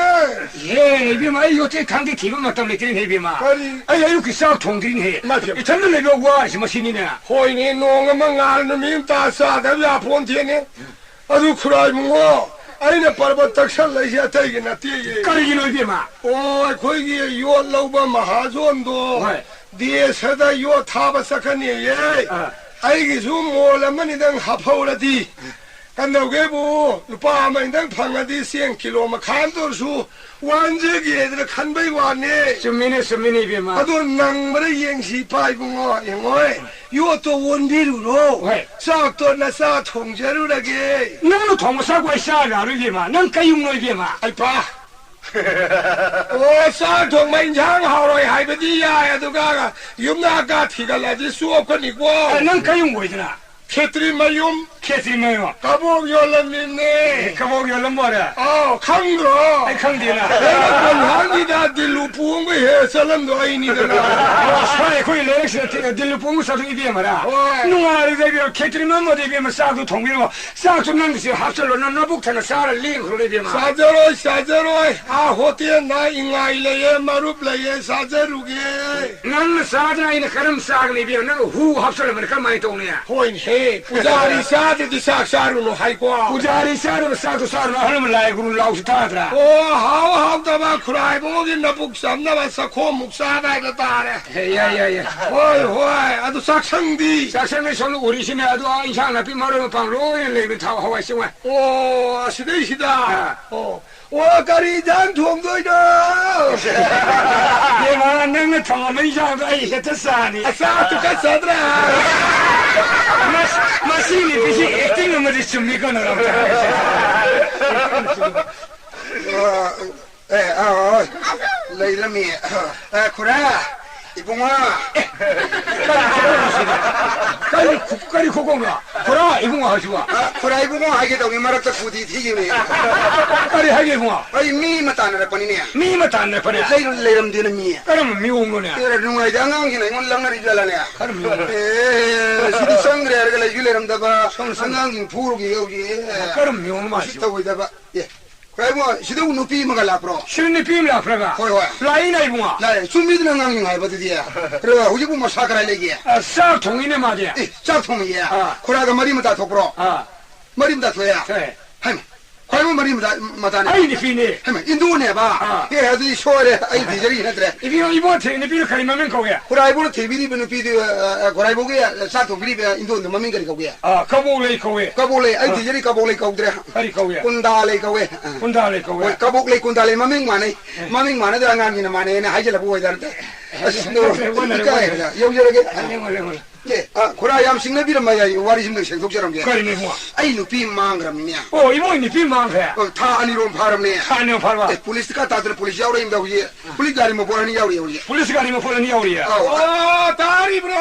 Speaker 4: 예 이비마 이거 때 강게 기분 맞다 그랬더니 이비마 아니 이렇게 싹 통기린 해 전부 내려고 하시 뭐 신이네
Speaker 3: 호이니 농어만 가는 놈이 따싸다야 본티네 아주 크라이문고 아이네 빠르바딱 살라이야 타이게나 띠게
Speaker 4: 까리기는 이비마
Speaker 3: 오 거기에 요 라우바 마하존도 디에서다 요 타바사카니 예 아이게 좀 몰라만이당 하파오라디 간다고해보 루파마인당 방아디 10km 칸도수 완적이애들 칸바이 왔네
Speaker 4: 스미네 이비마
Speaker 3: 아도 낭마를 영시 파이붕어 영어에 요또 원비루로 싹도 나사 통제루라게
Speaker 4: 너는 동사과 샤라를 이비마 넌 까용로 이비마
Speaker 3: 아이파 오 쌀통만 장하로이 하이버디야 야도가 юм나가 티갈라지 수업거니고
Speaker 4: 넌 까용고이잖아
Speaker 3: 캐트리마욤
Speaker 4: 캐스리마요
Speaker 3: 가복 열람님네
Speaker 4: 가복 열람 뭐래
Speaker 3: 강거
Speaker 4: 강디나
Speaker 3: 내가 본한이다 딜루 부은 거 해설람도 아이니더라
Speaker 4: 사회 거의 레렉스 딜루 부은 거 사동이 비해마라 누가를 대비로 캐트리만 뭐 대비하면 싹도 통밀고 싹도 난것이 합설로 너복타는 쌀을 링크로 대비하면
Speaker 3: 사저로이 호티에 나 잉아일레에 마루플레에 사저루게
Speaker 4: 난 사드라이는 그럼 싹을 비하면 너가 후 합설로 그럼 많이 동네
Speaker 3: 호인해 부자리 사드디 싹사루노 하이고
Speaker 4: 부자리 쌀으로 싹도 쌀으로 하려면 라이구를 나오시 타더라
Speaker 3: 하우다바 크라이보기 나북삼 나봤어 고묵사다이가 따래
Speaker 4: 야야야
Speaker 3: 호이 아도 싹상디
Speaker 4: 싹상의 손으로 우리 심해 아도 인상 나비 머리를 방로에 레비 타고 하와이 생활
Speaker 3: 오 시대시다 와까리 장통도이다
Speaker 4: 얘만 내가 통하면 이상도 아이 했다사니
Speaker 3: 싹도 갔사더라
Speaker 4: 마시니 빛이 액팅을 못해 준비가 나라고
Speaker 2: 레이라미 코라 이봉아
Speaker 4: 까리 고공아 보라 이봉아 하시와
Speaker 2: 코라 이봉아 하게 되면 말았다 구디 튀기네
Speaker 4: 까리 하게 이봉아
Speaker 2: 아이 미마 따는 뻔이네
Speaker 4: 미마 따는 뻔이야
Speaker 2: 레이람 되는 미
Speaker 4: 그러면 미운 거네
Speaker 2: 그래 누가 장강이네 이건 랑나리 잘라네
Speaker 4: 그럼 미운
Speaker 2: 시디 상그래 알가 유래람 다바 상강인 부르기 여기
Speaker 4: 그럼 미운 맛이
Speaker 2: 시다고 이다바 예 그래뭐 시도 누피 먹을라 프로
Speaker 4: 신이 비밀라 프라가
Speaker 2: 호이
Speaker 4: 라이나 이봉아
Speaker 2: 나 숨미드는 강인 하이버드디야 그래 우지 뭐 사카라 얘기
Speaker 4: 싹 통이네 말이야
Speaker 2: 짝통이야 코라가 머리면 다 독으로 머리면 다 도야
Speaker 4: 그래
Speaker 2: 하이 과연 머리면 다 마다네
Speaker 4: 아이니 피니
Speaker 2: 하이 인도네 봐 예, 아주 쇼래 아이 디저리 해드래
Speaker 4: 이번 테니 비를 가리면 거기야
Speaker 2: 코라이보는 TV리 비는 비디 코라이보게 사토 비리 인도 너만 거리 거기야
Speaker 4: 가보래 거기야
Speaker 2: 까볼래 아이 디저리 까볼래 거기래
Speaker 4: 가리 거기야
Speaker 2: 군달래 거기
Speaker 4: 군달래 거기야
Speaker 2: 까볼래 군달래 마밍 마네 들어가기는 마네 하이젤라 보고 있다는데 여기저기 예, 고라 얌싱나 비는 마야 와리 심는 생독처럼 게.
Speaker 4: 그러네 뭐.
Speaker 2: 아이 누피 망그람이냐.
Speaker 4: 이모니 비 망해.
Speaker 2: 다 아니로 바람네.
Speaker 4: 아니요 바람.
Speaker 2: 폴리스가 다들 폴리스 야오래 임다고 지. 폴리스 가리 뭐 보라니 야오래 오지.
Speaker 4: 폴리스가 아니면 보라니 야오리야.
Speaker 3: 다리 브로.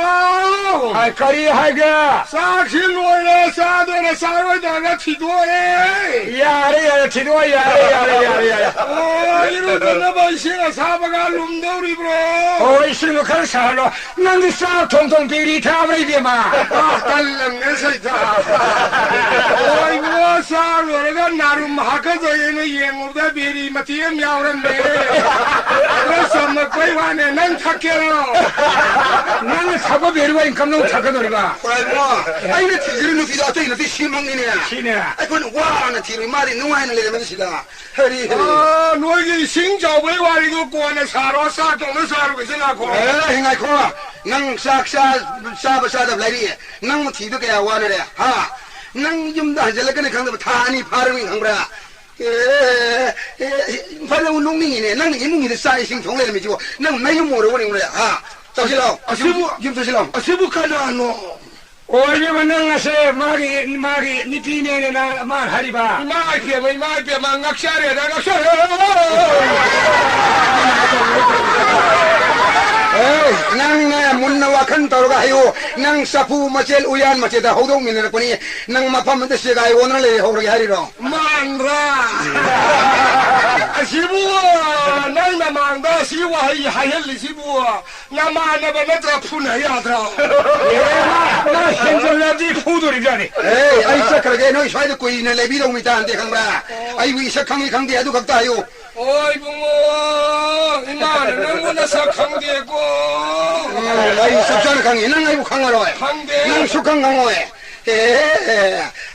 Speaker 4: 아이 까리 하이가.
Speaker 3: 싹실로에 사도에 사로에다가 티도에.
Speaker 4: 야래 티도 야래.
Speaker 3: 이러다 번시가 사바가 룸더리 브로.
Speaker 4: 이슬로 갈 살로 난디 싹 통통 비리 타버리게마.
Speaker 3: 딸랑내 서이다. 어이구 사로가 나름 하거든요. 예물다 비리 마티에 мя오는데. 그래서 먹고 와네 난 탁해요.
Speaker 4: 나는 사고 베리가 인감농 탁하더리가.
Speaker 2: 그래 아이네 티지를 누피도 앞에 이렇게 심먹니네.
Speaker 4: 시네.
Speaker 2: 아이 그건 와는 티를 말이 누아이는 레면 시다. 허리.
Speaker 3: 너희 신자부의 와리도 꼬네 사로 사동을 사로 있으라고.
Speaker 2: 행아이 코아. 낭 사바사다 라리. 낭 티도 그야 와네. 낭 좀다 하절라가네 강도 타니 파르밍 강브라. 발로 농민이네. 낭 이몽이데 사이싱 통레를 미지고 낭 매유 모르고는 그래. 자실라. 아시부 좀 자실라.
Speaker 3: 아시부카나 너.
Speaker 4: 오히려 나가세 마리 니피네나 말하리바.
Speaker 3: 마이피에 낭락샤레 낭락샤레.
Speaker 2: nang munna wakan tawga hayo nang sapu machel uyan macheda hodong min rakuni nang mapam de sigai onra le hori hariro
Speaker 3: mangra sibu nang na mangda siwa hayel sibu na ma na ba na tra phuna ya tra
Speaker 4: 나 현존라지 포도리잖니.
Speaker 2: ai sakrage noi swai de koi na lebi dong mi tan de khangra ai wi sakhangi khangde adu gakta hayo
Speaker 3: oi bungo ina nang na sa khangde ko
Speaker 2: ai sakchan khangi nang ai bu khangaro
Speaker 3: khangde
Speaker 2: nang sukhang ngangoe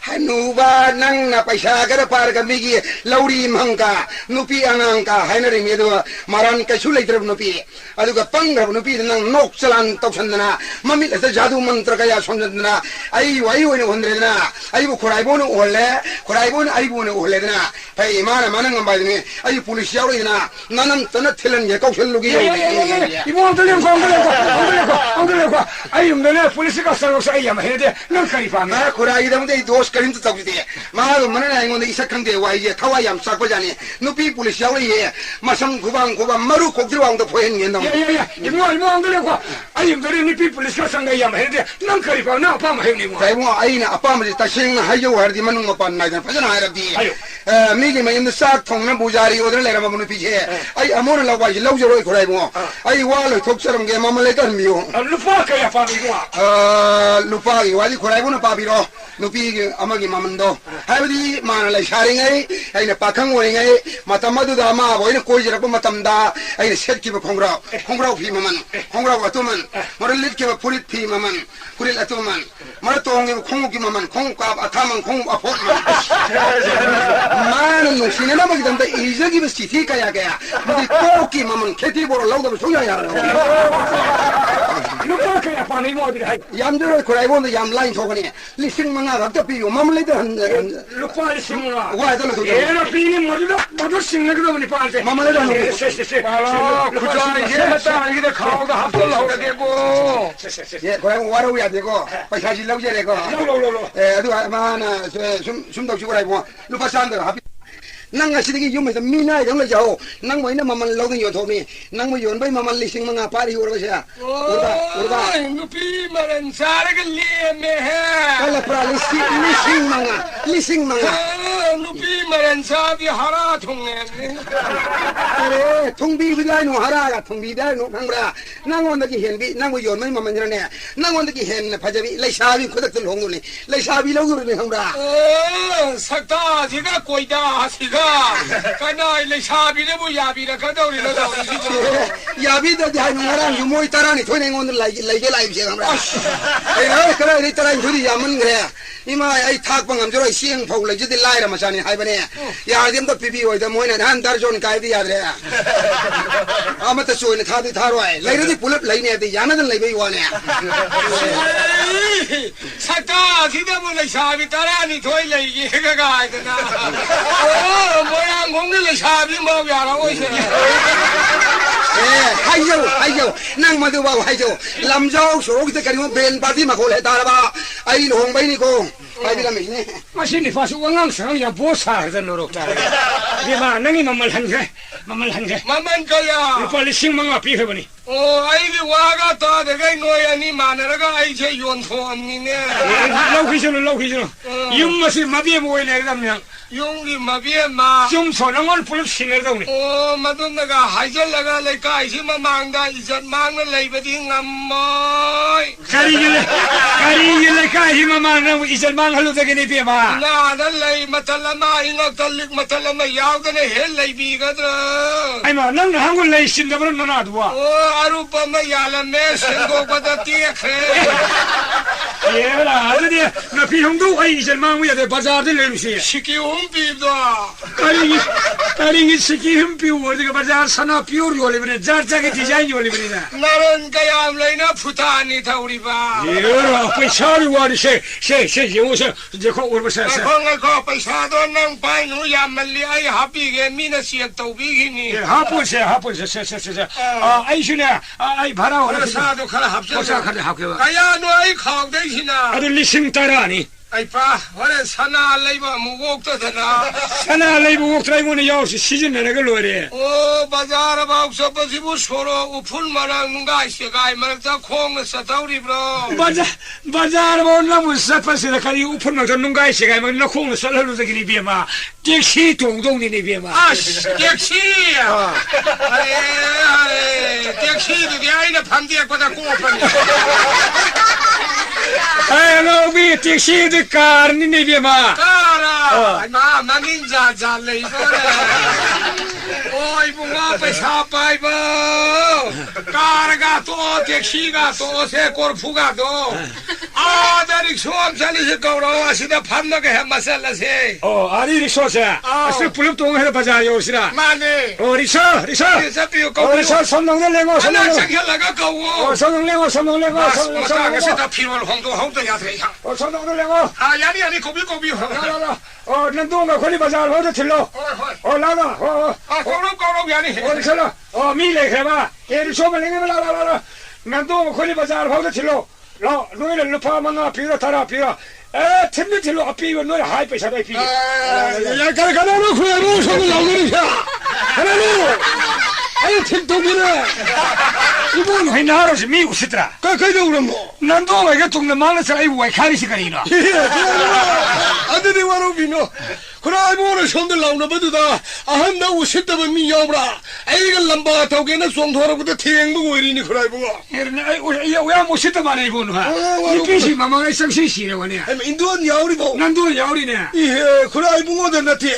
Speaker 2: hanuba nang na paisa gara par ka migi lauri mangka nupi angangka hainari medo maran ka sulai drab nupi aduga pangrab nupi nang nok chalan toksandana mami la jadu mantra ka ya somjandana ai wai wai no hondrena ai bu khorai bon olle khorai bon ai bon olle na pai mana manang ambai ni ai police yaw ina nanam tana thilan ye kausal lugi
Speaker 4: 이모 들려 거. 아이 음들네 폴리스가 살고서 아이 아마 해야 돼. 넌 거리 봐.
Speaker 2: 나 khorai dam de dos karim to tawdi ma do manana ngon de isakang de wai ye thawa yam sakol jani nupi police yaw ye masam gubang maru kokdirwang do phoen ngen dam
Speaker 4: 야야야 이모 안 들려 거. 아이 음들네 니 폴리스가 상가 아마 해야 돼. 넌 거리 봐. 나 아빠 해 니 뭐.
Speaker 2: kai mo ai na apa ma ta sing hayo har di manung pa na jan phajana ha rabdi
Speaker 4: Ayo.
Speaker 2: mi gi ma in sa thong na bujari odre le ma munu pi che ai amon la wa lau jo roi khorai mo ai wa lo thok saram ge ma ma le kan mi yo
Speaker 4: 루파 가야 봐 이거.
Speaker 2: lupa gi wa di khorai mo na pa bi ro nupi gi amagi mamando hai di ma na la sharing ai na pa khang woi ngai matam ma du da ma boi na koi jira pa matam da ai na set ki ba khongrao phi maman khongrao atuman mar lit ki ba purit phi maman kuril atuman mar tong gi khong gi maman khong ka athaman khong apot man no sine na magi dam da iza gi ba siti ka ya ga di ko ki maman kheti bor lau da so ya ya
Speaker 4: 루파 가야 봐 이모 어디 하.
Speaker 2: yam de khorai bon da yam line thok ni lising manga ga ta pi yo mam le da
Speaker 4: 루파 심으라.
Speaker 2: wa da lo
Speaker 4: 얘는 비니 모두 싱내거든 보니 빠한테.
Speaker 2: 마마를 안 하고.
Speaker 4: 쎄쎄쎄.
Speaker 3: 아 그자 이게 했다 이게 가오가 합돌 나오게 되고
Speaker 2: ye khorai wa ro ya de ko pa sa ji lau je de ko
Speaker 4: 로.
Speaker 2: adu ma na sum dau chi khorai bon lu pa san da ha nang nga sidigi yum sa mina jang la jao nang mo ina maman lo gen yo thomi nang mo yon bai maman lising manga pari ur ba sa urba
Speaker 3: nupi maran sarga leme he
Speaker 2: kala pra lising manga
Speaker 3: nupi maran sabi hara thunge
Speaker 2: are thongbi bidai no hara ga thongbi dai no khangra nang on da ki hen bi nang mo yon bai maman jana ne nang on da ki hen na phajabi lai sabi khodak tul hong ni lai sabi lo gur ni khangra
Speaker 3: sakta jiga koida siga kana le sabi ne bu yabi ra kadori lo dori
Speaker 2: ya bi da dai no ngarang yu moi tarani thoi ne ngon lai ge lai se khangra ai kara ri tarai thuri yaman gre ima ai thak pangam joro sieng phau lai jidi lai ra masani hai bane ya dim da pibi oi da moi na han dar jon kai di yad re amata soi ne thadi tharo ai lai ri pulap lai ne di yana dan lai bai wa ne
Speaker 3: sakta jiga bu le sabi tarani thoi lai ge ga ga na moyang ngong le sabi mo ya ra oi se
Speaker 2: hayo nang ma du ba hayo lam jau so ki ka ni ben party ma ko le ta ba ai long bai ni ko ai bi la me ne
Speaker 4: 마신이 파수 왕왕 상이야 보사하던 노력다. 이마 능이 mammal 한게.
Speaker 3: maman kaya
Speaker 4: 루파리 싱망아 비해보니.
Speaker 3: aigi waga ta de gai noya ni manaraga ai che yon thom ni ne
Speaker 4: lau키죠. 이음마시 마비에 모이네 그러면
Speaker 3: yongi mabie ma
Speaker 4: 좀 소랑을 불 싱내더니.
Speaker 3: madunnaga haijallaga le kai si mamangda izat mangna leibadi ngammoi
Speaker 4: 가리길래 가히마마는 이절만 할로 되겠니 비마.
Speaker 3: 나는 lei matalama ingak talik matalama yaudane hel leibigadra
Speaker 4: 아이마 넌 한국 내이 신다면 넌 아두와.
Speaker 3: arupama yalame sengokbada tiekhe
Speaker 4: 얘라 아들이 나 비형도 아이 이절만 위에 내 바자들 내미시.
Speaker 3: 시키움 bibda
Speaker 4: 가링이 시키힘 비우 어디가 바자 사나 비오리 올리브네 자자게 디자인 올리브네.
Speaker 3: naran kayam leina phutani thauriba
Speaker 4: 얘라 पैसा리 वारी से 요से देखो उर्वसे से
Speaker 3: khong paisa do nang pai nu yamalli ai happy ge mina siak tawbi gini
Speaker 4: 하포세 se 아이슈네 아이 바라 오라
Speaker 3: sa do khala hapsa
Speaker 4: 보사 카드 하케와
Speaker 3: kaya no ai khong dei sina
Speaker 4: 아들 리싱 따라니
Speaker 3: ai pa hore sana leiba mugok to thana
Speaker 4: sana leiba mugok trai mo ne yaw si season ne ga lore
Speaker 3: o bazar ba so ba si bu soro upun marang nungai se gai mar ta khong sa tauri bro
Speaker 4: bazar mo na mu sa pa se ka ri upun ma nungai se gai ma na khong sa la lu de ni bi ma taxi dong dong ni bi ma
Speaker 3: taxi are taxi de ai na pham dia ko da ko pa
Speaker 4: ai no bi taxi de car ni bi ma
Speaker 3: cara ma mangin ja ja lei bore oi bunga paisa pai ba car ga to taxi ga to se kor phuga do a da rickshaw chali se kauro asida pham na ke masala se
Speaker 4: oh ari rickshaw se ase pulup tong he bazar yo sira
Speaker 3: mane
Speaker 4: oh rickshaw
Speaker 3: sa piu ko
Speaker 4: rickshaw somnong le lengo
Speaker 3: ana
Speaker 4: somnong
Speaker 3: chakya laga ko
Speaker 4: oh somnong lengo
Speaker 3: masa ga se da pirol hong ya thei ha
Speaker 4: oh somnong le lengo
Speaker 3: a yani kobi
Speaker 4: oh nandong ga kholi bazar ho de thilo oh la la oh
Speaker 3: ko yani
Speaker 4: oh rickshaw oh mi le kheba e rickshaw me lengo la nandong kholi bazar ho de thilo 로 노이를 루파 만나 비로 타라 비로 에 팀들 들로 앞이 노이 하이 빼서 비 야 가라로 그래로 손을 나오니까 가라로 아유 팀동이네 이번 회나로지 미 우시더라
Speaker 3: 그래도 그럼 뭐
Speaker 4: 난도 이게 동네 말에서 아이 왜 가리 시간이나
Speaker 3: 안되네 와로 비노 그래 뭐는 손들 나오나 봐도다 아한 나 우시다면 미 여브라 아이가 람바 타오게나 송토라부터 탱고 이리니 그래 보고
Speaker 4: 이러네 왜 무시다만 이분 이 빛이 마마가 상시시래 원이야
Speaker 3: 인도원 야우리 보
Speaker 4: 난도 야우리네
Speaker 3: 예 그래 보고도 나티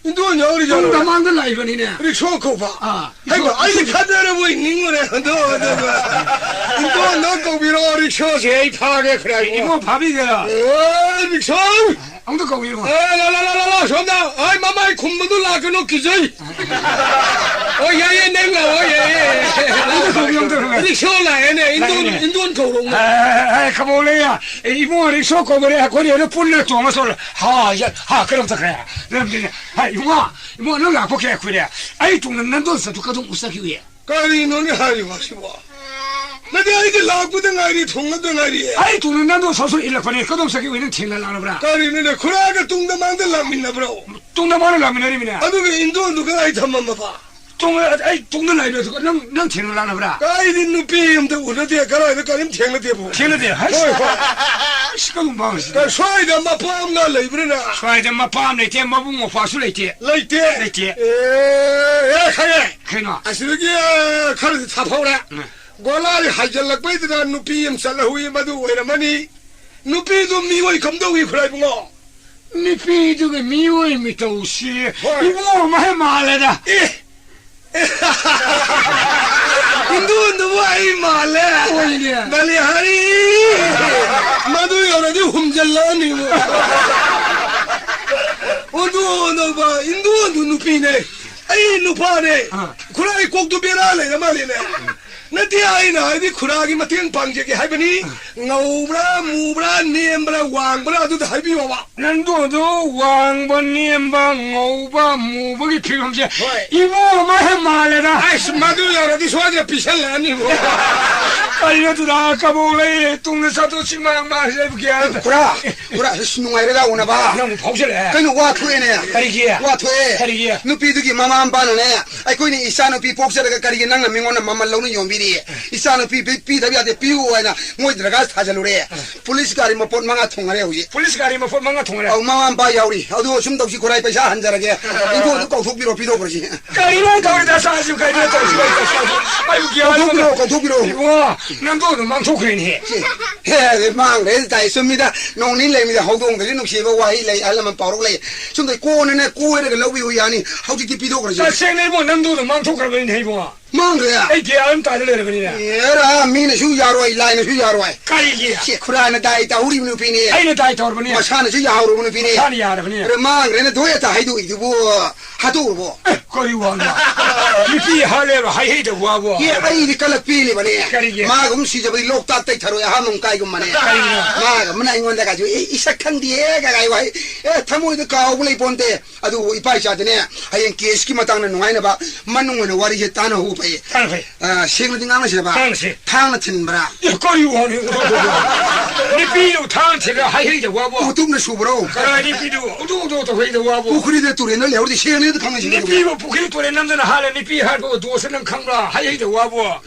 Speaker 3: 인도원 야우리잖아
Speaker 4: 동네 만들 라이브니네
Speaker 3: 우리 쇼코바 아이고 아이고 카드를 뭐 있는 거네 인도원 너 거비로 우리 쇼제 파게 그래
Speaker 4: 이거 밥이야
Speaker 3: 믹션
Speaker 4: 엉도 거기로
Speaker 3: 라라라라라 손나 아이 마마이 굶어도 라그노 기저이 야예 내가 예
Speaker 4: 엉도 거기 엉도 거기
Speaker 3: 쇼라에네 인도원 거롱
Speaker 4: 아 가볼래야 이모리 쇼코버래 거리에 불려 동어서 하 그럼 더 그래 그럼 이모 너가 그렇게 그래 아이 동는 난도 서도 가좀 우사기 위해
Speaker 3: 까리 너네 하리 와시고 나도 아이들 나쁘던 아이리 통하던 아이리
Speaker 4: 아이 동는 난도 서술 일락번에 거동사기 위는 팅날 나나 보라
Speaker 3: 까리 너네 그라가 뚱다만들 남있나 보라고
Speaker 4: 동남아를 라미나리미네
Speaker 3: 아도 그 인도원 누가 아이 탐만 봐봐
Speaker 4: 동네 라이브에서 넌 팅날 나나 보라
Speaker 3: 까이리 누피 엄대 우르디야 가라이도 까림 탱라디야 보고
Speaker 4: 팅나대 시끄러운 방식
Speaker 3: 슈아이다 마파암 나 레이브르나
Speaker 4: 슈아이다 마파암 레이테 마붕어 파술레이테
Speaker 3: 레이테 에 카예
Speaker 4: 그나
Speaker 3: 아시르기야 카르디 타파오라 골라리 하이절락바이드나 누피임 살라후이 마두 오이라마니 누피도 미워이 감독이 그라이붕어
Speaker 4: 누피도 미워이 미토시 이거 마해 말래다
Speaker 3: 인도원 누구 아이 말래
Speaker 4: 오이냐
Speaker 3: 말리하리 마두 여러디 훔잘라니 어두 너봐 인도원 누피네 아이 누파네 그라이 꼭도 베라래 말이네 나티 아이나 아이디 쿠라기 마팅 방제게 하이버니 ngau브라 무브라 니엠브라 왕브라 아두도 하이비와와
Speaker 4: 난도도 왕바 니엠바 ngau바 무브기 필요없지 이거 마해 말래다
Speaker 3: 아이스 마두 여러디 소아지 비샬라니 뭐
Speaker 4: 알려주라 까볼래 동네사도 지만 마세브기야
Speaker 2: 구라 신웅아이래가 오나봐
Speaker 4: 너무 보실래
Speaker 2: 그는 와투에네
Speaker 4: 가리기야
Speaker 2: 와투에
Speaker 4: 가리기야
Speaker 2: 누피두기 마마 안 바나네 아이 거기는 이사노 피 복사가 가리기 낭나 명원나 마마 라우는 용비리 이사노 피 다비아데 피우와나 모이 들어가 사절로래 폴리스 가리 뭐 폰망아 통하래 우지
Speaker 4: 폴리스 가리 뭐 폰망아 통하래
Speaker 2: 마마 안 바 야우리 어두 숨도 없이 고라이 पैसा 한자라게 이거 고속비로 비도 버지
Speaker 4: 가리만 가리다 사지 가리다 사지 아유 기야
Speaker 2: 고속비로
Speaker 4: 이거 난도도 망토크리니
Speaker 2: 해 망래 다 있습니다 농린래입니다 호동들이 농시가 와이 레 알라만 바로래 좀더 꼬네네 꼬에를 러비고 야니 하우지 비도 그러지
Speaker 4: 생일보 난도도 망토크리니 해보
Speaker 2: 망래야
Speaker 4: 에이 기야는 따르래 그러니
Speaker 2: 얘라 미네 슈야로이 라이네 슈야로이
Speaker 4: 가리기야
Speaker 2: 쿠라나 다이다 우리 누피니
Speaker 4: 아이네 다이 더버니
Speaker 2: 마샤나 슈야로 누피니
Speaker 4: 산이 야르버니
Speaker 2: 그래 망래네 도야다 하이도 이두고 하도고
Speaker 4: 거리 와나 니피 할래로 하이헤이도 와보
Speaker 2: 예 아이디 칼락 필리 바네
Speaker 4: 그러게.
Speaker 2: 마금 시저비 록딱 타로야 하몽 까이금 마네 마가 문나 인건데 가지고 이삭한 뒤에 가가이고 에 타모이도 가오블레 본데 아두 이파이샤드네 하yen 케스키 마땅는 농아이나 봐 만농은 와리제 따나 호파이
Speaker 4: 당시
Speaker 2: 아 시그는 딩앙나 봐
Speaker 4: 당시
Speaker 2: 탕나 틴브라
Speaker 4: 거리 와니 니피도 당시가 하이헤이도 와보
Speaker 2: 우tumna subro
Speaker 4: 그래 니피도 우도도 회도 와보
Speaker 2: 우크리데 turen을 레오디 시그네도 강나 시그
Speaker 4: 니피도 부키 또래 남자는 할래 니피 할고 도스는 강라 하이헤이도 와보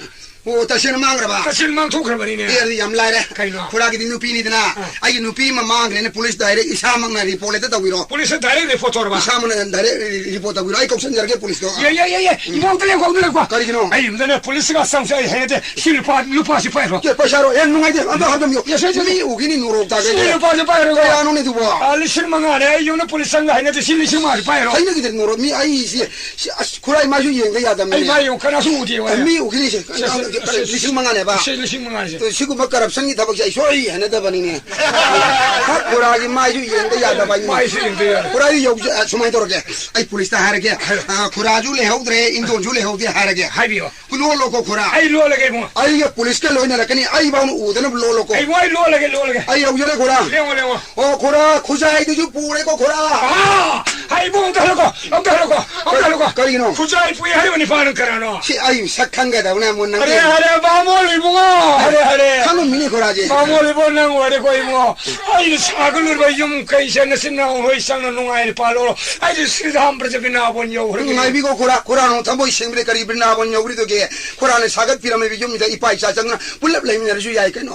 Speaker 2: o tashin mangra ba
Speaker 4: kasilmang tukar bani ne
Speaker 2: yer yam laire
Speaker 4: Kaino.
Speaker 2: kuragi di nupi ni dina ai nupi ma mangre ne police direct isa mangna report ta wiro
Speaker 4: police direct report ba
Speaker 2: isa mangna direct report ta wiro ai kopsan jarge police do
Speaker 4: ye mo tele ko ne ko
Speaker 2: kari gino
Speaker 4: ai mdane police ga sang sai hede silpa lupa si pa ro
Speaker 2: ke pasaro en nungai de anda hadam yo
Speaker 4: Yes, yes, yes.
Speaker 2: mi ugini nuro ta ge
Speaker 4: silpa si pa ro
Speaker 2: ko anu ni dubo
Speaker 4: ali silmang ale yo ne police nga hede silisi ma pa ro
Speaker 2: ai ne gider nuro mi ai si kurai ma ju yeng ga yadam
Speaker 4: ai
Speaker 2: ni
Speaker 4: ba yo kana su uti wa
Speaker 2: mi ugini se lising mangane ba
Speaker 4: silisi ma
Speaker 2: to sigu bakarap sangi tabak sai soi hana da bani ne kuragi ma ju yeng ga yadam ba
Speaker 4: mai sin de
Speaker 2: kuragi yo sumai torke ai police ta harage kuraju le hodre indo ju le hodi harage
Speaker 4: hai bio
Speaker 2: kulo loko kura
Speaker 4: ai lo lage mo
Speaker 2: ai ge police ke loina rakani ai ba nu udana lo loko
Speaker 4: ai wai lo lage
Speaker 2: ai yo jere kura
Speaker 4: lewo
Speaker 2: o kura khujai du ju pure ko kura
Speaker 4: ah hai bo onta lo
Speaker 2: kari no
Speaker 4: kujai pui hai ni pa karano
Speaker 2: si ai sakhan ga da na mun na
Speaker 4: hare ba mo li bungo hare
Speaker 2: kanu mini kuraje
Speaker 4: 마모리 보는 거래 거의 뭐 아이 사글을 봐 용케이션 신나 호이상은 농아이 팔로 아이 시다 한 버저 비나 본요
Speaker 2: ngai bi ko kura no tambo singre kari bina bon yo uri do ge kura ne sagat pirame bi yum da ipai sa changna pulap lai mi na ju yai ke no